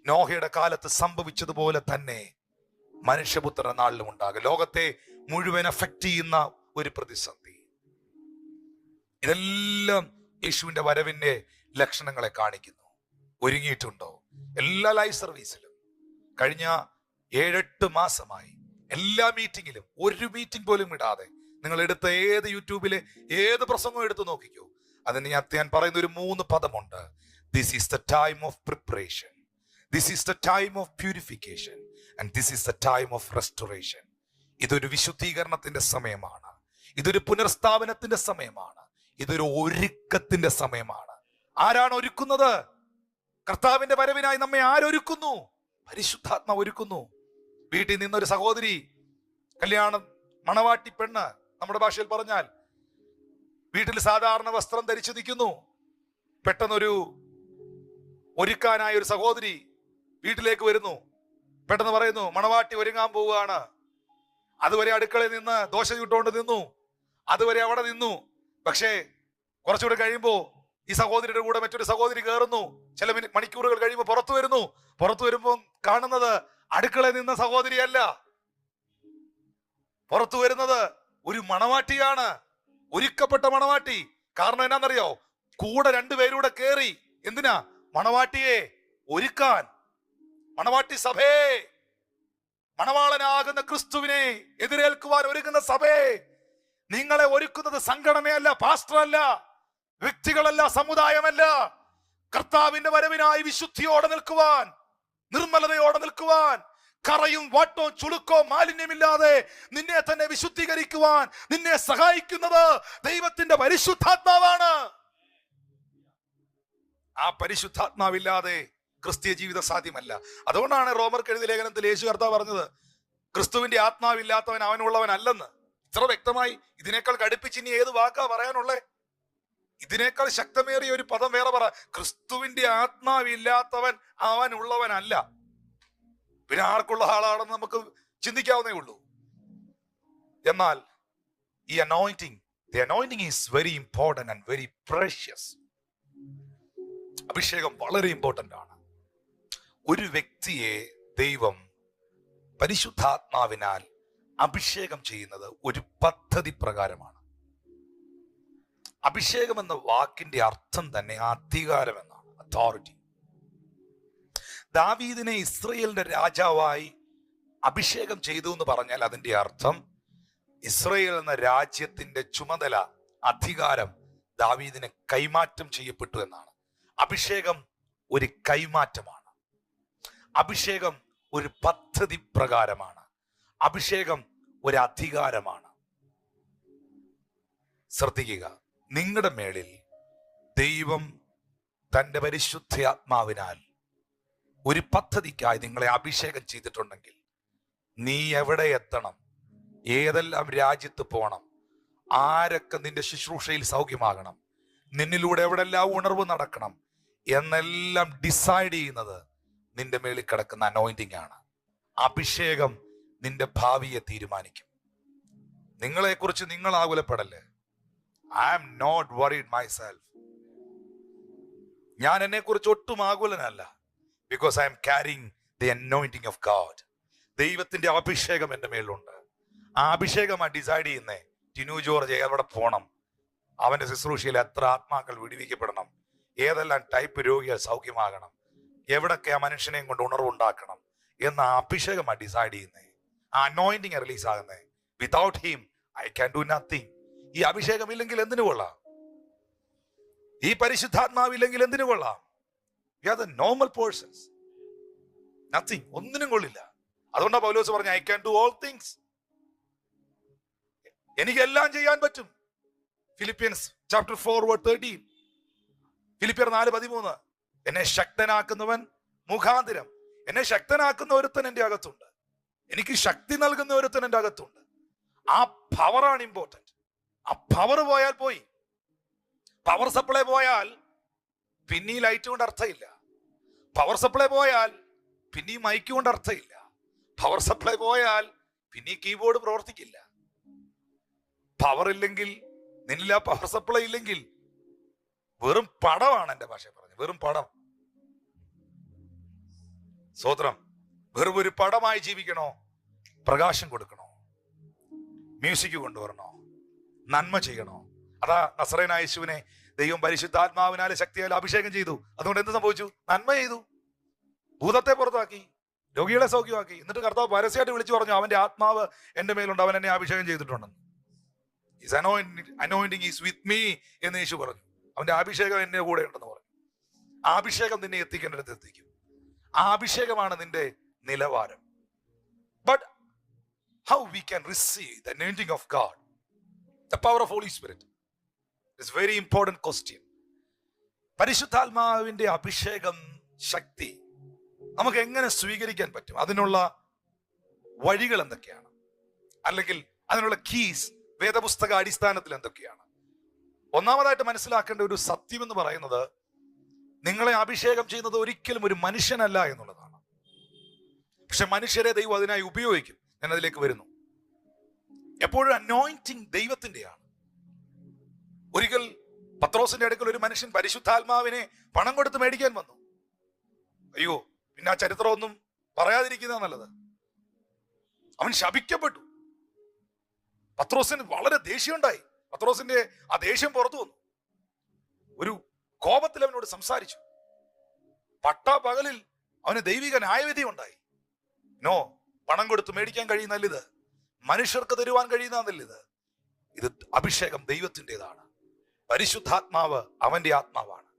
നോഹയുടെ കാലത്ത് സംഭവിച്ചതുപോലെ തന്നെ മനുഷ്യപുത്രന്റെ നാളിലും ഉണ്ടാകും. ലോകത്തെ മുഴുവൻ അഫക്റ്റ് ചെയ്യുന്ന ഒരു പ്രതിസന്ധി. ഇതെല്ലാം യേശുവിന്റെ വരവിന്റെ ലക്ഷണങ്ങളെ കാണിക്കുന്നു. ഒരുങ്ങിയിട്ടുണ്ടോ? എല്ലാ ലൈവ് സർവീസിലും കഴിഞ്ഞ 7-8 മാസമായി എല്ലാ മീറ്റിംഗിലും ഒരു മീറ്റിംഗ് പോലും വിടാതെ നിങ്ങൾ എടുത്ത ഏത് യൂട്യൂബിലെ ഏത് പ്രസംഗം എടുത്ത് നോക്കിക്കോ. അതിന് ഞാൻ പറയുന്ന ഒരു 3 പദമുണ്ട്. This is the time of preparation, this is the time of purification and this is the time of restoration. ഇതൊരു വിശുദ്ധീകരണത്തിന്റെ സമയമാണ്. ഇതൊരു പുനർസ്ഥാപനത്തിന്റെ സമയമാണ്. ഇതൊരു ഒരുക്കത്തിന്റെ സമയമാണ്. ആരാണ് ഒരുക്കുന്നത്? കർത്താവിന്റെ വരവിനായി നമ്മെ ആരൊരുക്കുന്നു? പരിശുദ്ധാത്മാവ് ഒരുക്കുന്നു. വീട്ടിൽ നിന്നൊരു സഹോദരി, കല്യാണം മണവാട്ടി പെണ്ണ്, നമ്മുടെ ഭാഷയിൽ പറഞ്ഞാൽ വീട്ടിൽ സാധാരണ വസ്ത്രം ധരിച്ചു നിൽക്കുന്നു. പെട്ടെന്നൊരു ഒരുക്കാനായ ഒരു സഹോദരി വീട്ടിലേക്ക് വരുന്നു. പെട്ടെന്ന് പറയുന്നു, മണവാട്ടി ഒരുങ്ങാൻ പോവുകയാണ്. അതുവരെ അടുക്കളയിൽ നിന്ന് ദോശ ചുട്ടുകൊണ്ട് നിന്നു, അതുവരെ അവിടെ നിന്നു. പക്ഷേ കുറച്ചുകൂടെ കഴിയുമ്പോ ഈ സഹോദരിയുടെ കൂടെ മറ്റൊരു സഹോദരി കയറുന്നു. ചില മണിക്കൂറുകൾ കഴിയുമ്പോൾ പുറത്തു വരുന്നു. പുറത്തു വരുമ്പോൾ കാണുന്നത് അടുക്കളയിൽ നിന്ന സഹോദരിയല്ല, പുറത്തു വരുന്നത് ഒരു മണവാട്ടിയാണ്, ഒരുക്കപ്പെട്ട മണവാട്ടി. കാരണം എന്നാന്നറിയോ? കൂടെ രണ്ടുപേരൂടെ കേറി. എന്തിനാ? മണവാട്ടിയെ ഒരുക്കാൻ. മണവാട്ടി സഭയെ, മണവാളനാകുന്ന ക്രിസ്തുവിനെ എതിരേൽക്കുവാൻ ഒരുങ്ങുന്ന സഭയെ. നിങ്ങളെ ഒരുക്കുന്നത് സംഘടനയല്ല, പാസ്റ്ററല്ല, വ്യക്തികളല്ല, സമുദായമല്ല. കർത്താവിന്റെ വരവിനായി വിശുദ്ധിയോടെ നിൽക്കുവാൻ, നിർമ്മലതയോടെ നിൽക്കുവാൻ, കറയും വാട്ടവും ചുളുക്കോ മാലിന്യമില്ലാതെ നിന്നെ തന്നെ വിശുദ്ധീകരിക്കുവാൻ നിന്നെ സഹായിക്കുന്നത് ദൈവത്തിന്റെ പരിശുദ്ധാത്മാവാണ്. ആ പരിശുദ്ധാത്മാവില്ലാതെ ക്രിസ്തീയ ജീവിതം സാധ്യമല്ല. അതുകൊണ്ടാണ് റോമർക്ക് എഴുതിയ ലേഖനത്തിൽ യേശു കർത്താവ് പറഞ്ഞത്, ക്രിസ്തുവിന്റെ ആത്മാവില്ലാത്തവൻ അവനുള്ളവനല്ലെന്ന്. ഇത്ര വ്യക്തമായി ഇതിനേക്കാൾ കടുപ്പിച്ച് ഇനി ഏത് വാക്കാ പറയാനുള്ളേ? ഇതിനേക്കാൾ ശക്തമേറിയ ഒരു പദം വേറെ പറ. ക്രിസ്തുവിന്റെ ആത്മാവില്ലാത്തവൻ അവനുള്ളവനല്ല. പിന്നെ ആർക്കുള്ള ആളാണെന്ന് നമുക്ക് ചിന്തിക്കാവുന്നേ ഉള്ളൂ. എന്നാൽ ഈ the anointing is very important and very precious. അഭിഷേകം വളരെ ഇമ്പോർട്ടന്റ് ആണ്. ഒരു വ്യക്തിയെ ദൈവം പരിശുദ്ധാത്മാവിനാൽ അഭിഷേകം ചെയ്യുന്നത് ഒരു പദ്ധതി പ്രകാരമാണ്. അഭിഷേകം എന്ന വാക്കിന്റെ അർത്ഥം തന്നെ അധികാരം എന്നാണ്, അതോറിറ്റി. ദാവീദിനെ ഇസ്രയേലിന്റെ രാജാവായി അഭിഷേകം ചെയ്തു എന്ന് പറഞ്ഞാൽ അതിന്റെ അർത്ഥം ഇസ്രയേൽ എന്ന രാജ്യത്തിന്റെ ചുമതല, അധികാരം ദാവീദിനെ കൈമാറ്റം ചെയ്യപ്പെട്ടു എന്നാണ്. അഭിഷേകം ഒരു കൈമാറ്റമാണ്. അഭിഷേകം ഒരു പദ്ധതി പ്രകാരമാണ്. അഭിഷേകം ഒരു അധികാരമാണ്. ശ്രദ്ധിക്കുക, നിങ്ങളുടെ മേളിൽ ദൈവം തന്റെ പരിശുദ്ധാത്മാവിനാൽ ഒരു പദ്ധതിക്കായി നിങ്ങളെ അഭിഷേകം ചെയ്തിട്ടുണ്ടെങ്കിൽ നീ എവിടെ എത്തണം, ഏതെല്ലാം രാജ്യത്ത് പോകണം, ആരൊക്കെ നിന്റെ ശുശ്രൂഷയിൽ സൗഖ്യമാകണം, നിന്നിലൂടെ എവിടെല്ലാം ഉണർവ് നടക്കണം എന്നെല്ലാം ഡിസൈഡ് ചെയ്യുന്നത് നിന്റെ മേളിൽ കിടക്കുന്ന അനോയിന്റിംഗ് ആണ്. അഭിഷേകം നിന്റെ ഭാവിയെ തീരുമാനിക്കും. നിങ്ങളെക്കുറിച്ച് നിങ്ങൾ ആകുലപ്പെടല്ലേ. I am not worried myself. ഞാൻ എന്നെ കുറിച്ച് ഒട്ടും ആകുലനല്ല. Because I am carrying the anointing of God. ദൈവത്തിന്റെ അഭിഷേകം എന്റെ മേലുണ്ട്. ആ അഭിഷേകമാണ് ഡിസൈഡ് ചെയ്യുന്നേ ടിനു ജോർജ് എവിടെ പോകണം, അവന്റെ ശുശ്രൂഷയിൽ എത്ര ആത്മാക്കൾ വിടുവിക്കപ്പെടണം, ഏതെല്ലാം ടൈപ്പ് രോഗികൾ സൗഖ്യമാകണം, എവിടൊക്കെ ആ മനുഷ്യനെയും കൊണ്ട് ഉണർവുണ്ടാക്കണം എന്ന അഭിഷേകമാണ് ഡിസൈഡ് ചെയ്യുന്നേ. ആ അനോയിന്റിംഗ് റിലീസ് ആകുന്നേ. Without him I can do nothing. ഈ അഭിഷേകം ഇല്ലെങ്കിൽ എന്തിനു കൊള്ളാം? ഈ പരിശുദ്ധാത്മാവില്ലെങ്കിൽ എന്തിനു കൊള്ളാം? We are the normal persons. Nothing. ഒന്നിനും കൊള്ളില്ല. അതുകൊണ്ടാണ് പൗലോസ് പറഞ്ഞ I can do all things. എനിക്കെല്ലാം ചെയ്യാൻ പറ്റും. Philippians chapter 4:13. ഫിലിപ്പിയർ 4:13. എന്നെ ശക്തനാക്കുന്നവൻ മുഖാന്തരം. എന്നെ ശക്തനാക്കുന്ന ഒരുത്തൻ എൻ്റെ അകത്തുണ്ട്. എനിക്ക് ശക്തി നൽകുന്ന ഒരുത്തൻ എൻ്റെ അകത്തുണ്ട്. ആ പവറാണ് ഇമ്പോർട്ടന്റ്. ആ പവർ പോയാൽ പോയി. പവർ സപ്ലൈ പോയാൽ പിന്നെ ഈ ലൈറ്റ് കൊണ്ട് അർത്ഥമില്ല. പവർ സപ്ലൈ പോയാൽ പിന്നെ ഈ മൈക്ക് കൊണ്ട് അർത്ഥമില്ല. പവർ സപ്ലൈ പോയാൽ പിന്നെ ഈ കീബോർഡ് പ്രവർത്തിക്കില്ല. പവർ ഇല്ലെങ്കിൽ, നിന്നില്ല പവർ സപ്ലൈ ഇല്ലെങ്കിൽ വെറും പടമാണ്. എൻ്റെ ഭാഷ പറഞ്ഞു, വെറും പടം. സ്തോത്രം. വെറും ഒരു പടമായി ജീവിക്കണോ? പ്രകാശം കൊടുക്കണോ? മ്യൂസിക് കൊണ്ടുവരണോ? നന്മ ചെയ്യണോ? അതാ നസറേനായ യേശുവിനെ ദൈവം പരിശുദ്ധാത്മാവിനാലെ ശക്തിയാൽ അഭിഷേകം ചെയ്തു. അതുകൊണ്ട് എന്ത് സംഭവിച്ചു? നന്മ ചെയ്തു. ഭൂതത്തെ പുറത്താക്കി, രോഗികളെ സൗഖ്യമാക്കി. എന്നിട്ട് കർത്താവ് പരസ്യമായിട്ട് വിളിച്ചു പറഞ്ഞു, അവന്റെ ആത്മാവ് എന്റെ മേലുണ്ട്, അവൻ എന്നെ അഭിഷേകം ചെയ്തിട്ടുണ്ടെന്ന്. His anointing is with me എന്ന് യേശു പറഞ്ഞു. അവന്റെ അഭിഷേകം എന്റെ കൂടെ ഉണ്ടെന്ന് പറഞ്ഞു. ആ അഭിഷേകം നിന്നെ എത്തിക്കേണ്ടടുത്ത് എത്തിക്കും. ആ അഭിഷേകമാണ് നിന്റെ നിലവാരം. But how we can receive the anointing of God, the power of Holy Spirit? It's a very important question. പരിശുദ്ധാത്മാവിന്റെ അഭിഷേകം, ശക്തി നമുക്ക് എങ്ങനെ സ്വീകരിക്കാൻ പറ്റും? അതിനുള്ള വഴികൾ എന്തൊക്കെയാണ്? അല്ലെങ്കിൽ അതിനുള്ള കീസ് വേദപുസ്തക അടിസ്ഥാനത്തിൽ എന്തൊക്കെയാണ്? ഒന്നാമതായിട്ട് മനസ്സിലാക്കേണ്ട ഒരു സത്യം എന്ന് പറയുന്നത്, നിങ്ങളെ അഭിഷേകം ചെയ്യുന്നത് ഒരിക്കലും ഒരു മനുഷ്യനല്ല എന്നുള്ളതാണ്. പക്ഷെ മനുഷ്യരെ ദൈവം അതിനായി ഉപയോഗിക്കും. ഞാൻ അതിലേക്ക് വരുന്നു. എപ്പോഴും അനോയിന്റിങ് ദൈവത്തിന്റെയാണ്. ഒരിക്കൽ പത്രോസിന്റെ അടുക്കൽ ഒരു മനുഷ്യൻ പരിശുദ്ധാത്മാവിനെ പണം കൊടുത്ത് മേടിക്കാൻ വന്നു. അയ്യോ, പിന്നെ ആ ചരിത്രമൊന്നും പറയാതിരിക്കുന്ന നല്ലത്. അവൻ ശപിക്കപ്പെട്ടു. പത്രോസിന് വളരെ ദേഷ്യമുണ്ടായി. പത്രോസിന്റെ ആ ദേഷ്യം പുറത്തു വന്നു. ഒരു കോപത്തിൽ അവനോട് സംസാരിച്ചു. പട്ടാപകലിൽ അവന് ദൈവിക ന്യായവിധി ഉണ്ടായി. നോ, പണം കൊടുത്ത് മേടിക്കാൻ കഴിയുന്നല്ലിത്, മനുഷ്യർക്ക് തരുവാൻ കഴിയുന്നതല്ലിത്. ഇത് അഭിഷേകം ദൈവത്തിൻ്റെതാണ്. പരിശുദ്ധാത്മാവ് അവന്റെ ആത്മാവാണ്.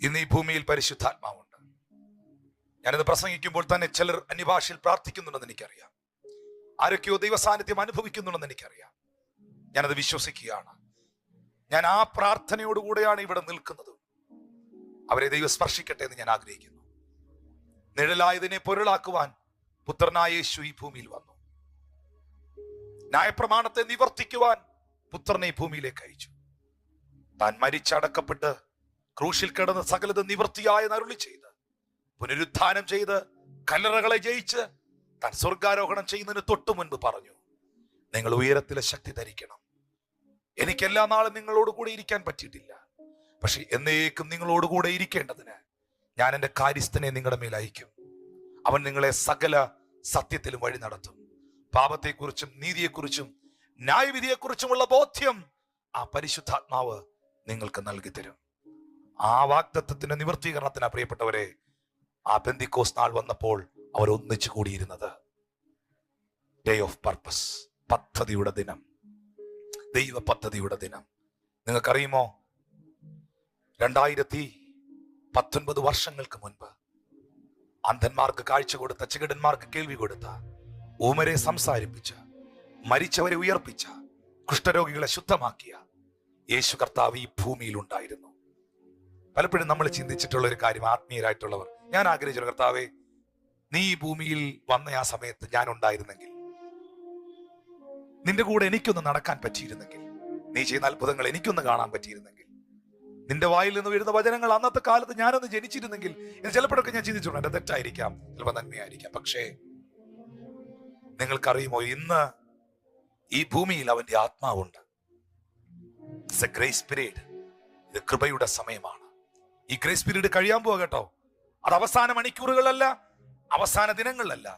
ഇന്ന് ഈ ഭൂമിയിൽ പരിശുദ്ധാത്മാവുണ്ട്. ഞാനിത് പ്രസംഗിക്കുമ്പോൾ തന്നെ ചിലർ അന്യഭാഷയിൽ പ്രാർത്ഥിക്കുന്നുണ്ടെന്ന് എനിക്കറിയാം. ആരൊക്കെയോ ദൈവ സാന്നിധ്യം അനുഭവിക്കുന്നുണ്ടെന്ന് എനിക്കറിയാം. ഞാനത് വിശ്വസിക്കുകയാണ്. ഞാൻ ആ പ്രാർത്ഥനയോടുകൂടെയാണ് ഇവിടെ നിൽക്കുന്നത്. അവരെ ദൈവം സ്പർശിക്കട്ടെ എന്ന് ഞാൻ ആഗ്രഹിക്കുന്നു. നിഴലായതിനെ പൊരുളാക്കുവാൻ പുത്രനായ യേശു ഈ ഭൂമിയിൽ വന്നു. ന്യായപ്രമാണത്തെ നിവർത്തിക്കുവാൻ പുത്രനെ ഈ ഭൂമിയിലേക്ക് അയച്ചു. താൻ മരിച്ചടക്കപ്പെട്ട് ക്രൂശിൽ കിടന്ന് സകലത് നിവൃത്തിയായ അരുളി ചെയ്ത് പുനരുത്ഥാനം ചെയ്ത് കല്ലറകളെ ജയിച്ച് താൻ സ്വർഗാരോഹണം ചെയ്യുന്നതിന് തൊട്ടു മുൻപ് പറഞ്ഞു, നിങ്ങൾ ഉയരത്തിലെ ശക്തി ധരിക്കണം. എനിക്ക് എല്ലാ നാളും നിങ്ങളോട് കൂടെ ഇരിക്കാൻ പറ്റിയിട്ടില്ല, പക്ഷെ എന്നേക്കും നിങ്ങളോട് കൂടെ ഇരിക്കേണ്ടതിന് ഞാൻ എൻ്റെ കാര്യസ്ഥനെ നിങ്ങളുടെ മേൽ അയക്കും. അവൻ നിങ്ങളെ സകല സത്യത്തിലും വഴി നടത്തും. പാപത്തെക്കുറിച്ചും നീതിയെക്കുറിച്ചും ന്യായവിധിയെക്കുറിച്ചുമുള്ള ബോധ്യം ആ പരിശുദ്ധാത്മാവ് നിങ്ങൾക്ക് നൽകി തരും. ആ വാഗ്ദത്തത്തിന്റെ നിവൃത്തീകരണത്തിന് പ്രിയപ്പെട്ടവരെ, ആ പെന്തിക്കോസ് നാൾ വന്നപ്പോൾ അവർ ഒന്നിച്ചു കൂടിയിരുന്നത്. ഡേ ഓഫ് പർപ്പസ്, പദ്ധതിയുടെ ദിനം, ദൈവ പദ്ധതിയുടെ ദിനം. നിങ്ങൾക്കറിയുമോ, 2019 വർഷങ്ങൾക്ക് മുൻപ് അന്ധന്മാർക്ക് കാഴ്ച കൊടുത്ത, ചെകിടന്മാർക്ക് കേൾവി കൊടുത്ത, ഊമരെ സംസാരിപ്പിച്ച, മരിച്ചവരെ ഉയർപ്പിച്ച, കുഷ്ഠരോഗികളെ ശുദ്ധമാക്കിയ യേശു കർത്താവ് ഈ ഭൂമിയിൽ ഉണ്ടായിരുന്നു. പലപ്പോഴും നമ്മൾ ചിന്തിച്ചിട്ടുള്ള ഒരു കാര്യം, ആത്മീയരായിട്ടുള്ളവർ, ഞാൻ ആഗ്രഹിച്ചുള്ള കർത്താവേ, നീ ഈ ഭൂമിയിൽ വന്ന ആ സമയത്ത് ഞാൻ ഉണ്ടായിരുന്നെങ്കിൽ, നിന്റെ കൂടെ എനിക്കൊന്ന് നടക്കാൻ പറ്റിയിരുന്നെങ്കിൽ, നീ ചെയ്യുന്ന അത്ഭുതങ്ങൾ എനിക്കൊന്ന് കാണാൻ പറ്റിയിരുന്നെങ്കിൽ, നിന്റെ വായിൽ നിന്ന് വരുന്ന വചനങ്ങൾ അന്നത്തെ കാലത്ത് ഞാനൊന്ന് ജനിച്ചിരുന്നെങ്കിൽ എന്ന് ചിലപ്പോഴൊക്കെ ഞാൻ ചിന്തിച്ചിട്ടുണ്ട്. എന്റെ തെറ്റായിരിക്കാം, ചിലപ്പോൾ നന്മയായിരിക്കാം. പക്ഷേ നിങ്ങൾക്കറിയുമോ, ഇന്ന് ഈ ഭൂമിയിൽ അവന്റെ ആത്മാവുണ്ട്. It's a grace period. ഇത് കൃപയുടെ സമയമാണ്. ഈ ഗ്രേസ് പീരീഡ് കഴിയാൻ പോവാ കേട്ടോ. അത് അവസാന മണിക്കൂറുകളല്ല, അവസാന ദിനങ്ങളിലല്ല.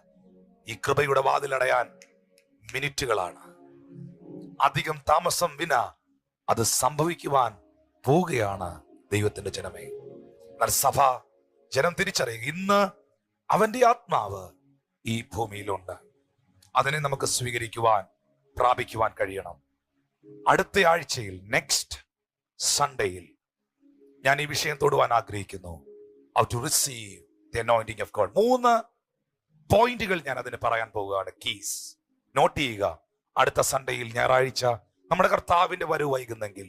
ഈ കൃപയുടെ വാതിലടയാൻ മിനിറ്റുകളാണ്. അധികം താമസം വിന അത് സംഭവിക്കുവാൻ പോവുകയാണ് ദൈവത്തിന്റെ ജനമേ. എന്നാൽ സഭ ജനം തിരിച്ചറിയുക, ഇന്ന് അവന്റെ ആത്മാവ് ഈ ഭൂമിയിലുണ്ട്. അതിനെ നമുക്ക് സ്വീകരിക്കുവാൻ, പ്രാപിക്കുവാൻ കഴിയണം. അടുത്ത ആഴ്ചയിൽ, നെക്സ്റ്റ് സൺഡേയിൽ ഞാൻ ഈ വിഷയം തൊടുവാൻ ആഗ്രഹിക്കുന്നു. How to receive the anointing of God. 3 പോയിന്റുകൾ ഞാൻ അതിന് പറയാൻ പോവുകയാണ്. കീസ് നോട്ട് ചെയ്യുക. അടുത്ത സൺഡേയിൽ, ഞായറാഴ്ച, നമ്മുടെ കർത്താവിന്റെ വരവ് വൈകുന്നെങ്കിൽ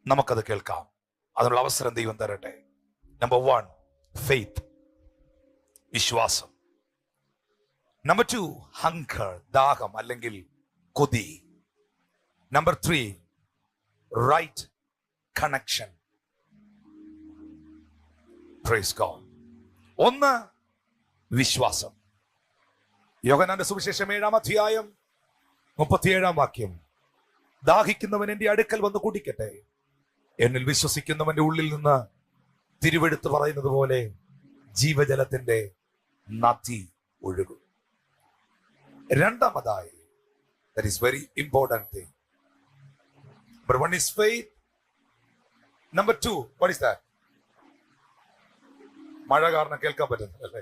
നമുക്കത് കേൾക്കാം. അതിനുള്ള അവസരം ദൈവം തരട്ടെ. നമ്പർ 1, ഫെയ്ത്ത്, വിശ്വാസം. നമ്പർ 2, ഹങ്കർ, ദാഹം അല്ലെങ്കിൽ കൊതി. Number 3, right connection. Praise God. 1, വിശ്വാസം. യോഹന്നാന്റെ സുവിശേഷം 7-ാം അധ്യായം 37-ാം വാക്യം, ദാഹിക്കുന്നവൻ എന്റെ അടുക്കൽ വന്ന് കുടിക്കട്ടെ, എന്നിൽ വിശ്വസിക്കുന്നവന്റെ ഉള്ളിൽ നിന്ന് തിരുവെടുത്ത് പറയുന്നത് പോലെ ജീവജലത്തിന്റെ നദി ഒഴുകും. രണ്ടാമതായി, that is very important thing. Number 1 is faith. Number 2, what is that? മഴ കാരണം കേൾക്കാൻ പറ്റുന്നില്ല അല്ലേ?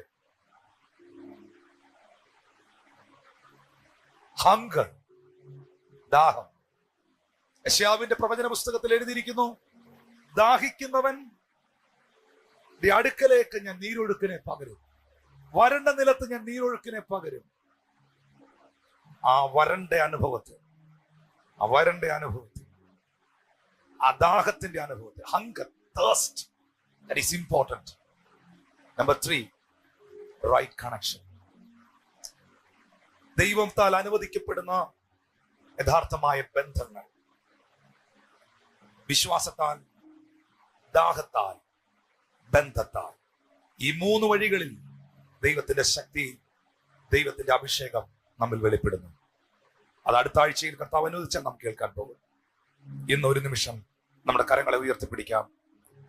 ഹങ്കർ, ദാഹം. യെശയ്യാവിന്റെ പ്രവചന പുസ്തകത്തിൽ എഴുതിയിരിക്കുന്നു, ദാഹിക്കുന്നവൻ അടുക്കലേക്ക് ഞാൻ നീരൊഴുക്കിനെ പകരും, വരണ്ട നിലത്ത് ഞാൻ നീരൊഴുക്കിനെ പകരും. ആ വരണ്ട അനുഭവത്തിൽ, ആ ദാഹത്തിന്റെ അനുഭവത്തിൽ, hunger, thirst, that is important. Number 3, right connection. ദൈവത്താൽ അനുവദിക്കപ്പെടുന്ന യഥാർത്ഥമായ ബന്ധങ്ങൾ, വിശ്വാസത്താൽ, ദാഹത്താൽ, ബന്ധത്താൽ. ഈ 3 വഴികളിൽ ദൈവത്തിന്റെ ശക്തി, ദൈവത്തിന്റെ അഭിഷേകം നമ്മിൽ വെളിപ്പെടുന്നു. അത് അടുത്ത ആഴ്ചയിൽ കർത്താവ് അനുവദിച്ചാൽ നാം കേൾക്കാൻ പോകും. ഇന്ന് ഒരു നിമിഷം നമ്മുടെ കരങ്ങളെ ഉയർത്തിപ്പിടിക്കാം.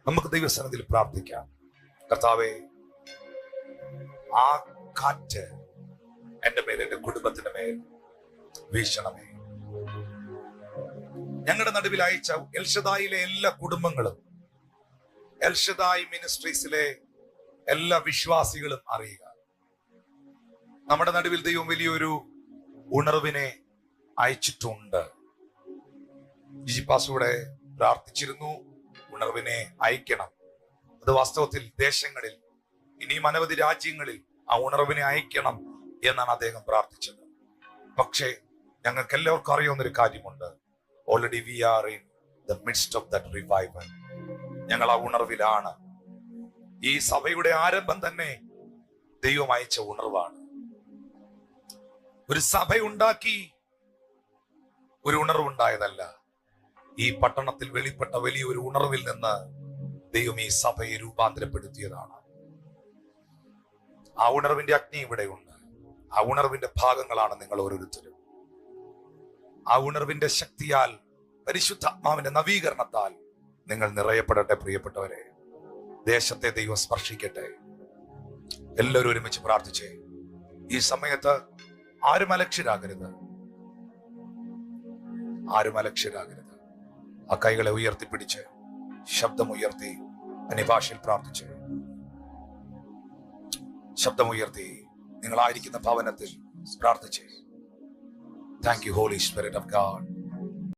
നമുക്ക് ദൈവസന്നിധിയിൽ പ്രാർത്ഥിക്കാം. കർത്താവേ, ആ കാറ്റ് എന്റെ മേൽ, എന്റെ കുടുംബത്തിന്റെ മേൽ വീശണമേ. ഞങ്ങളുടെ നടുവിൽ അയച്ച എൽഷദായിലെ എല്ലാ കുടുംബങ്ങളും, എൽഷദായി മിനിസ്ട്രീസിലെ എല്ലാ വിശ്വാസികളും അറിയുക, നമ്മുടെ നടുവിൽ ദൈവം വലിയൊരു ഉണർവിനെ അയച്ചിട്ടുണ്ട്. ജിജിപ്പാസൂടെ പ്രാർത്ഥിച്ചിരുന്നു, ഉണർവിനെ അയക്കണം. അത് വാസ്തവത്തിൽ ദേശങ്ങളിൽ, ഇനിയും അനവധി രാജ്യങ്ങളിൽ ആ ഉണർവിനെ അയക്കണം എന്നാണ് അദ്ദേഹം പ്രാർത്ഥിച്ചത്. പക്ഷേ ഞങ്ങൾക്ക് എല്ലാവർക്കും അറിയാവുന്നൊരു കാര്യമുണ്ട്, already we are in the midst of that revival. ഞങ്ങൾ ആ ഉണർവിലാണ്. ഈ സഭയുടെ ആരംഭം തന്നെ ദൈവം അയച്ച ഉണർവാണ്. ഒരു സഭയുണ്ടാക്കി ഒരു ഉണർവുണ്ടായതല്ല. ഈ പട്ടണത്തിൽ വെളിപ്പെട്ട വലിയൊരു ഉണർവിൽ നിന്ന് ദൈവം ഈ സഭയെ രൂപാന്തരപ്പെടുത്തിയതാണ്. ആ ഉണർവിന്റെ അഗ്നി ഇവിടെയുണ്ട്. ആ ഉണർവിന്റെ ഭാഗങ്ങളാണ് നിങ്ങൾ ഓരോരുത്തരും. ആ ഉണർവിന്റെ ശക്തിയാൽ, പരിശുദ്ധാത്മാവിന്റെ നവീകരണത്താൽ നിങ്ങൾ നിറയപ്പെടട്ടെ. പ്രിയപ്പെട്ടവരെ, ദേശത്തെ ദൈവം സ്പർശിക്കട്ടെ. എല്ലാവരും ഒരുമിച്ച് പ്രാർത്ഥിച്ചേ. ഈ സമയത്ത് ആരും അലക്ഷ്യരാകരുത്, ആരും അലക്ഷ്യരാകരുത്. ആ കൈകളെ ഉയർത്തിപ്പിടിച്ച് ശബ്ദമുയർത്തി അന്യഭാഷയിൽ പ്രാർത്ഥിച്ച്, ശബ്ദമുയർത്തി നിങ്ങളായിരിക്കുന്ന ഭവനത്തിൽ പ്രാർത്ഥിച്ച്. Thank you holy spirit of God.